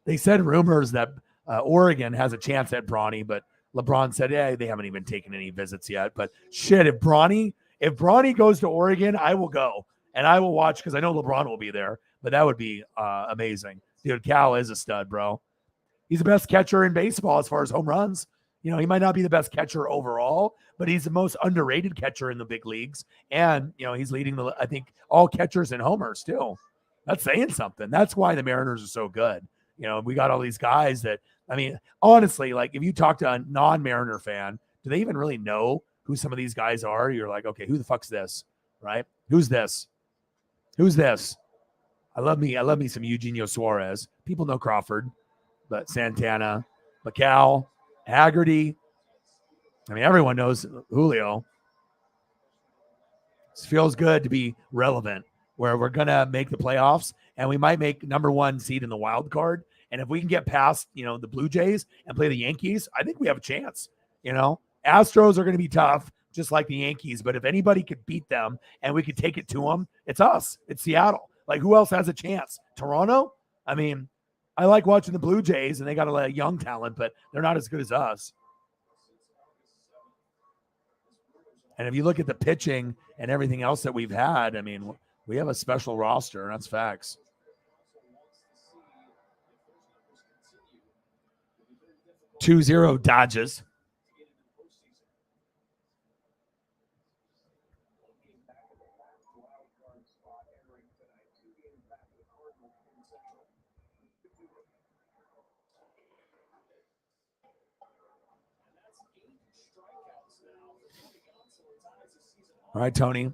They said rumors that Oregon has a chance at Bronny, but LeBron said, they haven't even taken any visits yet. But shit, if Bronny goes to Oregon, I will go. And I will watch because I know LeBron will be there. But that would be amazing. Dude, Cal is a stud, bro. He's the best catcher in baseball as far as home runs. He might not be the best catcher overall, but he's the most underrated catcher in the big leagues. And, he's leading I think, all catchers in homers too. That's saying something. That's why the Mariners are so good. We got all these guys that, honestly, like if you talk to a non-Mariner fan, do they even really know who some of these guys are? You're like, okay, who the fuck's this? Right? Who's this? Who's this? I love me some Eugenio Suarez. People know Crawford, but Santana, Bacal, Haggerty. Everyone knows Julio. It feels good to be relevant where we're going to make the playoffs and we might make number 1 seed in the wild card. And if we can get past, the Blue Jays and play the Yankees, I think we have a chance. Astros are going to be tough, just like the Yankees. But if anybody could beat them and we could take it to them, it's us. It's Seattle. Like, who else has a chance? Toronto? I like watching the Blue Jays, and they got a lot of young talent, but they're not as good as us. And if you look at the pitching and everything else that we've had, we have a special roster. That's facts. $2-0 Dodgers. All right, Tony.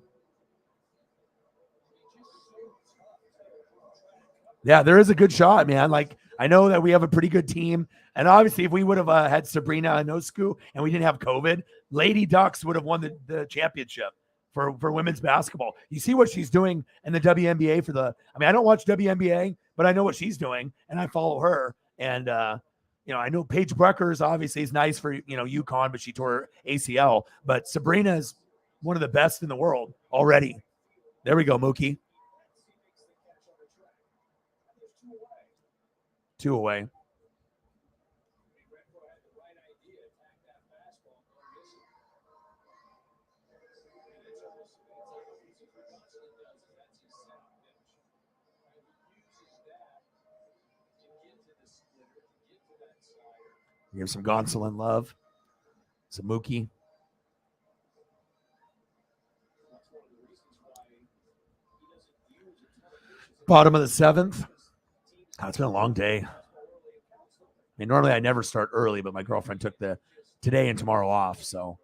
Yeah, there is a good shot, man. Like, I know that we have a pretty good team. And obviously, if we would have had Sabrina Ionescu and we didn't have COVID, Lady Ducks would have won the championship for women's basketball. You see what she's doing in the WNBA I don't watch WNBA, but I know what she's doing, and I follow her. And, I know Paige Bueckers obviously is nice for, UConn, but she tore her ACL. But Sabrina is one of the best in the world already. There we go, Mookie. 2 away. Give some Gonsolin love. Some Mookie. Bottom of the 7th. It's been a long day. Normally I never start early, but my girlfriend took today and tomorrow off, so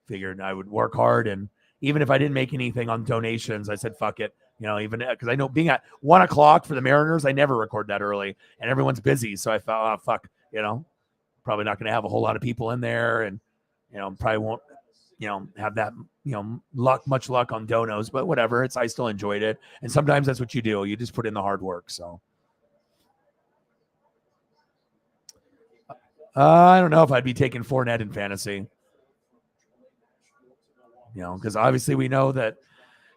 figured I would work hard. And even if I didn't make anything on donations, I said fuck it. Even because I know being at 1 o'clock for the Mariners, I never record that early, and everyone's busy. So I thought, oh, fuck, probably not going to have a whole lot of people in there, and probably won't have that much luck on donos, but whatever. I still enjoyed it, and sometimes that's what you do. You just put in the hard work. So. I don't know if I'd be taking Fournette in fantasy. Because obviously we know that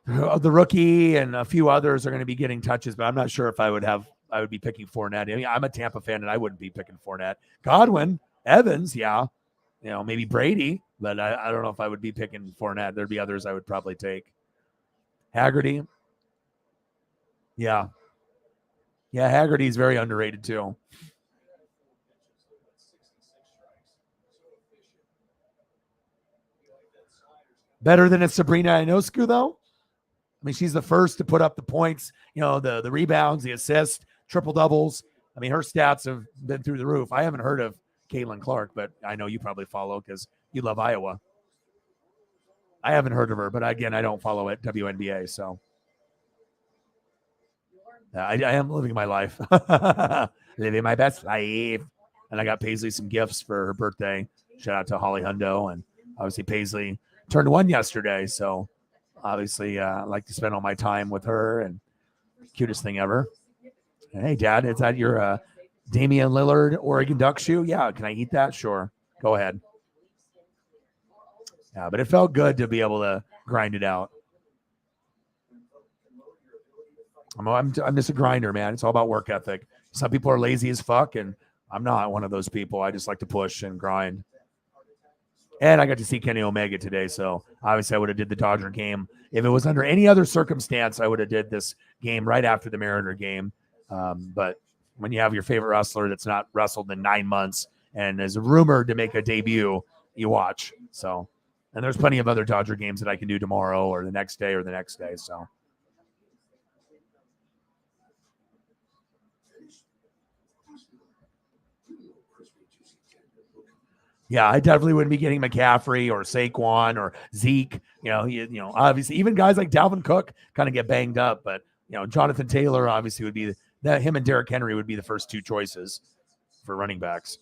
The rookie and a few others are going to be getting touches, but I'm not sure if I would be picking Fournette. I mean, I'm a Tampa fan, and I wouldn't be picking Fournette. Godwin, Evans, yeah, maybe Brady, but I don't know if I would be picking Fournette. There'd be others I would probably take. Haggerty, yeah, Haggerty's very underrated too. Better than a Sabrina Ionescu, though. I mean, she's the first to put up the points, the rebounds, the assists, triple doubles. I mean, her stats have been through the roof. I haven't heard of Caitlin Clark, but I know you probably follow because you love Iowa. I haven't heard of her, but again, I don't follow it, WNBA. So I am living my life, living my best life. And I got Paisley some gifts for her birthday. Shout out to Holly Hundo. And obviously Paisley turned 1 yesterday. So obviously, I like to spend all my time with her, and cutest thing ever. Hey, Dad, is that your Damian Lillard Oregon Duck shoe? Yeah, can I eat that? Sure. Go ahead. Yeah, but it felt good to be able to grind it out. I'm just a grinder, man. It's all about work ethic. Some people are lazy as fuck, and I'm not one of those people. I just like to push and grind. And I got to see Kenny Omega today, so obviously I would have did the Dodger game. If it was under any other circumstance, I would have did this game right after the Mariner game. But when you have your favorite wrestler that's not wrestled in 9 months and is rumored to make a debut, you watch. So, and there's plenty of other Dodger games that I can do tomorrow or the next day or the next day. So. Yeah, I definitely wouldn't be getting McCaffrey or Saquon or Zeke. Obviously, even guys like Dalvin Cook kind of get banged up, but Jonathan Taylor obviously would be that. Him and Derrick Henry would be the first two choices for running backs.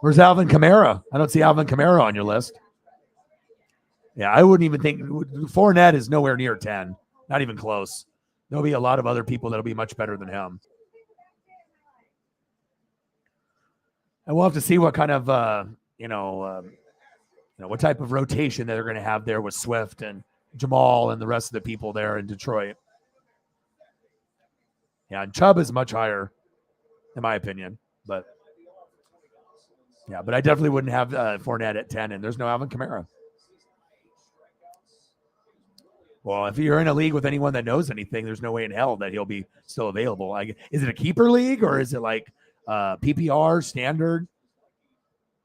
Where's Alvin Kamara? I don't see Alvin Kamara on your list. Yeah, I wouldn't even think Fournette is nowhere near 10. Not even close. There'll be a lot of other people that'll be much better than him. And we'll have to see what kind of, what type of rotation that they're going to have there with Swift and Jamal and the rest of the people there in Detroit. Yeah, and Chubb is much higher, in my opinion. But I definitely wouldn't have Fournette at 10, and there's no Alvin Kamara. Well, if you're in a league with anyone that knows anything, there's no way in hell that he'll be still available. Is it a keeper league or is it like PPR standard?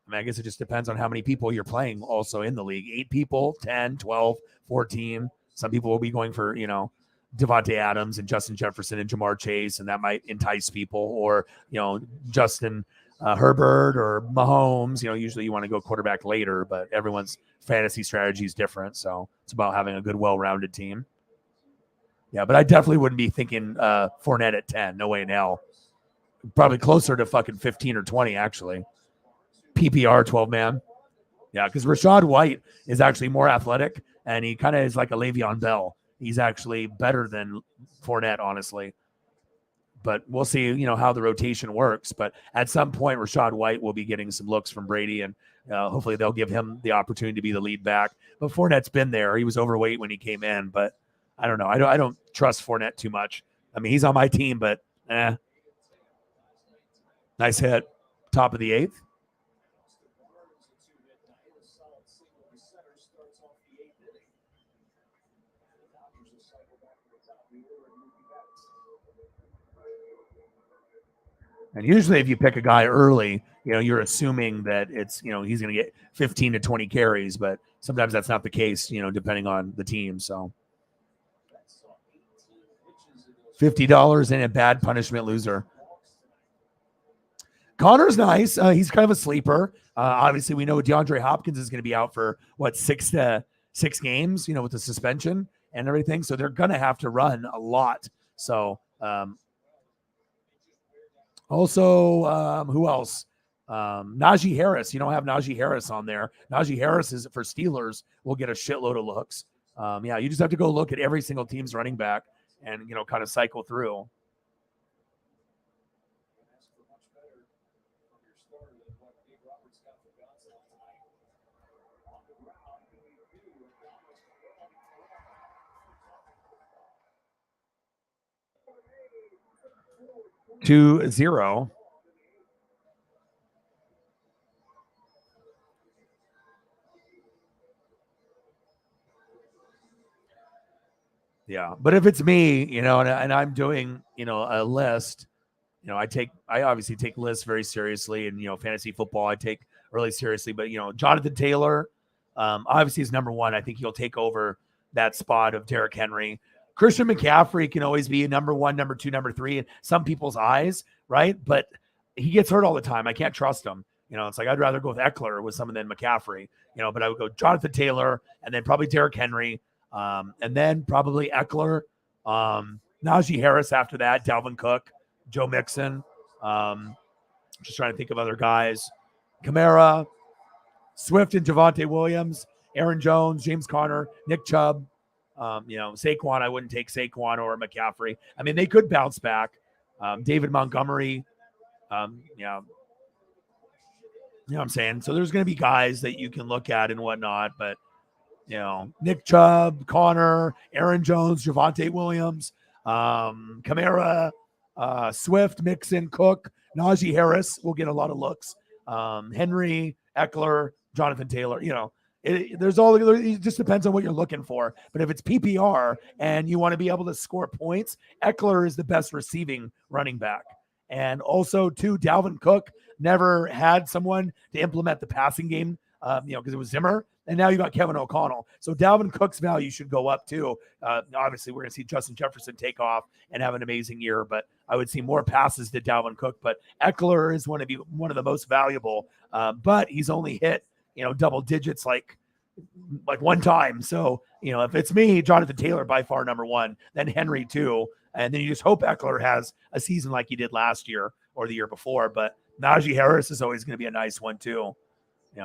I mean, I guess it just depends on how many people you're playing also in the league. 8 people, 10, 12, 14. Some people will be going for, Devontae Adams and Justin Jefferson and Jamar Chase, and that might entice people. Or, Justin Herbert or Mahomes. Usually you want to go quarterback later, but everyone's fantasy strategy is different. So it's about having a good, well-rounded team. Yeah, but I definitely wouldn't be thinking Fournette at 10. No way in hell. Probably closer to fucking 15 or 20, actually. PPR 12-man. Yeah, because Rashad White is actually more athletic, and he kind of is like a Le'Veon Bell. He's actually better than Fournette, honestly. But we'll see, how the rotation works. But at some point, Rashad White will be getting some looks from Brady, and hopefully they'll give him the opportunity to be the lead back. But Fournette's been there. He was overweight when he came in, but I don't know. I don't trust Fournette too much. I mean, he's on my team, but nice hit. Top of the 8th. And usually if you pick a guy early, you're assuming that it's, he's going to get 15 to 20 carries, but sometimes that's not the case, depending on the team. So $50 and a bad punishment loser. Connor's nice. He's kind of a sleeper. Obviously we know DeAndre Hopkins is going to be out for 6 games, with the suspension and everything. So they're going to have to run a lot. So, Also, who else? Najee Harris. You don't have Najee Harris on there. Najee Harris is for Steelers. Will get a shitload of looks. Yeah, you just have to go look at every single team's running back and kind of cycle through. To 0. Yeah, but if it's me, and I'm doing, a list, I obviously take lists very seriously, and fantasy football I take really seriously. But Jonathan Taylor, obviously is number one. I think he'll take over that spot of Derrick Henry. Christian McCaffrey can always be a number one, number two, number three in some people's eyes, right? But he gets hurt all the time. I can't trust him. It's like I'd rather go with Eckler with someone than McCaffrey. But I would go Jonathan Taylor and then probably Derrick Henry. And then probably Eckler, Najee Harris after that, Dalvin Cook, Joe Mixon. Just trying to think of other guys. Kamara, Swift and Javonte Williams, Aaron Jones, James Conner, Nick Chubb. Saquon, I wouldn't take Saquon or McCaffrey. I mean, they could bounce back. David Montgomery. You know what I'm saying? So there's going to be guys that you can look at and whatnot, but Nick Chubb, Connor, Aaron Jones, Javonte Williams, Kamara, Swift, Mixon, Cook, Najee Harris will get a lot of looks. Henry, Eckler, Jonathan Taylor, it just depends on what you're looking for. But if it's PPR and you want to be able to score points, Eckler is the best receiving running back. And also, too, Dalvin Cook never had someone to implement the passing game, because it was Zimmer. And now you got Kevin O'Connell. So Dalvin Cook's value should go up too. Obviously, we're going to see Justin Jefferson take off and have an amazing year, but I would see more passes to Dalvin Cook. But Eckler is one of the most valuable, but he's only hit double digits like one time. So if it's me, Jonathan Taylor by far number one, then Henry too, and then you just hope Eckler has a season like he did last year or the year before. But Najee Harris is always going to be a nice one too.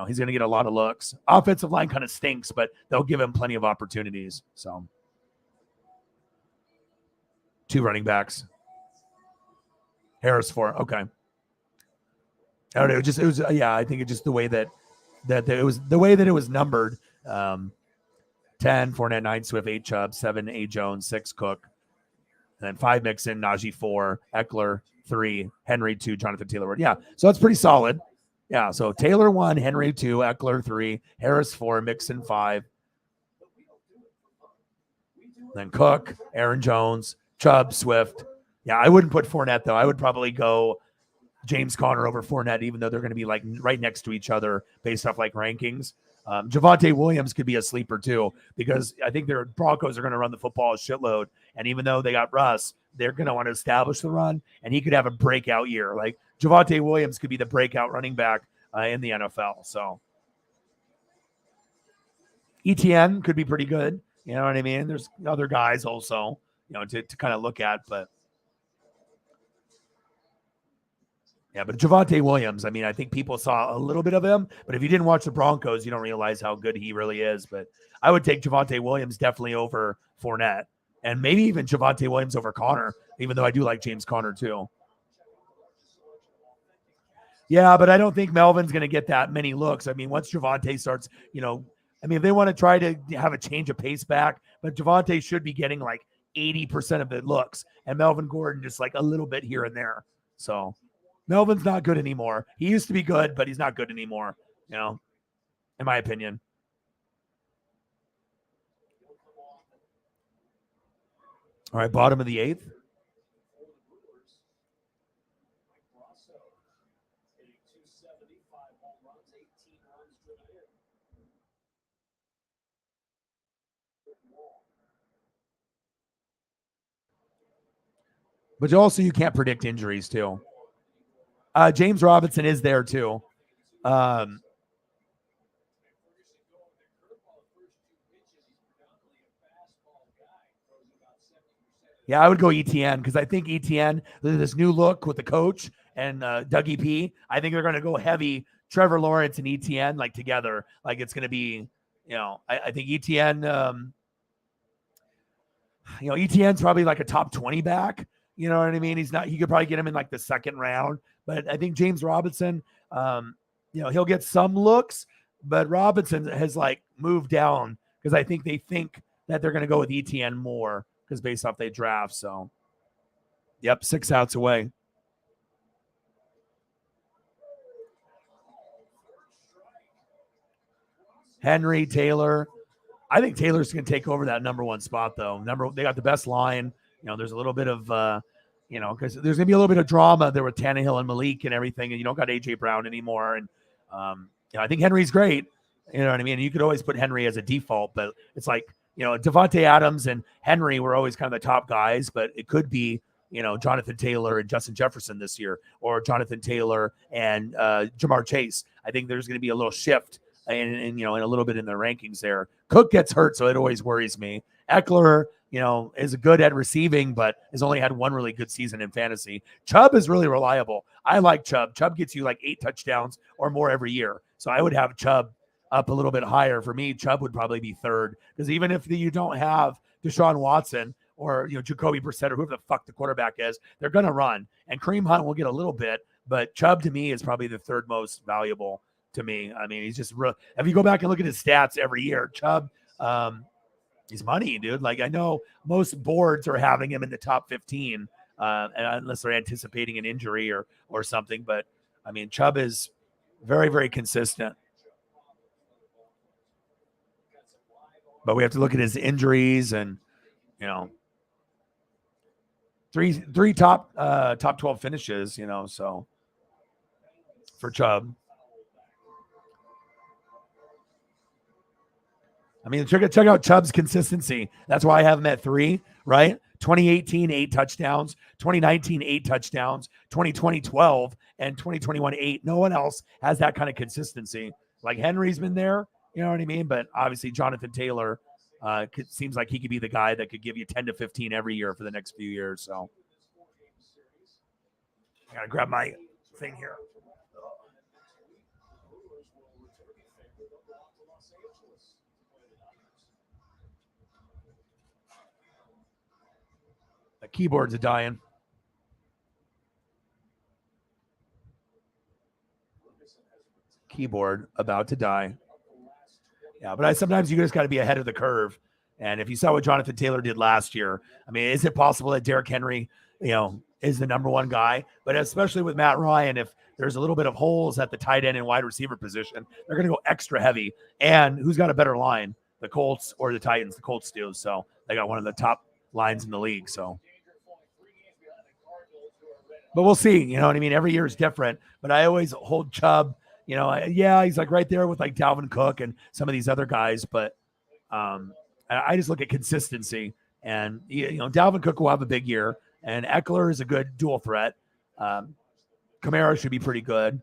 He's going to get a lot of looks. Offensive line kind of stinks, but they'll give him plenty of opportunities. So 2 running backs. Harris 4. Okay. I don't know. I think it's just the way that it was the way that it was numbered. 10, Fournette, 9, Swift, 8, Chubb, 7, A. Jones, 6, Cook, and then 5, Mixon, Najee 4, Eckler 3, Henry 2, Jonathan Taylor. Yeah. So that's pretty solid. Yeah, so Taylor 1, Henry 2, Eckler 3, Harris 4, Mixon 5. Then Cook, Aaron Jones, Chubb, Swift. Yeah, I wouldn't put Fournette, though. I would probably go James Conner over Fournette, even though they're going to be like right next to each other based off like rankings. Javonte Williams could be a sleeper, too, because I think their Broncos are going to run the football a shitload. And even though they got Russ, they're going to want to establish the run, and he could have a breakout year. Like Javonte Williams could be the breakout running back in the NFL. So ETN could be pretty good. You know what I mean? There's other guys also, to kind of look at, but yeah, but Javonte Williams, I mean, I think people saw a little bit of him, but if you didn't watch the Broncos, you don't realize how good he really is. But I would take Javonte Williams definitely over Fournette, and maybe even Javonte Williams over Connor, even though I do like James Conner too. Yeah, but I don't think Melvin's going to get that many looks. I mean, once Javonte starts, if they want to try to have a change of pace back, but Javonte should be getting like 80% of the looks, and Melvin Gordon just like a little bit here and there. So Melvin's not good anymore. He used to be good, but he's not good anymore, in my opinion. All right, bottom of the 8th. But also, you can't predict injuries, too. James Robinson is there, too. Yeah, I would go ETN because I think ETN, this new look with the coach, and Dougie P. I think they're going to go heavy Trevor Lawrence and ETN like together. Like it's going to be, I think ETN, ETN's probably like a top 20 back. You know what I mean? He could probably get him in like the second round, but I think James Robinson, he'll get some looks, but Robinson has like moved down because I think they think that they're going to go with ETN more because based off they draft. So, yep, 6 outs away. Henry, Taylor. I think Taylor's going to take over that number 1 spot, though. They got the best line. There's a little bit of, because there's going to be a little bit of drama there with Tannehill and Malik and everything, and you don't got A.J. Brown anymore. And, I think Henry's great. You know what I mean? You could always put Henry as a default, but it's like, Devontae Adams and Henry were always kind of the top guys, but it could be, Jonathan Taylor and Justin Jefferson this year, or Jonathan Taylor and Jamar Chase. I think there's going to be a little shift and a little bit in the rankings there. Cook gets hurt, so it always worries me. Eckler, is good at receiving, but has only had 1 really good season in fantasy. Chubb is really reliable. I like Chubb. Chubb gets you like 8 touchdowns or more every year. So I would have Chubb up a little bit higher. For me, Chubb would probably be 3rd, because even if you don't have Deshaun Watson or Jacoby Brissett or whoever the fuck the quarterback is, they're going to run. And Kareem Hunt will get a little bit, but Chubb to me is probably the 3rd most valuable to me. I mean, he's just real. If you go back and look at his stats every year, Chubb, he's money, dude. Like I know most boards are having him in the top 15, unless they're anticipating an injury or something. But I mean, Chubb is very, very consistent. But we have to look at his injuries and, three top 12 finishes, so for Chubb. I mean, check out Chubb's consistency. That's why I have him at 3, right? 2018, 8 touchdowns. 2019, 8 touchdowns. 2020, 12. And 2021, 8. No one else has that kind of consistency. Like Henry's been there, you know what I mean? But obviously Jonathan Taylor seems like he could be the guy that could give you 10 to 15 every year for the next few years. So I got to grab my thing here. The keyboards are dying. Keyboard about to die. Yeah, but sometimes you just got to be ahead of the curve. And if you saw what Jonathan Taylor did last year, I mean, is it possible that Derrick Henry, is the number 1 guy? But especially with Matt Ryan, if there's a little bit of holes at the tight end and wide receiver position, they're going to go extra heavy. And who's got a better line, the Colts or the Titans? The Colts do. So they got one of the top lines in the league. So, but we'll see. You know what I mean? Every year is different. But I always hold Chubb. He's like right there with like Dalvin Cook and some of these other guys. But I just look at consistency. And, Dalvin Cook will have a big year. And Eckler is a good dual threat. Kamara should be pretty good.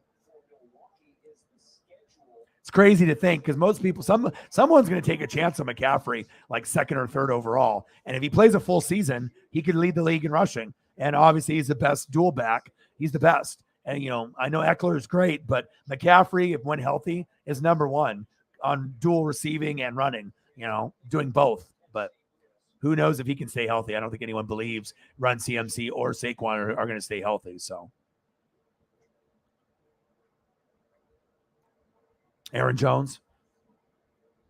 It's crazy to think because most people, someone's going to take a chance on McCaffrey, like 2nd or 3rd overall. And if he plays a full season, he could lead the league in rushing. And obviously he's the best dual back. He's the best. And, I know Eckler is great, but McCaffrey, if when healthy, is number 1 on dual receiving and running, doing both. But who knows if he can stay healthy? I don't think anyone believes Run CMC or Saquon are going to stay healthy. So Aaron Jones.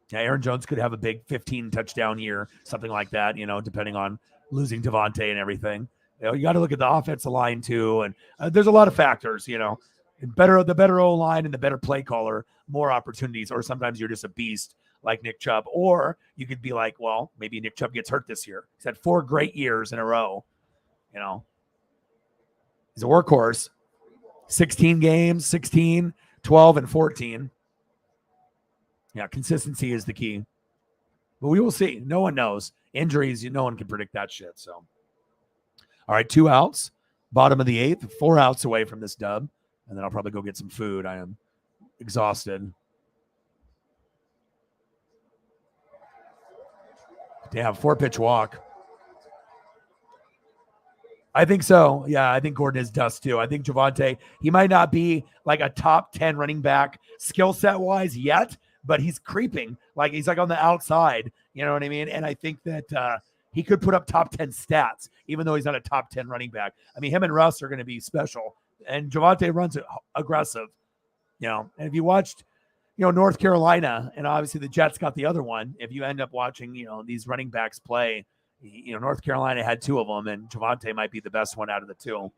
Yeah, Aaron Jones could have a big 15 touchdown year, something like that, depending on losing Devontae and everything. You got to look at the offensive line too. And there's a lot of factors, the better O-line and the better play caller, more opportunities. Or sometimes you're just a beast like Nick Chubb. Or you could be like, well, maybe Nick Chubb gets hurt this year. He's had 4 great years in a row. He's a workhorse. 16 games, 16, 12, and 14. Yeah, consistency is the key. But we will see. No one knows. Injuries, no one can predict that shit. So, all right, 2 outs. Bottom of the 8th. 4 outs away from this dub. And then I'll probably go get some food. I am exhausted. Damn, 4-pitch walk. I think so. Yeah, I think Gordon is dust too. I think Javonte, he might not be like a top 10 running back skill set wise yet, but he's creeping. Like he's like on the outside. You know what I mean? And I think that he could put up top 10 stats, even though he's not a top 10 running back. I mean, him and Russ are going to be special. And Javonte runs aggressive, and if you watched, North Carolina, and obviously the Jets got the other one. If you end up watching, these running backs play, North Carolina had two of them, and Javonte might be the best one out of the two.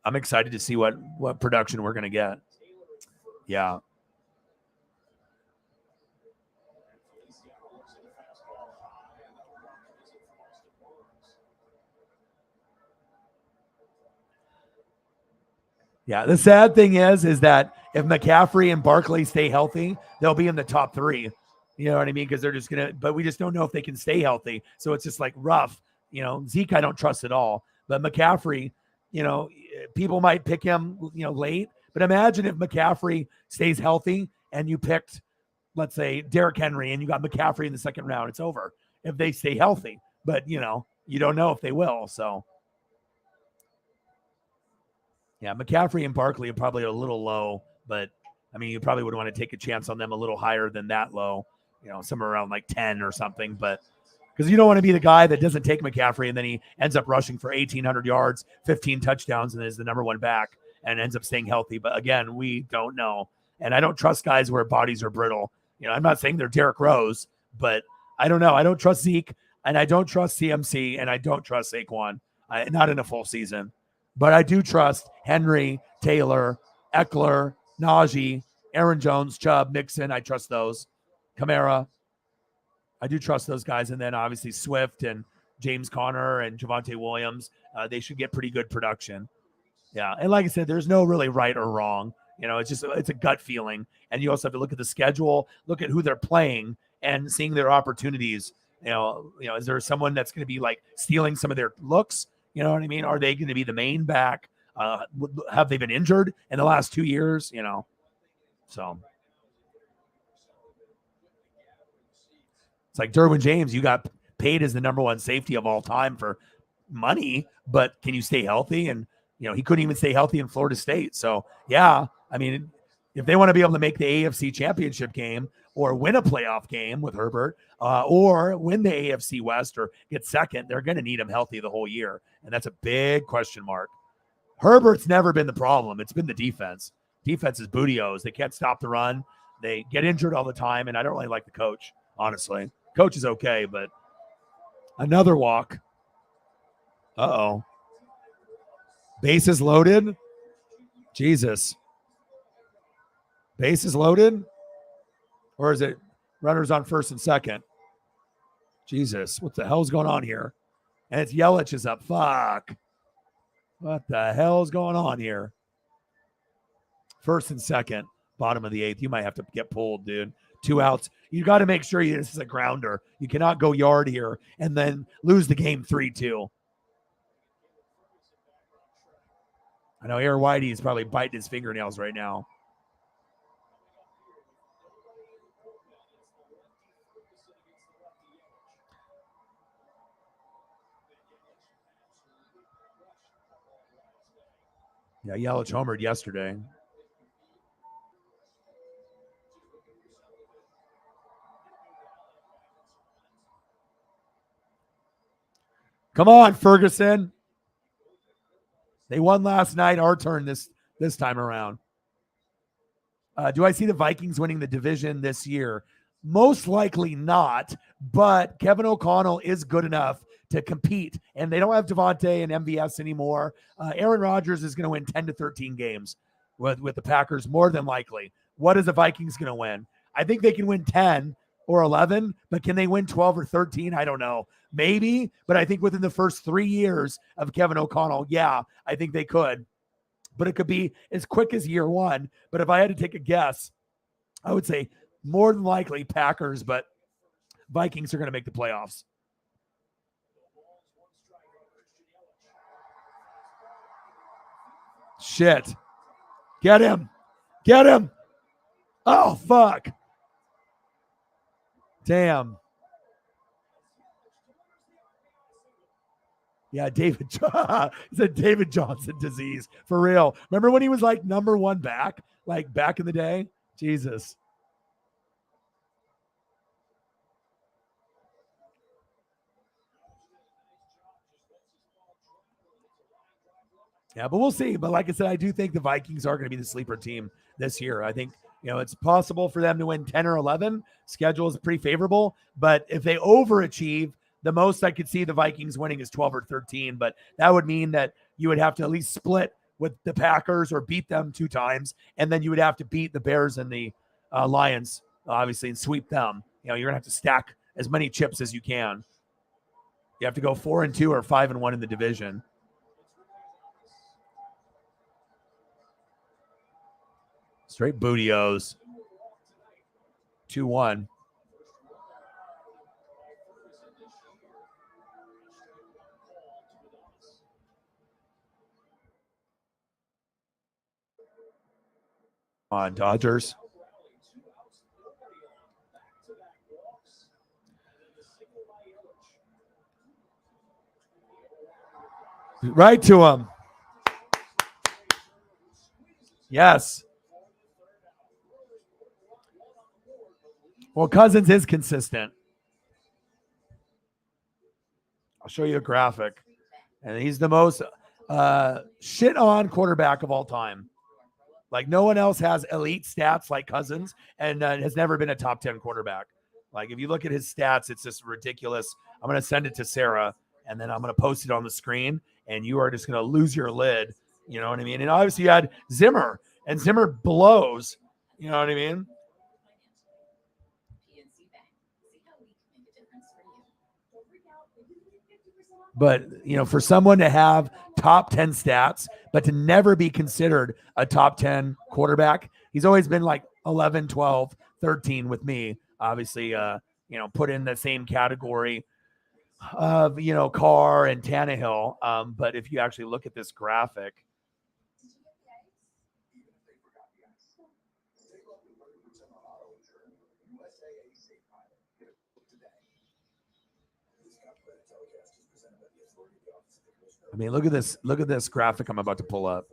I'm excited to see what production we're going to get. Yeah. Yeah, the sad thing is that if McCaffrey and Barkley stay healthy, they'll be in the top 3. You know what I mean? Because they're just but we just don't know if they can stay healthy. So it's just like rough. Zeke, I don't trust at all. But McCaffrey, people might pick him, late. But imagine if McCaffrey stays healthy and you picked, let's say, Derrick Henry and you got McCaffrey in the second round. It's over if they stay healthy. But, you don't know if they will. So. Yeah, McCaffrey and Barkley are probably a little low, but I mean, you probably would want to take a chance on them a little higher than that low, somewhere around like 10 or something. But because you don't want to be the guy that doesn't take McCaffrey and then he ends up rushing for 1,800 yards, 15 touchdowns, and is the number one back and ends up staying healthy. But again, we don't know. And I don't trust guys where bodies are brittle. I'm not saying they're Derrick Rose, but I don't know. I don't trust Zeke, and I don't trust CMC, and I don't trust Saquon, not in a full season. But I do trust Henry, Taylor, Eckler, Najee, Aaron Jones, Chubb, Mixon. I trust those. Kamara. I do trust those guys. And then obviously Swift and James Conner and Javonte Williams. They should get pretty good production. Yeah. And like I said, there's no really right or wrong. It's a gut feeling. And you also have to look at the schedule, look at who they're playing and seeing their opportunities. Is there someone that's going to be like stealing some of their looks? You know what I mean? Are they going to be the main back? Have they been injured in the last 2 years? So it's like Derwin James. You got paid as the number one safety of all time for money, but can you stay healthy? And, he couldn't even stay healthy in Florida State. So, yeah, I mean, if they want to be able to make the AFC championship game or win a playoff game with Herbert or win the AFC West or get second, they're going to need him healthy the whole year. And that's a big question mark. Herbert's never been the problem. It's been the defense. Defense is bootios. They can't stop the run. They get injured all the time, and I don't really like the coach, honestly. Coach is okay, but another walk. Uh-oh. Bases loaded. Jesus. Bases loaded? Or is it runners on first and second? Jesus, what the hell's going on here? And it's Yelich is up. Fuck. What the hell's going on here? First and second, bottom of the 8th. You might have to get pulled, dude. 2 outs. You got to make sure this is a grounder. You cannot go yard here and then lose the game 3-2. I know Aaron Whitey is probably biting his fingernails right now. Yeah, Yelich homered yesterday. Come on, Ferguson. They won last night. Our turn this time around. Do I see the Vikings winning the division this year? Most likely not, but Kevin O'Connell is good enough to compete, and they don't have Devontae and MVS anymore. Aaron Rodgers is going to win 10 to 13 games with the Packers, more than likely. What is the Vikings going to win? I think they can win 10 or 11, but can they win 12 or 13? I don't know. Maybe, but I think within the first 3 years of Kevin O'Connell, yeah, I think they could. But it could be as quick as year one. But if I had to take a guess, I would say more than likely Packers, but Vikings are going to make the playoffs. Shit. Get him. Get him. Oh, fuck. Damn. Yeah, David. It's a David Johnson disease for real. Remember when he was like number one back, like back in the day? Jesus. Yeah, but we'll see. But like I said, I do think the Vikings are going to be the sleeper team this year. I think, it's possible for them to win 10 or 11. Schedule is pretty favorable. But if they overachieve, the most I could see the Vikings winning is 12 or 13. But that would mean that you would have to at least split with the Packers or beat them 2 times. And then you would have to beat the Bears and the Lions, obviously, and sweep them. You're going to have to stack as many chips as you can. You have to go 4-2 or 5-1 in the division. Straight bootios. 2-1. On Dodgers. Right to him. Yes. Well, Cousins is consistent. I'll show you a graphic. And he's the most shit on quarterback of all time. Like no one else has elite stats like Cousins and has never been a top 10 quarterback. Like if you look at his stats, it's just ridiculous. I'm going to send it to Sarah and then I'm going to post it on the screen and you are just going to lose your lid. You know what I mean? And obviously you had Zimmer and Zimmer blows. You know what I mean? But, for someone to have top 10 stats, but to never be considered a top 10 quarterback, he's always been like 11, 12, 13 with me, obviously, put in the same category of, Carr and Tannehill. But if you actually look at this graphic, I mean, look at this graphic I'm about to pull up.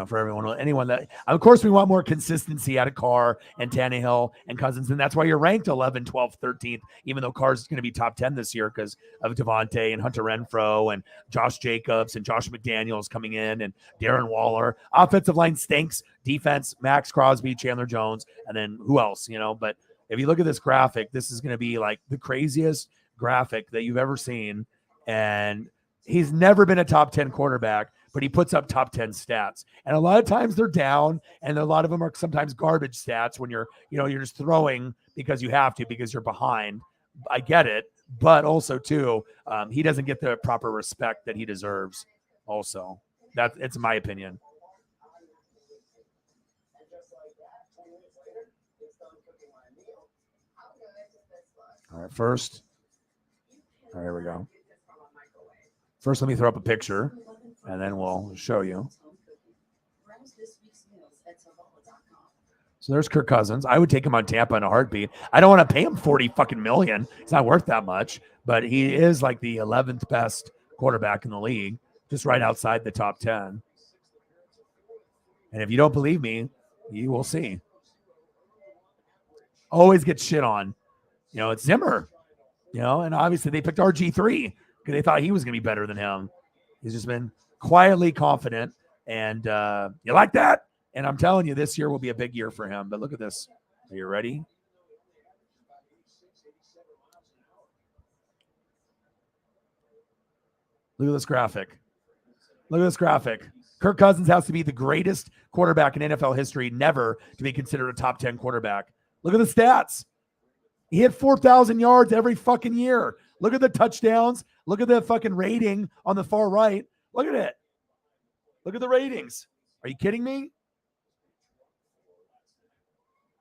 For anyone that, of course, we want more consistency out of Carr and Tannehill and Cousins, and that's why you're ranked 11, 12, 13th, even though Carr's going to be top 10 this year because of Devontae and Hunter Renfrow and Josh Jacobs and Josh McDaniels coming in and Darren Waller. Offensive line stinks. Defense, Max Crosby, Chandler Jones, and then who else, But if you look at this graphic, this is going to be like the craziest graphic that you've ever seen, and he's never been a top 10 quarterback, but he puts up top 10 stats. And a lot of times they're down, and a lot of them are sometimes garbage stats when you're just throwing because you have to, because you're behind. I get it. But also, too, he doesn't get the proper respect that he deserves also. It's my opinion. All right, first. All right, here we go. First, let me throw up a picture, and then we'll show you. So there's Kirk Cousins. I would take him on Tampa in a heartbeat. I don't want to pay him $40 fucking million. It's not worth that much, but he is like the 11th best quarterback in the league, just right outside the top 10. And if you don't believe me, you will see. Always gets shit on. It's Zimmer, and obviously they picked RG3 because they thought he was going to be better than him. He's just been quietly confident, and you like that? And I'm telling you, this year will be a big year for him. But look at this. Are you ready? Look at this graphic. Look at this graphic. Kirk Cousins has to be the greatest quarterback in NFL history never to be considered a top 10 quarterback. Look at the stats. He hit 4,000 yards every fucking year. Look at the touchdowns. Look at the fucking rating on the far right. Look at it. Look at the ratings. Are you kidding me?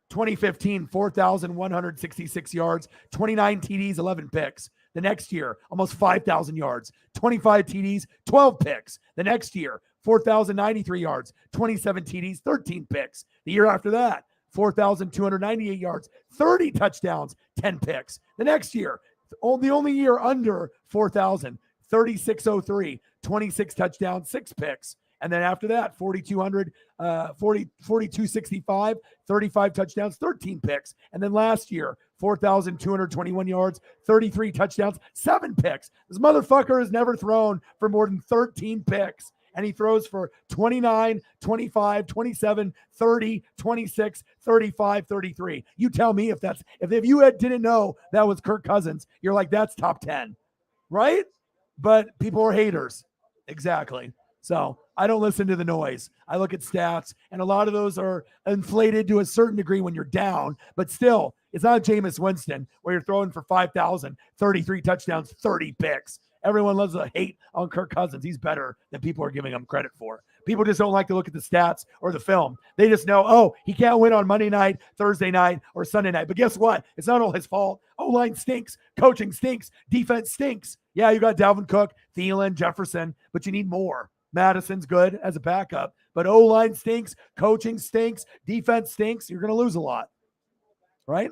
2015, 4,166 yards, 29 TDs, 11 picks. The next year, almost 5,000 yards, 25 TDs, 12 picks. The next year, 4,093 yards, 27 TDs, 13 picks. The year after that, 4,298 yards, 30 touchdowns, 10 picks. The next year, the only year under 4,000, 3603, 26 touchdowns, 6 picks. And then after that, 4,200, 4,265, 35 touchdowns, 13 picks. And then last year, 4,221 yards, 33 touchdowns, 7 picks. This motherfucker has never thrown for more than 13 picks. And he throws for 29, 25, 27, 30, 26, 35, 33. You tell me if you didn't know that was Kirk Cousins, you're like, that's top 10, right? But people are haters. Exactly. So I don't listen to the noise. I look at stats, and a lot of those are inflated to a certain degree when you're down. But still, it's not Jameis Winston where you're throwing for 5,000, 33 touchdowns, 30 picks. Everyone loves to hate on Kirk Cousins. He's better than people are giving him credit for. People just don't like to look at the stats or the film. They just know, oh, he can't win on Monday night, Thursday night, or Sunday night. But guess what? It's not all his fault. O-line stinks. Coaching stinks. Defense stinks. Yeah, you got Dalvin Cook, Thielen, Jefferson, but you need more. Madison's good as a backup, but O-line stinks. Coaching stinks. Defense stinks. You're going to lose a lot, right?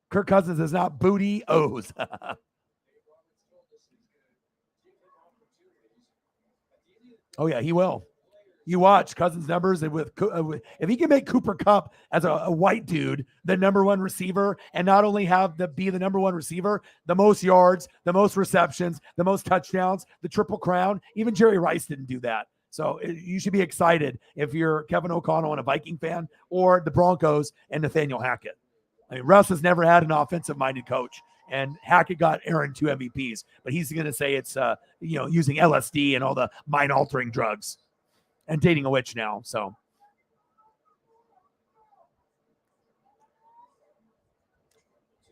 Kirk Cousins is not booty O's. Oh, yeah, he will. You watch Cousins' numbers, and if he can make Cooper Kupp as a white dude the number one receiver, and not only be the number one receiver, the most yards, the most receptions, the most touchdowns, the triple crown. Even Jerry Rice didn't do that. So you should be excited if you're Kevin O'Connell and a Viking fan, or the Broncos and Nathaniel Hackett. I mean, Russ has never had an offensive-minded coach. And Hackett got Aaron 2 MVPs, but he's going to say it's using LSD and all the mind-altering drugs and dating a witch now. So,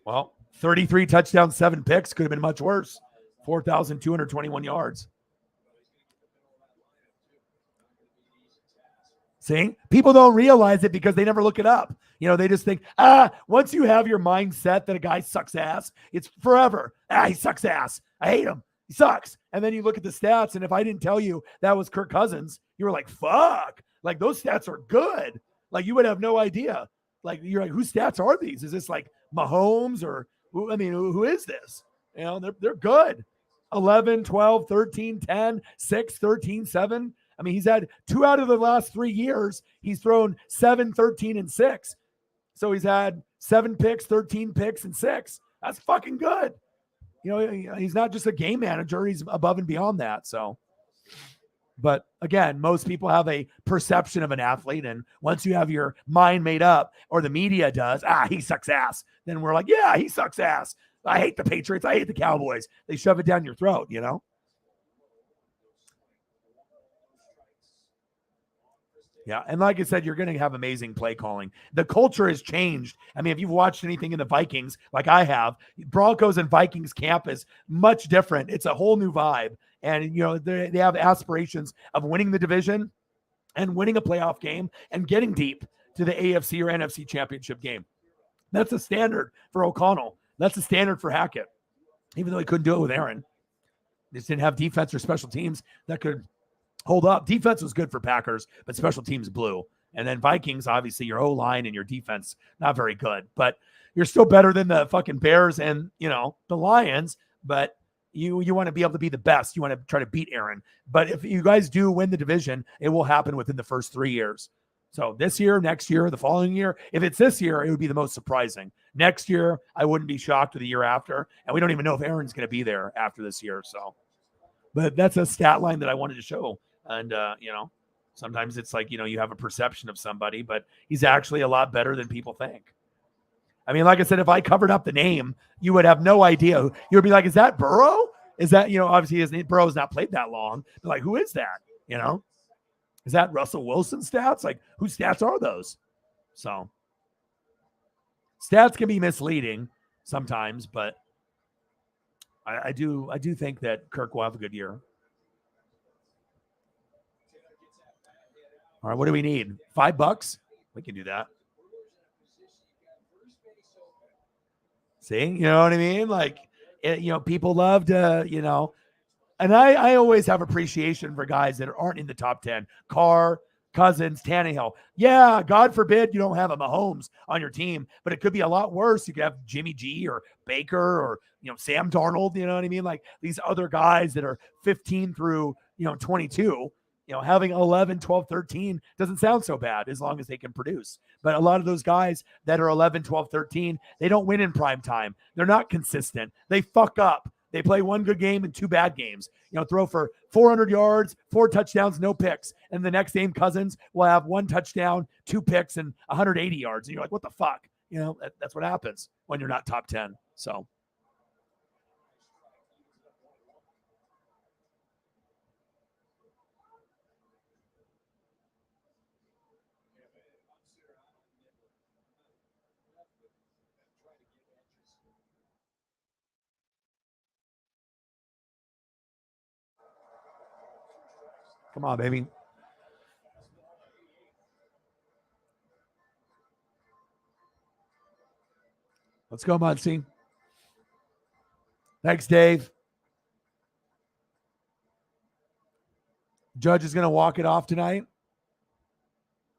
well, 33 touchdowns, 7 picks could have been much worse. 4,221 yards. See, people don't realize it because they never look it up. They just think, once you have your mindset that a guy sucks ass, it's forever. He sucks ass. I hate him. He sucks. And then you look at the stats, and if I didn't tell you that was Kirk Cousins, you were like, fuck. Like, those stats are good. Like, you would have no idea. Like, you're like, whose stats are these? Is this like Mahomes or, who is this? They're good. 11, 12, 13, 10, 6, 13, 7. He's had 2 out of the last 3 years. He's thrown 7, 13, and 6. So he's had 7 picks, 13 picks, and 6. That's fucking good. He's not just a game manager. He's above and beyond that. So, but again, most people have a perception of an athlete. And once you have your mind made up, or the media does, he sucks ass. Then we're like, yeah, he sucks ass. I hate the Patriots. I hate the Cowboys. They shove it down your throat, Yeah, and like I said, you're going to have amazing play calling. The culture has changed. If you've watched anything in the Vikings, like I have, Broncos and Vikings camp is much different. It's a whole new vibe. And, they have aspirations of winning the division and winning a playoff game and getting deep to the AFC or NFC championship game. That's a standard for O'Connell. That's a standard for Hackett, even though he couldn't do it with Aaron. They just didn't have defense or special teams that could hold up. Defense was good for Packers, but special teams blew. And then Vikings, obviously, your O-line and your defense, not very good. But you're still better than the fucking Bears and, the Lions. But you want to be able to be the best. You want to try to beat Aaron. But if you guys do win the division, it will happen within the first 3 years. So this year, next year, the following year. If it's this year, it would be the most surprising. Next year, I wouldn't be shocked to the year after. And we don't even know if Aaron's going to be there after this year. So, but that's a stat line that I wanted to show. And, sometimes it's like, you have a perception of somebody, but he's actually a lot better than people think. Like I said, if I covered up the name, you would have no idea. You would be like, is that Burrow? Is that, obviously Burrow's not played that long. But like, who is that? Is that Russell Wilson stats? Like, whose stats are those? So stats can be misleading sometimes, but I do think that Kirk will have a good year. All right, what do we need? $5? We can do that. See, you know what I mean? Like, people love to, and I always have appreciation for guys that aren't in the top 10. Carr, Cousins, Tannehill. Yeah, God forbid you don't have a Mahomes on your team, but it could be a lot worse. You could have Jimmy G or Baker or, Sam Darnold, you know what I mean? Like these other guys that are 15 through, 22, having 11, 12, 13 doesn't sound so bad as long as they can produce. But a lot of those guys that are 11, 12, 13, they don't win in prime time. They're not consistent. They fuck up. They play one good game and two bad games. Throw for 400 yards, 4 touchdowns, no picks. And the next game, Cousins will have 1 touchdown, 2 picks, and 180 yards. And you're like, what the fuck? That's what happens when you're not top 10. So. Come on, baby. Let's go, Muncie. Thanks, Dave. Judge is going to walk it off tonight.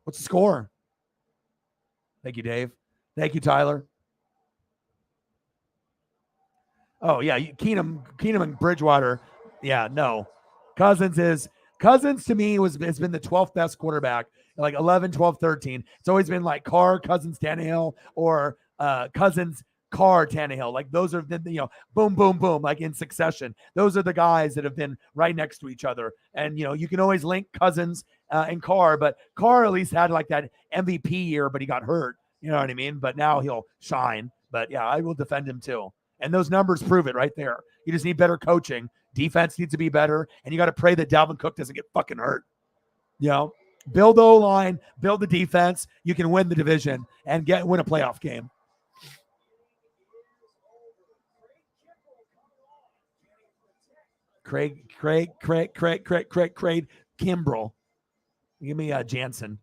What's the score? Thank you, Dave. Thank you, Tyler. Oh, yeah. Keenum and Bridgewater. Yeah, no. Cousins to me has been the 12th best quarterback, like 11, 12, 13. It's always been like Carr, Cousins, Tannehill, or Cousins, Carr, Tannehill. Like those are the, boom, boom, boom, like in succession. Those are the guys that have been right next to each other. And, you can always link Cousins and Carr, but Carr at least had like that MVP year, but he got hurt. You know what I mean? But now he'll shine. But yeah, I will defend him too. And those numbers prove it right there. You just need better coaching. Defense needs to be better. And you got to pray that Dalvin Cook doesn't get fucking hurt. Build the O-line, build the defense. You can win the division and win a playoff game. Craig Kimbrell. Give me Jansen.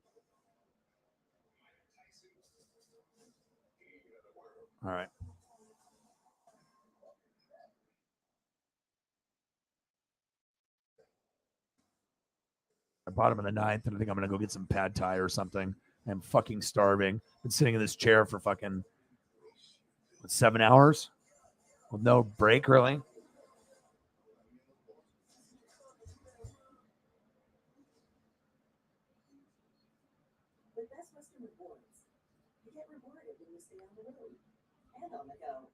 All right. I bought him in the 9th, and I think I'm going to go get some pad thai or something. I'm fucking starving. Been sitting in this chair for fucking 7 hours with no break, really. With Best Western Rewards, you get rewarded when you stay on the road and on the go.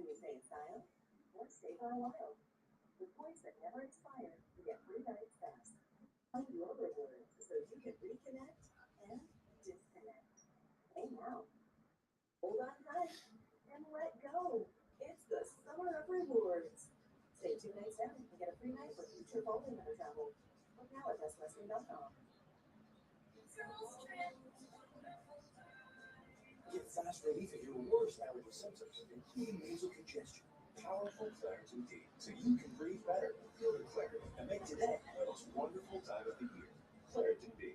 When you stay in style or stay for a while. With points that never expire, you get free nights fast. Find your rewards so you can reconnect and disconnect. Hey now, hold on tight and let go. It's the summer of rewards. Stay 2 nights down and get a free night with future bowling or travel. Look now at bestwestern.com. Get fast relief of your worst allergy symptoms, including nasal congestion. Powerful Claritin D, so you can breathe better, feel the clarity, and make today the most wonderful time of the year. Claritin D.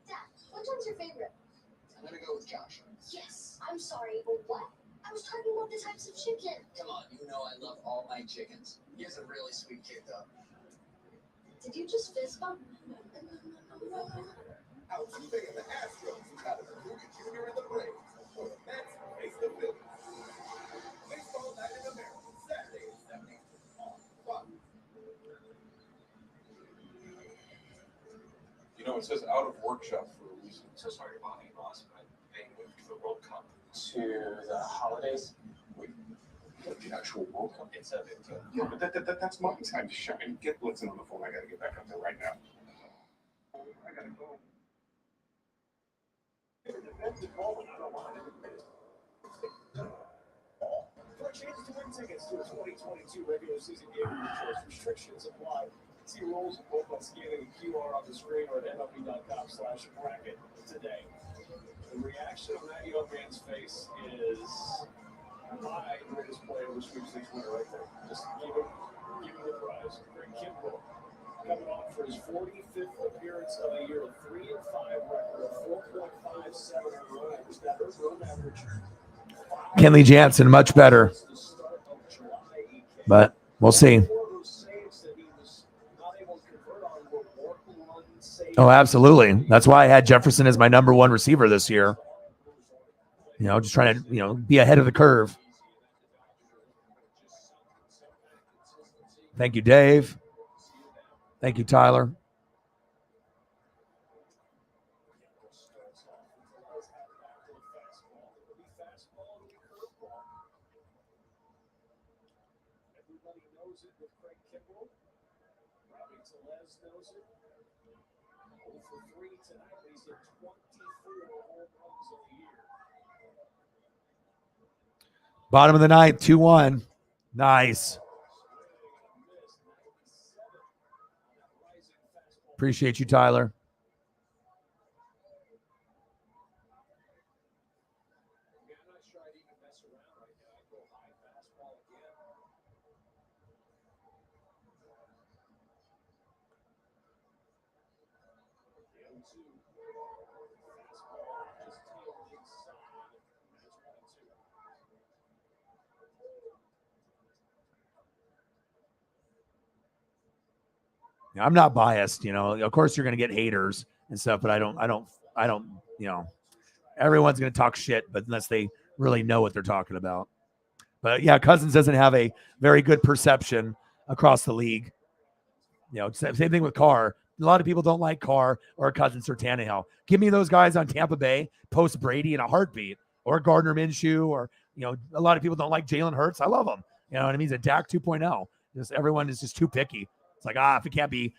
Dad, which one's your favorite? I'm gonna go with Josh. Yes. I'm sorry, but what? I was talking about the types of chicken. Come on, you know I love all my chickens. He has a really sweet kid, though. Did you just fist bump? Out keeping the Astros out of the Cougar Jr. and the Braves. For the Mets, face the Phillies. Baseball Night in America, Saturday at 7 on Fox. You know, it says out of workshop for a reason. So sorry to bother you, boss, but they moved the World Cup to the holidays. Wait, the actual World Cup? It's a bit. Yeah, but that's my time to shine. Get Blitzen on the phone. I gotta get back up there right now. I gotta go. For a chance to win tickets to the 2022 regular season game of your choice, restrictions apply. See rules and vote by scanning the QR on the screen or at MLB.com/bracket today. The reaction on that young man's face is my greatest player was sweepstakes winner right there. Just give him the prize. Greg Kimbrell coming on for his 45th appearance of the year, a 3-5 record, a 4.57 run average. That run average. Kenley Jansen, much better. But we'll see. Oh, absolutely. That's why I had Jefferson as my number one receiver this year. You know, just trying to, be ahead of the curve. Thank you, Dave. Thank you, Tyler. Bottom of the ninth, 2-1. Nice. Appreciate you, Tyler. I'm not biased, Of course, you're going to get haters and stuff, but I don't. Everyone's going to talk shit, but unless they really know what they're talking about. But yeah, Cousins doesn't have a very good perception across the league. Same thing with Carr. A lot of people don't like Carr or Cousins or Tannehill. Give me those guys on Tampa Bay post Brady in a heartbeat, or Gardner Minshew, or a lot of people don't like Jalen Hurts. I love him. You know what I mean? He's a Dak 2.0. Just everyone is just too picky. It's like, if it can't be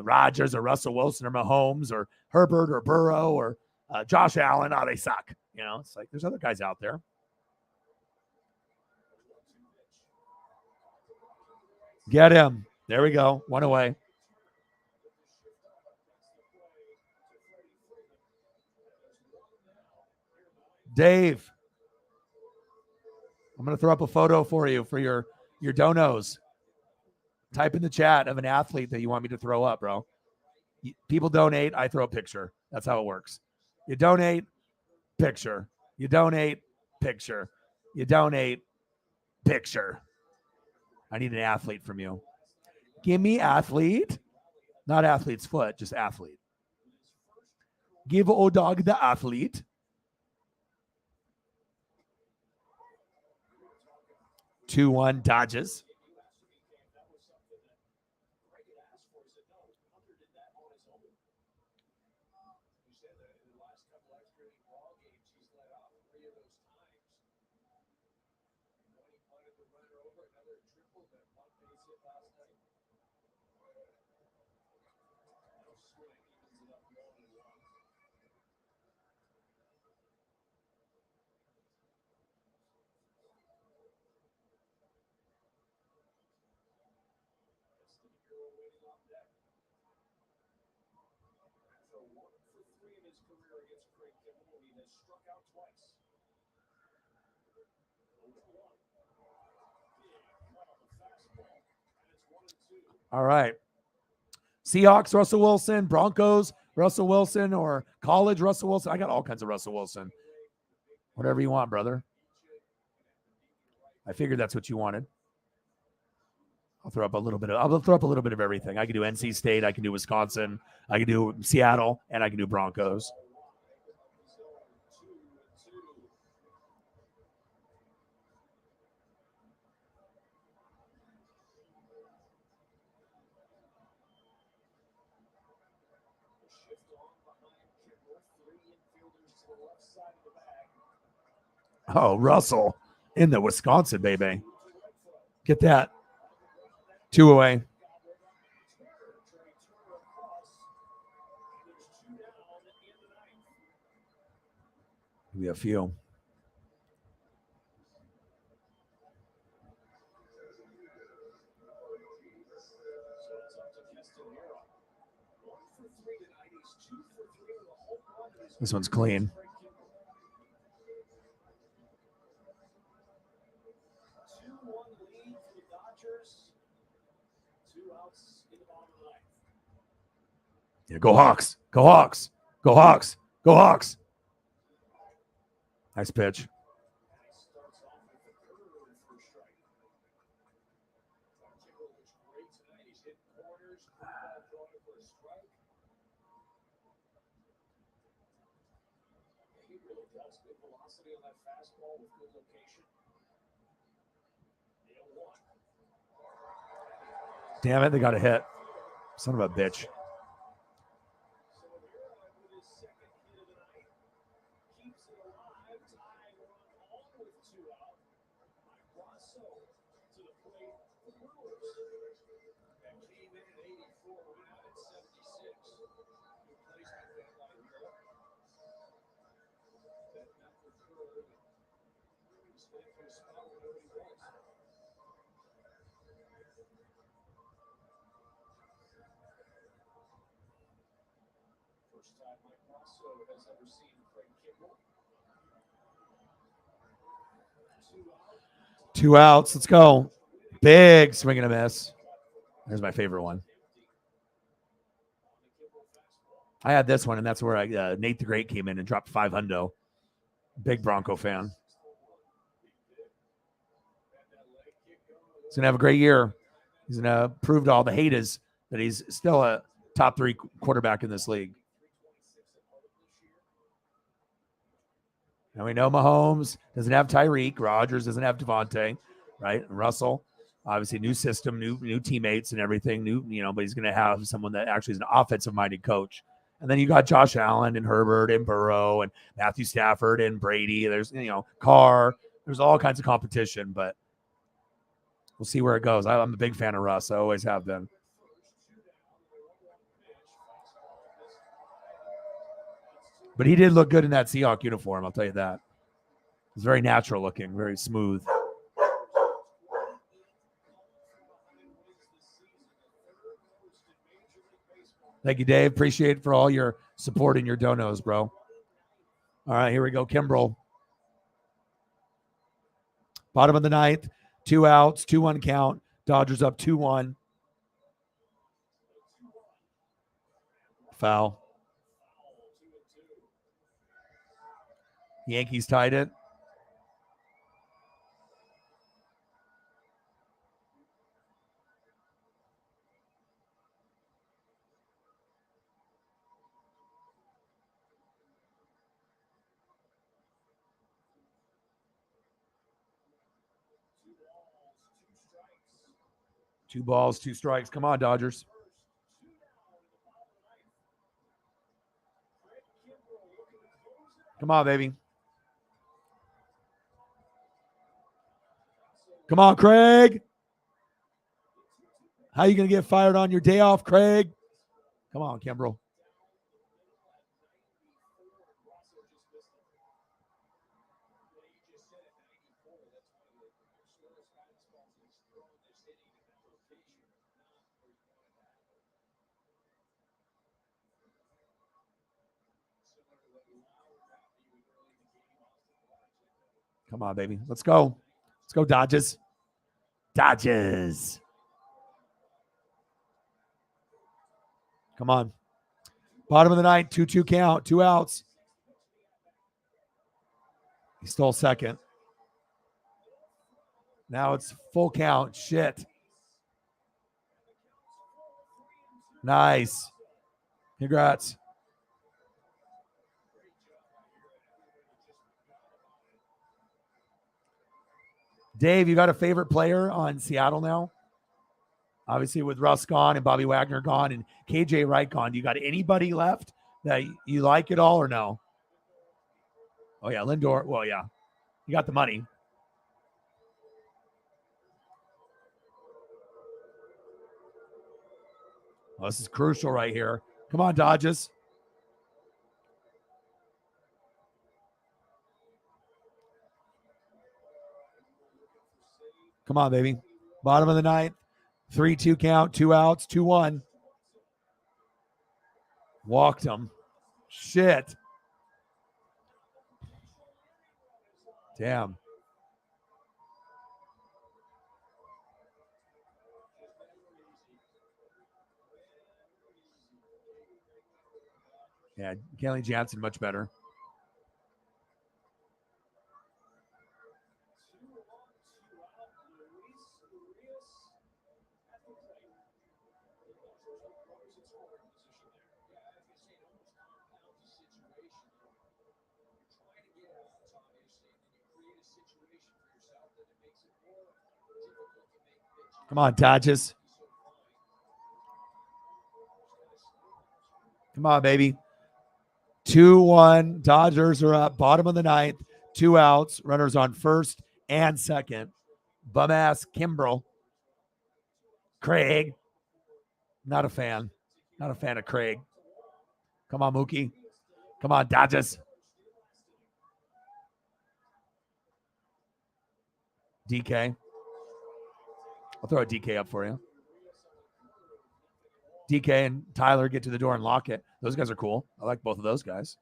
Rodgers or Russell Wilson or Mahomes or Herbert or Burrow or Josh Allen, they suck. It's like there's other guys out there. Get him. There we go. One away. Dave, I'm going to throw up a photo for you for your donos. Type in the chat of an athlete that you want me to throw up, bro. People donate, I throw a picture. That's how it works. You donate, picture. You donate, picture. You donate, picture. I need an athlete from you. Give me athlete. Not athlete's foot, just athlete. Give O-Dog the athlete. 2-1 Dodges. All right. Seahawks, Russell Wilson. Broncos, Russell Wilson. Or college, Russell Wilson. I got all kinds of Russell Wilson. Whatever you want, brother. I figured that's what you wanted. I'll throw up a little bit of everything. I can do NC State. I can do Wisconsin. I can do Seattle. And I can do Broncos. Oh, Russell in the Wisconsin, baby. Get that. 2 away. We have a few. This one's clean. Yeah, go Hawks. Go Hawks. Go Hawks. Go Hawks. Nice pitch. He really does. Good velocity on that fastball with good location. Damn it, they got a hit. Son of a bitch. First time Mike Rosso has ever seen Craig Kimbrell. 2 outs. Let's go. Big swing and a miss. There's my favorite one. I had this one, and that's where Nate the Great came in and dropped $500. Big Bronco fan. He's going to have a great year. He's going to prove to all the haters that he's still a top 3 quarterback in this league. And we know Mahomes doesn't have Tyreek. Rodgers doesn't have Devontae, right? And Russell, obviously new system, new teammates and everything, but he's going to have someone that actually is an offensive-minded coach. And then you got Josh Allen and Herbert and Burrow and Matthew Stafford and Brady. There's, Carr. There's all kinds of competition, but we'll see where it goes. I'm a big fan of Russ. I always have been. But he did look good in that Seahawk uniform, I'll tell you that. It's very natural looking, very smooth. Thank you, Dave. Appreciate it for all your support and your donos, bro. All right, here we go. Kimbrel. Bottom of the ninth. 2 outs, 2-1 count. Dodgers up 2-1. Foul. Yankees tied it. Two balls, 2 strikes. Come on, Dodgers. Come on, baby. Come on, Craig. How you going to get fired on your day off, Craig? Come on, Kimbrel. Come on, baby. Let's go. Let's go, Dodgers. Dodgers. Come on. Bottom of the ninth, 2-2 count, 2 outs. He stole second. Now it's full count. Shit. Nice. Congrats. Dave, you got a favorite player on Seattle now? Obviously, with Russ gone and Bobby Wagner gone and KJ Wright gone, do you got anybody left that you like at all or no? Oh, yeah, Lindor. Well, yeah. You got the money. Well, this is crucial right here. Come on, Dodgers. Come on, baby. Bottom of the ninth. 3-2 count, 2 outs, 2-1. Walked him. Shit. Damn. Yeah, Kelly Jansen much better. Come on, Dodges. Come on, baby. 2-1. Dodgers are up. Bottom of the ninth. 2 outs. Runners on first and second. Bum ass Kimbrel. Craig. Not a fan. Not a fan of Craig. Come on, Mookie. Come on, Dodgers. DK. I'll throw a DK up for you. DK and Tyler get to the door and lock it. Those guys are cool. I like both of those guys.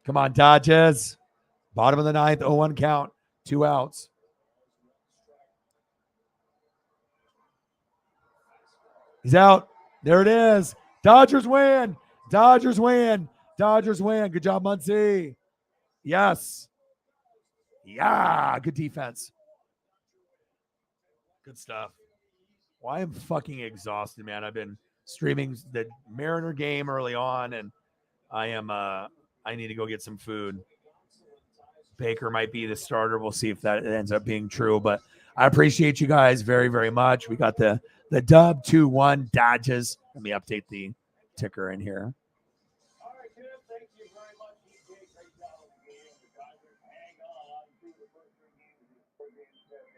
Come on, Dodgers. Bottom of the ninth, 0-1 count. 2 outs. He's out. There it is. Dodgers win. Dodgers win. Dodgers win. Good job, Muncie. Yes. Yeah. Good defense. Good stuff. Well, I am fucking exhausted, man. I've been streaming the Mariner game early on, and I need to go get some food. Baker might be the starter. We'll see if that ends up being true, but I appreciate you guys very, very much. We got the dub 2-1 Dodgers. Let me update the ticker in here.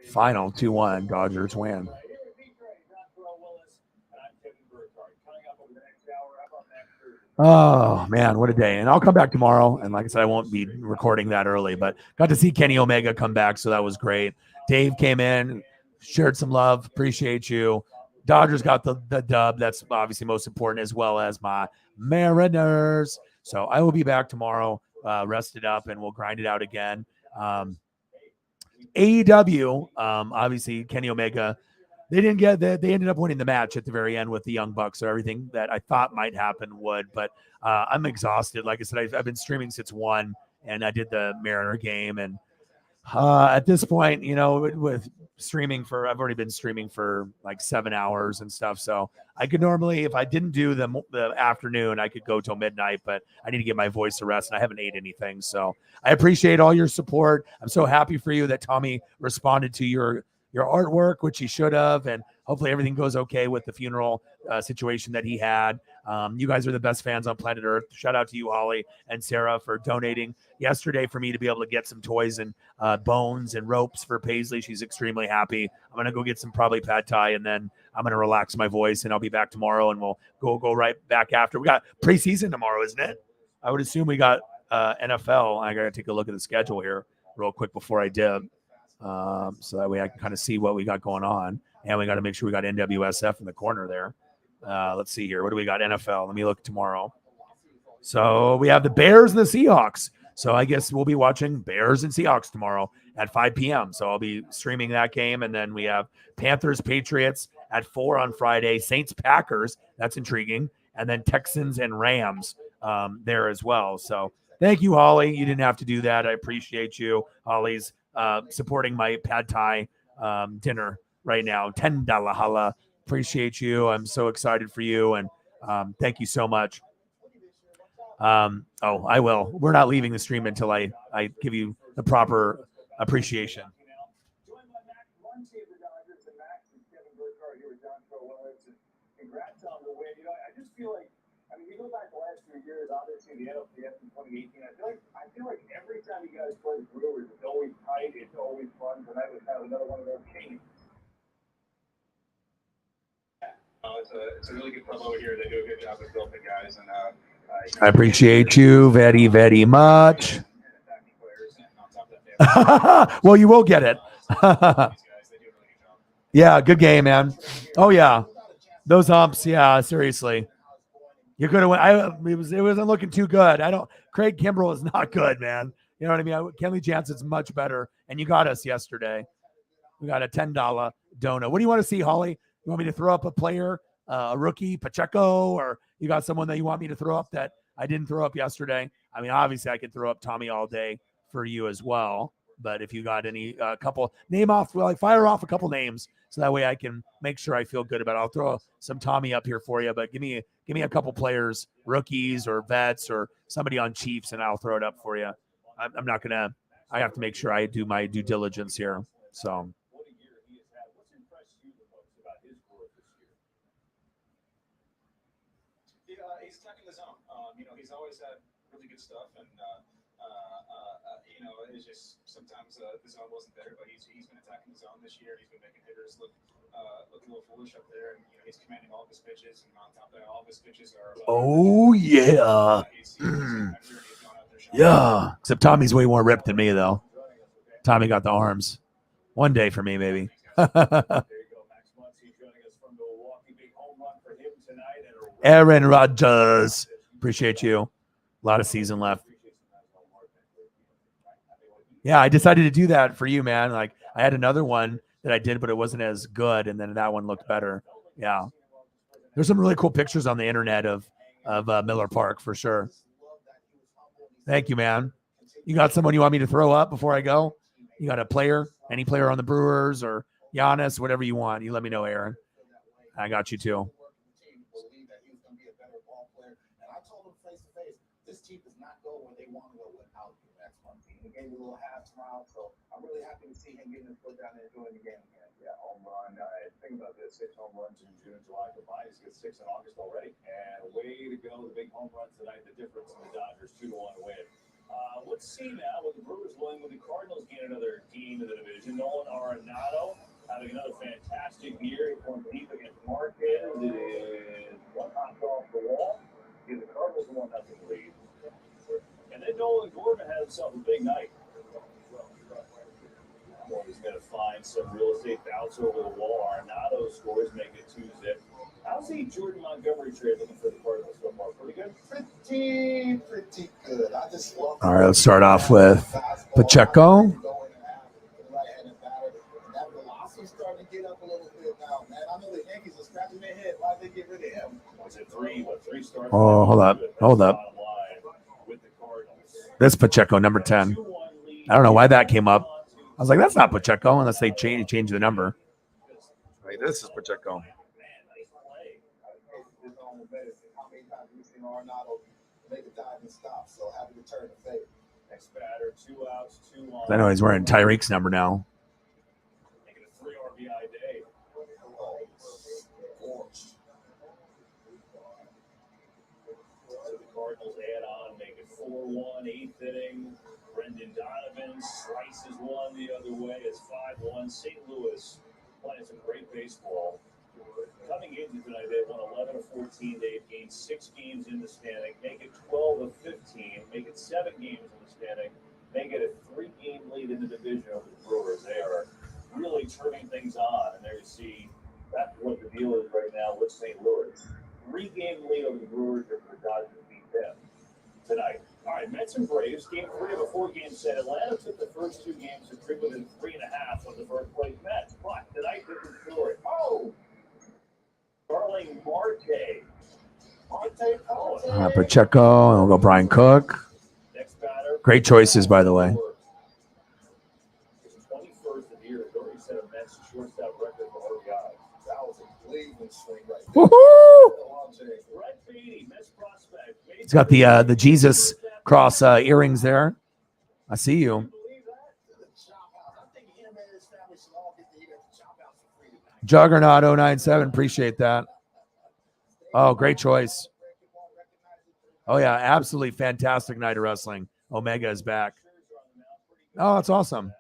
Final 2-1 Dodgers win. Oh, man, what a day. And I'll come back tomorrow. And like I said, I won't be recording that early, but got to see Kenny Omega come back, so that was great. Dave came in, shared some love. Appreciate you. Dodgers got the dub. That's obviously most important, as well as my Mariners. So I will be back tomorrow, rested up, and we'll grind it out again. AEW, obviously, Kenny Omega, they ended up winning the match at the very end with the Young Bucks, so everything that I thought might happen would, but I'm exhausted. Like I said, I've been streaming since 1, and I did the Mariner game, and at this point, with streaming I've already been streaming for like 7 hours and stuff, so I could normally, if I didn't do the afternoon, I could go till midnight, but I need to get my voice to rest, and I haven't ate anything, so I appreciate all your support. I'm so happy for you that Tommy responded to your artwork, which he should have, and hopefully everything goes okay with the funeral situation that he had. You guys are the best fans on planet Earth. Shout out to you, Holly and Sarah, for donating yesterday for me to be able to get some toys and bones and ropes for Paisley. She's extremely happy. I'm going to go get some probably pad thai, and then I'm going to relax my voice, and I'll be back tomorrow, and we'll go right back after. We got preseason tomorrow, isn't it? I would assume we got NFL. I got to take a look at the schedule here real quick before I dip. So that way I can kind of see what we got going on. And we got to make sure we got NWSF in the corner there. Let's see here. What do we got? NFL. Let me look tomorrow. So we have the Bears and the Seahawks. So I guess we'll be watching Bears and Seahawks tomorrow at 5 p.m. So I'll be streaming that game. And then we have Panthers, Patriots at 4 on Friday. Saints, Packers. That's intriguing. And then Texans and Rams there as well. So thank you, Holly. You didn't have to do that. I appreciate you. Holly's supporting my pad thai dinner right now. $10 hala. Appreciate you. I'm so excited for you, and thank you so much. I will. We're not leaving the stream until I give you the proper appreciation. Congrats on the win. I just feel like, we go back the last few years, obviously the NLCS in 2018. I feel like every time you guys play the Brewers, it's always tight, it's always fun. Tonight was kind of another one of those games. It's a really good club over here. They do a good job of building guys, and I appreciate you very, very much. Well, you will get it. Yeah, good game, man. Oh yeah, those umps. Yeah, seriously. You're gonna win. It wasn't looking too good. Craig Kimbrel is not good, man. You know what I mean? Kenley Jansen's much better, and you got us yesterday. We got a $10 donut. What do you want to see, Holly? You want me to throw up a player, a rookie, Pacheco, or you got someone that you want me to throw up that I didn't throw up yesterday? Obviously I could throw up Tommy all day for you as well. But if you got any couple fire off a couple names so that way I can make sure I feel good about it. I'll throw some Tommy up here for you, but give me a couple players, rookies or vets or somebody on Chiefs, and I'll throw it up for you. I'm not gonna. I have to make sure I do my due diligence here. So. He's attacking the zone. He's always had really good stuff, and it's just sometimes the zone wasn't there, but he's been attacking the zone this year. He's been making hitters look a little foolish up there, and he's commanding all of his pitches, and on top of that, all of his pitches are. Oh yeah, yeah. Except Tommy's way more ripped than me, though. Tommy got the arms. One day for me, maybe. Aaron Rodgers, appreciate you. A lot of season left. Yeah, I decided to do that for you, man. Like I had another one that I did, but it wasn't as good, and then that one looked better. Yeah, there's some really cool pictures on the internet of Miller Park for sure. Thank you, man. You got someone you want me to throw up before I go? You got a player, any player on the Brewers or Giannis, whatever you want. You let me know, Aaron. I got you too. This team does not go where they want to go without you. That's one thing. He gave me a little half smile, so I'm really happy to see him getting his foot down there and doing the game again. Yeah, home run. Think about this: 6 home runs in June and July combined. He's got 6 in August already. And way to go! The big home runs tonight. The difference in the Dodgers 2-1 win. Let's see now what the Brewers win when the Cardinals gain another game in the division. Nolan Arenado having another fantastic year. Going deep against Marquez. It is one hot off the wall. Give the Cardinals a 1-0 lead. And then Nolan Gordon has himself a big night. Well, he's going to find some real estate bounce over the wall. Arenado scores, make it 2-zip. How's the Jordan Montgomery trade looking for the Cardinals so far? Pretty good? Pretty good. I just love. All right, let's start off with Pacheco. That velocity's starting to get up a little bit now, man. I know the Yankees are scratching their head. Why did they get rid of him? Was it 3 starts? Oh, hold up. This Pacheco, number 10. I don't know why that came up. I was like, that's not Pacheco unless they change the number. Right, this is Pacheco. I know he's wearing Tyreek's number now. Making a 3 RBI day. The Cardinals add on, make it 4-1, 8th inning. Brendan Donovan slices one the other way. It's 5-1. St. Louis playing some great baseball. Coming into tonight, they won 11 of 14. They've gained 6 games in the standing. Make it 12 of 15. Make it 7 games in the standing. Make it a 3-game lead in the division over the Brewers. They are really turning things on. And there you see that's what the deal is right now with St. Louis. 3-game lead over the Brewers if the Dodgers beat them tonight. All right, Mets and Braves, game 3 of a 4-game set. Atlanta took the first 2 games to drink within 3.5 of the first place Mets. But tonight, different story. Oh! Starling Marte. Pacheco, and we'll go Brian Cook. Great choices, by the way. His 21st of the year has already set a Mets shortstop record for RBI. That was a Cleveland swing right there. Woohoo! Brett Beatty, Mets prospect. He's got the Jesus cross earrings there. I see you. Juggernaut 097, appreciate that. Oh, great choice. Oh yeah, absolutely fantastic night of wrestling. Omega is back. Oh, that's awesome.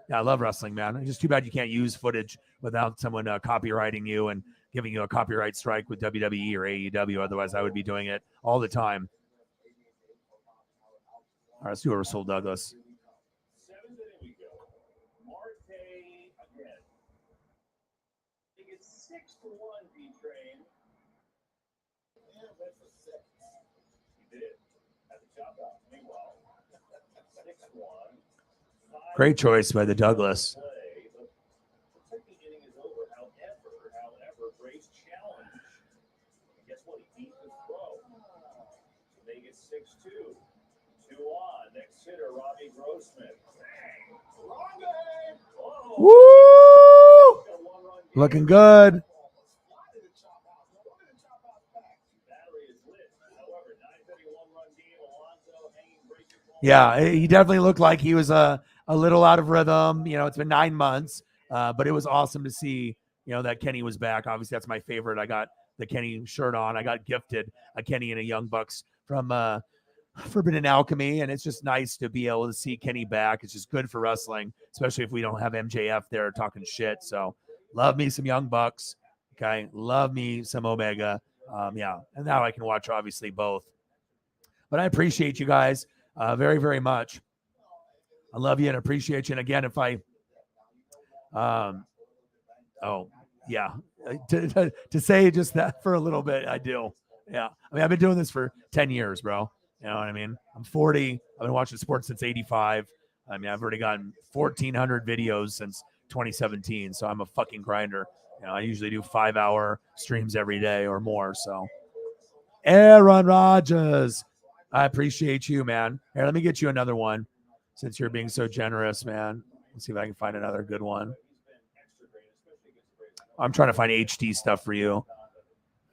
Yeah, I love wrestling, man. It's just too bad you can't use footage without someone copywriting you and giving you a copyright strike with WWE or AEW. Otherwise, I would be doing it all the time. All right, let's do a Russell Douglas. 7th inning we go. Marte again. I think it's 6-1 D-Train. Yeah, went for 6. He did. At the chop out. Meanwhile, 6-1. Great choice by the Douglas. The second inning is over. However, Braves challenge. Guess what? He beat the throw. So they get 6-2. 2 on. Next hitter, Robbie Grossman. Bang. Woo! Looking good. Yeah, he definitely looked like he was a little out of rhythm. You know, it's been 9 months, but it was awesome to see, you know, that Kenny was back. Obviously, that's my favorite. I got the Kenny shirt on. I got gifted a Kenny and a Young Bucks from Forbidden Alchemy, and it's just nice to be able to see Kenny back. It's just good for wrestling, especially if we don't have MJF there talking shit. So love me some Young Bucks. Okay, love me some Omega. Yeah, and now I can watch obviously both. But I appreciate you guys very, very much. I love you and appreciate you. And again, if I, oh yeah, to say just that for a little bit, I do. Yeah, I mean, I've been doing this for 10 years, bro. You know what I mean? I'm 40. I've been watching sports since 85. I mean, I've already gotten 1,400 videos since 2017. So I'm a fucking grinder. You know, I usually do 5-hour streams every day or more. So Aaron Rodgers, I appreciate you, man. Here, let me get you another one since you're being so generous, man. Let's see if I can find another good one. I'm trying to find HD stuff for you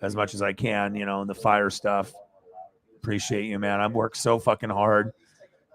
as much as I can, you know, and the fire stuff. Appreciate you, man. I've worked so fucking hard.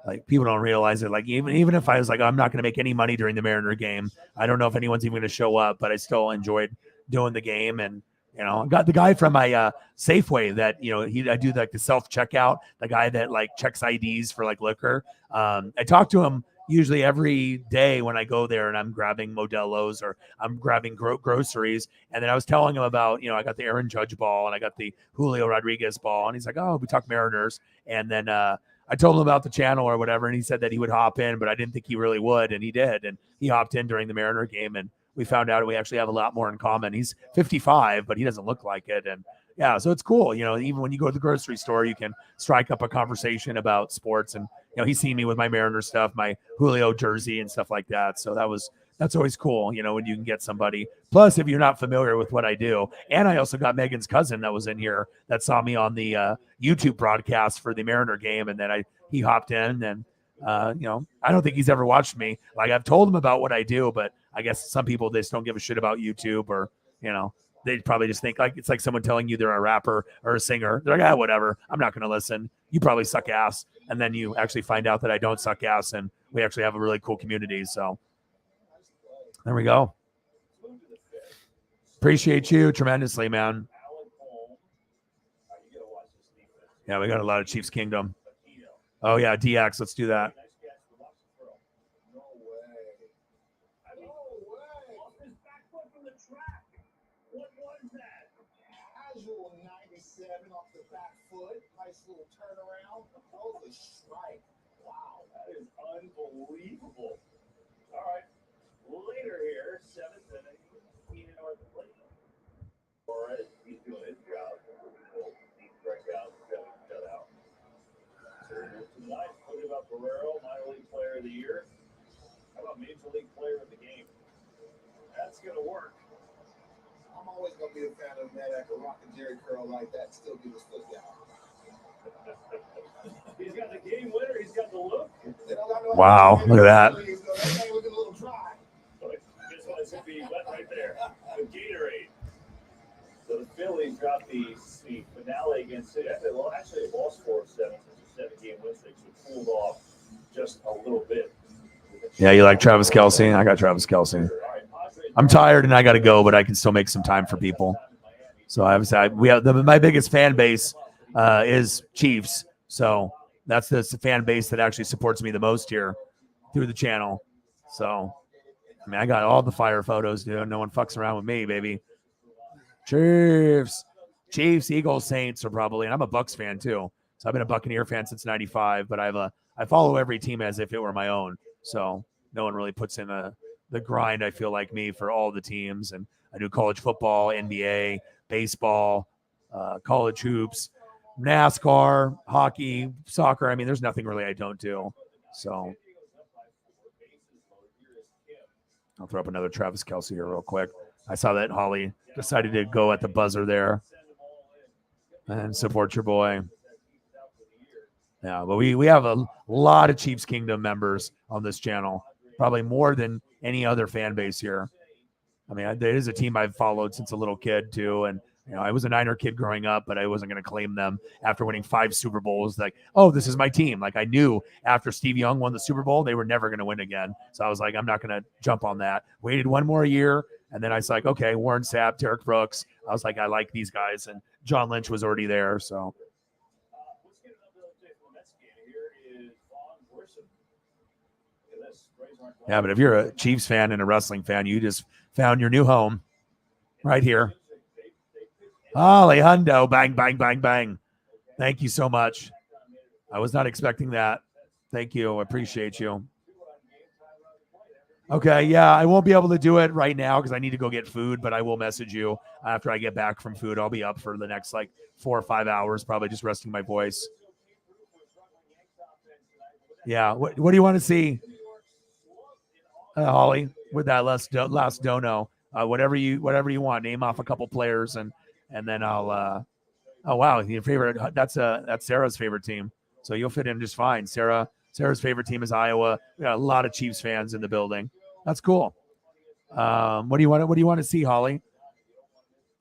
Like, people don't realize it. Like, even if I was like, I'm not going to make any money during the Mariner game, I don't know if anyone's even going to show up, but I still enjoyed doing the game. And, you know, I got the guy from my Safeway that, you know, I do like the self-checkout, the guy that like checks IDs for like liquor. I talk to him usually every day when I go there and I'm grabbing Modelo's or I'm grabbing groceries. And then I was telling him about, you know, I got the Aaron Judge ball and I got the Julio Rodriguez ball. And he's like, oh, we talk Mariners. And then I told him about the channel or whatever. And he said that he would hop in, but I didn't think he really would. And he did. And he hopped in during the Mariner game. And we found out we actually have a lot more in common. He's 55, but he doesn't look like it. And yeah, so it's cool. You know, even when you go to the grocery store, you can strike up a conversation about sports. And, you know, he's seen me with my Mariner stuff, my Julio jersey and stuff like that. So that's always cool, you know, when you can get somebody. Plus, if you're not familiar with what I do, and I also got Megan's cousin that was in here that saw me on the YouTube broadcast for the Mariner game. And then he hopped in and, you know, I don't think he's ever watched me. Like, I've told him about what I do, but I guess some people just don't give a shit about YouTube, or, you know, they probably just think like it's like someone telling you they're a rapper or a singer. They're like, ah, whatever. I'm not going to listen. You probably suck ass. And then you actually find out that I don't suck ass, and we actually have a really cool community. So there we go. Appreciate you tremendously, man. Yeah, we got a lot of Chiefs Kingdom. Oh, yeah, DX. Let's do that. Casual 97 off the back foot. Nice little turnaround. Oh, the strike. Wow, that is unbelievable. All right. Later here, 7th inning. Keenan North plate. Torres, he's doing his job. Deep strikeout, shutout. Tonight, what about Guerrero, minor league player of the year? How about major league player of the game? That's going to work. I'm always going to be a fan of that after rocking Jerry curl like that, still get his foot down. He's got the game winner. He's got the look. Wow, look at that. This one is going to be wet right there with Gatorade. So the Phillies dropped the finale against City. Well, actually, they lost 4-7 since a 7-game win streak, so cooled off just a little bit. Yeah, you like Travis Kelce? I got Travis Kelce. I'm tired and I got to go, but I can still make some time for people. So we have my biggest fan base is Chiefs. So that's the fan base that actually supports me the most here through the channel. So, I mean, I got all the fire photos, dude. No one fucks around with me, baby. Chiefs, Eagles, Saints are probably, and I'm a Bucks fan too. So I've been a Buccaneer fan since '95, but I follow every team as if it were my own. So no one really puts in the grind, I feel like me, for all the teams. And I do college football, NBA, baseball, college hoops, NASCAR, hockey, soccer. I mean, there's nothing really I don't do. So I'll throw up another Travis Kelce here real quick. I saw that Holly decided to go at the buzzer there and support your boy. Yeah, but we have a lot of Chiefs Kingdom members on this channel, probably more than any other fan base here. I mean, it is a team I've followed since a little kid too, and I was a Niner kid growing up, but I wasn't going to claim them after winning 5 Super Bowls. Like, oh, this is my team. Like, I knew after Steve Young won the Super Bowl, they were never going to win again. So I was like, I'm not going to jump on that. Waited one more year, and then I was like, okay, Warren Sapp, Derek Brooks. I was like, I like these guys, and John Lynch was already there. So. Yeah, but if you're a Chiefs fan and a wrestling fan, you just found your new home right here. Holly Hundo, bang, bang, bang, bang. Thank you so much. I was not expecting that. Thank you. I appreciate you. Okay, yeah, I won't be able to do it right now because I need to go get food, but I will message you after I get back from food. I'll be up for the next 4 or 5 hours, probably just resting my voice. Yeah, what do you want to see, Holly, with that last dono? Whatever you want. Name off a couple players, and then I'll. Oh wow, your favorite? That's Sarah's favorite team, so you'll fit in just fine. Sarah's favorite team is Iowa. We got a lot of Chiefs fans in the building. That's cool. What do you want to see, Holly?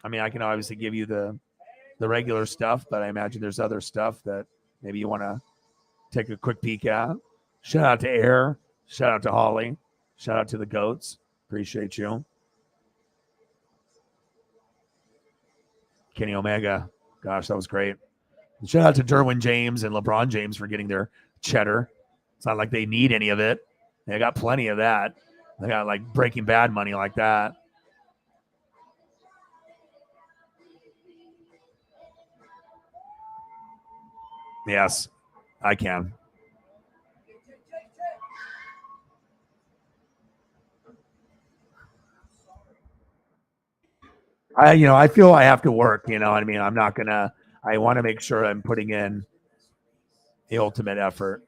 I mean, I can obviously give you the regular stuff, but I imagine there's other stuff that maybe you want to take a quick peek at. Shout out to Air. Shout out to Holly. Shout out to the Goats. Appreciate you. Kenny Omega. Gosh, that was great. And shout out to Derwin James and LeBron James for getting their cheddar. It's not like they need any of it. They got plenty of that. They got Breaking Bad money like that. Yes, I can. I feel I have to work, I mean, I'm not gonna, I want to make sure I'm putting in the ultimate effort.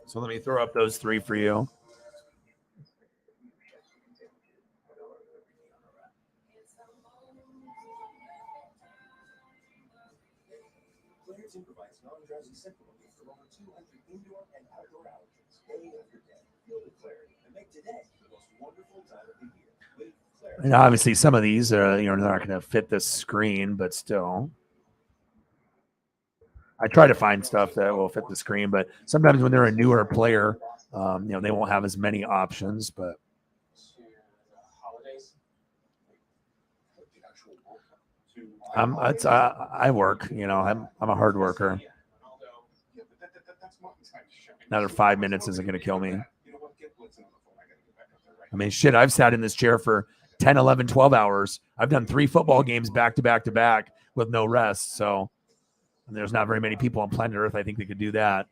So let me throw up those 3 for you. Claritin provides non-drowsy symptom relief for over 200 indoor and outdoor allergens, day after day. Feel the clarity and make today the most wonderful time of the year. And obviously, some of these are, they're not going to fit the screen, but still. I try to find stuff that will fit the screen, but sometimes when they're a newer player, they won't have as many options. But I work. I'm a hard worker. Another 5 minutes isn't going to kill me. I mean, shit, I've sat in this chair for 10, 11, 12 hours. I've done 3 football games back to back to back with no rest. So there's not very many people on planet Earth, I think, that could do that.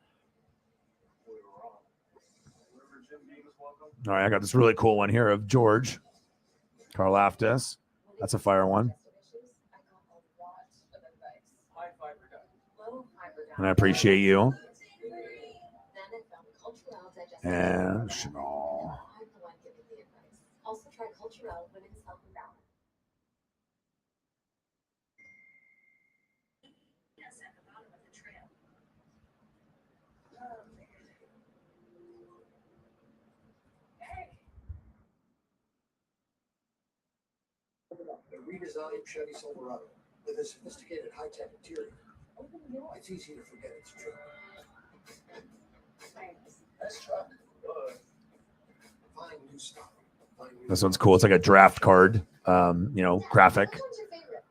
All right, I got this really cool one here of George Karlaftis. That's a fire one. And I appreciate you. And Chanel. Also try Culturelle Women's Health and Balance. Yes, at the bottom of the trail. The redesigned Chevy Silverado with a sophisticated high-tech interior. It's easy to forget it's a truck. Nice truck. Fine new stuff. This one's cool. It's like a draft card, graphic. Which one's your favorite?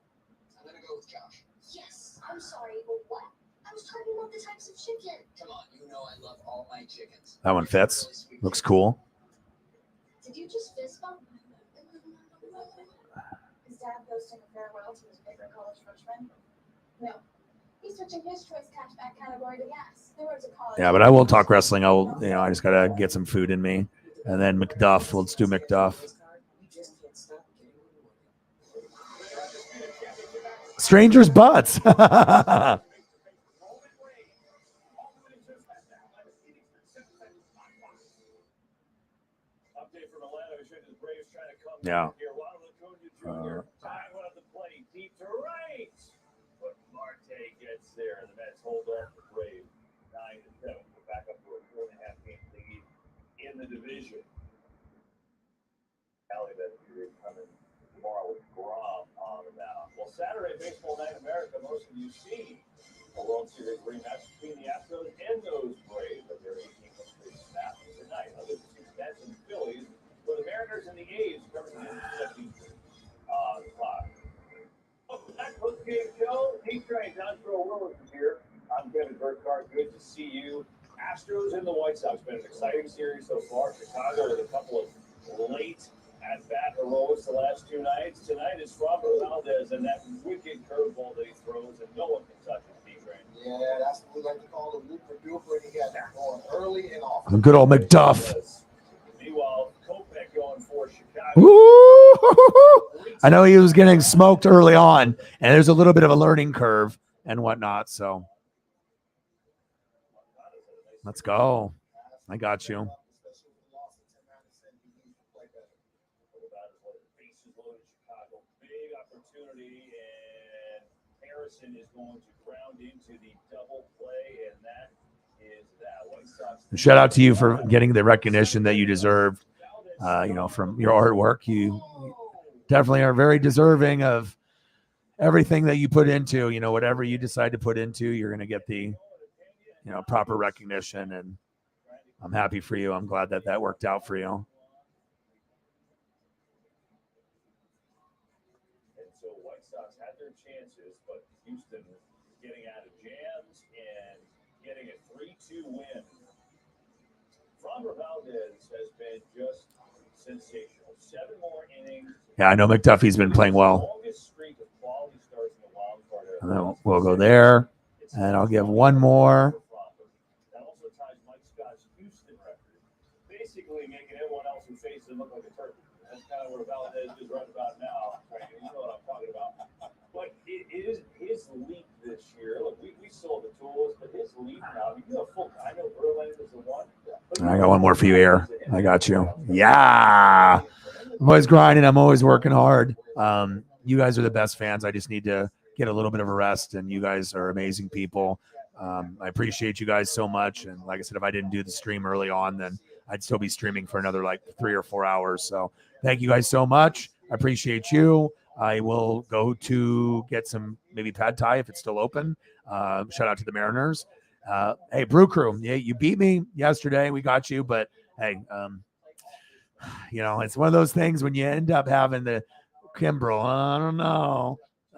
I'm gonna go with Josh. Yes. I'm sorry, but what? I was talking about the types of chicken. Come on, I love all my chickens. That one fits. Looks cool. Did you just fist bump? Is Dad posting a farewell to his favorite college freshman? No. He's switching his choice catchback category to gas. There was a college. Yeah, but I will talk wrestling. I just got to get some food in me. And then McDuff. Let's do McDuff. Strangers' butts. Yeah. division. Alley that you're coming tomorrow with Grom on the mound. Well, Saturday Baseball Night in America, most of you see a World Series rematch between the Astros and those Braves, but their 18th straight snap tonight. Other than Mets and Phillies, for the Mariners and the A's, covering the 17th on the clock. Welcome back to the game show. Heat Train, Joshua Willis is here. I'm Kevin Burkhardt. Good to see you. Astros and the White Sox. Been an exciting series so far. Chicago with a couple of late at-bat heroics the last two nights. Tonight is Framber Valdez and that wicked curveball that he throws, and no one can touch it, D-Train. Yeah, that's what we like to call the Looper Duper, and he got that going early and often. Good old McDuff. Meanwhile, Kopech going for Chicago. Woo! I know he was getting smoked early on, and there's a little bit of a learning curve and whatnot. So let's go. I got you. Big opportunity, and Harrison is going to ground into the double play, and that is that. White Sox. Shout out to you for getting the recognition that you deserved. From your artwork, you definitely are very deserving of everything that you put into. Whatever you decide to put into, you're going to get the, proper recognition, and I'm happy for you. I'm glad that worked out for you. And so White Sox had their chances, but Houston getting out of jams and getting a 3-2 win. Framber Valdez has been just sensational. 7 more innings. Yeah, I know McDuffie's been playing well. Longest streak of quality starts in the wild card era. And then we'll go there, and I'll give one more. That also ties Mike Scott's Houston record, basically making everyone else who faces him look like a turkey. That's kind of where Valdez is right about now. Right? You know what I'm talking about. But it is his leap this year. Look, we sold the tools, but his leap now. You have full. I know Verlander is the one. I got one more for you here. I got you. Yeah. I'm always grinding. I'm always working hard. You guys are the best fans. I just need to get a little bit of a rest, and you guys are amazing people. I appreciate you guys so much. And like I said, if I didn't do the stream early on, then I'd still be streaming for another 3 or 4 hours. So thank you guys so much. I appreciate you. I will go to get some maybe pad thai if it's still open. Shout out to the Mariners. Hey, Brew Crew, yeah, you beat me yesterday. We got you, but hey, it's one of those things when you end up having the Kimbrel. I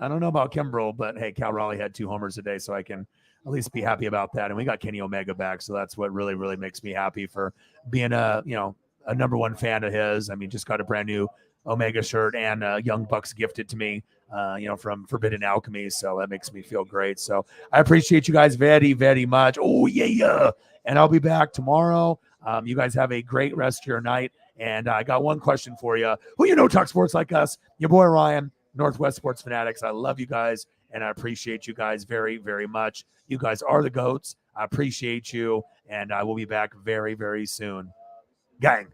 don't know about Kimbrel, but hey, Cal Raleigh had 2 homers today, so I can at least be happy about that. And we got Kenny Omega back, so that's what really, really makes me happy for being a number one fan of his. I mean, just got a brand new Omega shirt, and Young Bucks gifted to me, from Forbidden Alchemy. So that makes me feel great. So I appreciate you guys very, very much. Oh, yeah. And I'll be back tomorrow. You guys have a great rest of your night. And I got one question for you. Who talk sports like us? Your boy Ryan, Northwest Sports Fanatics. I love you guys, and I appreciate you guys very, very much. You guys are the GOATs. I appreciate you, and I will be back very, very soon. Gang.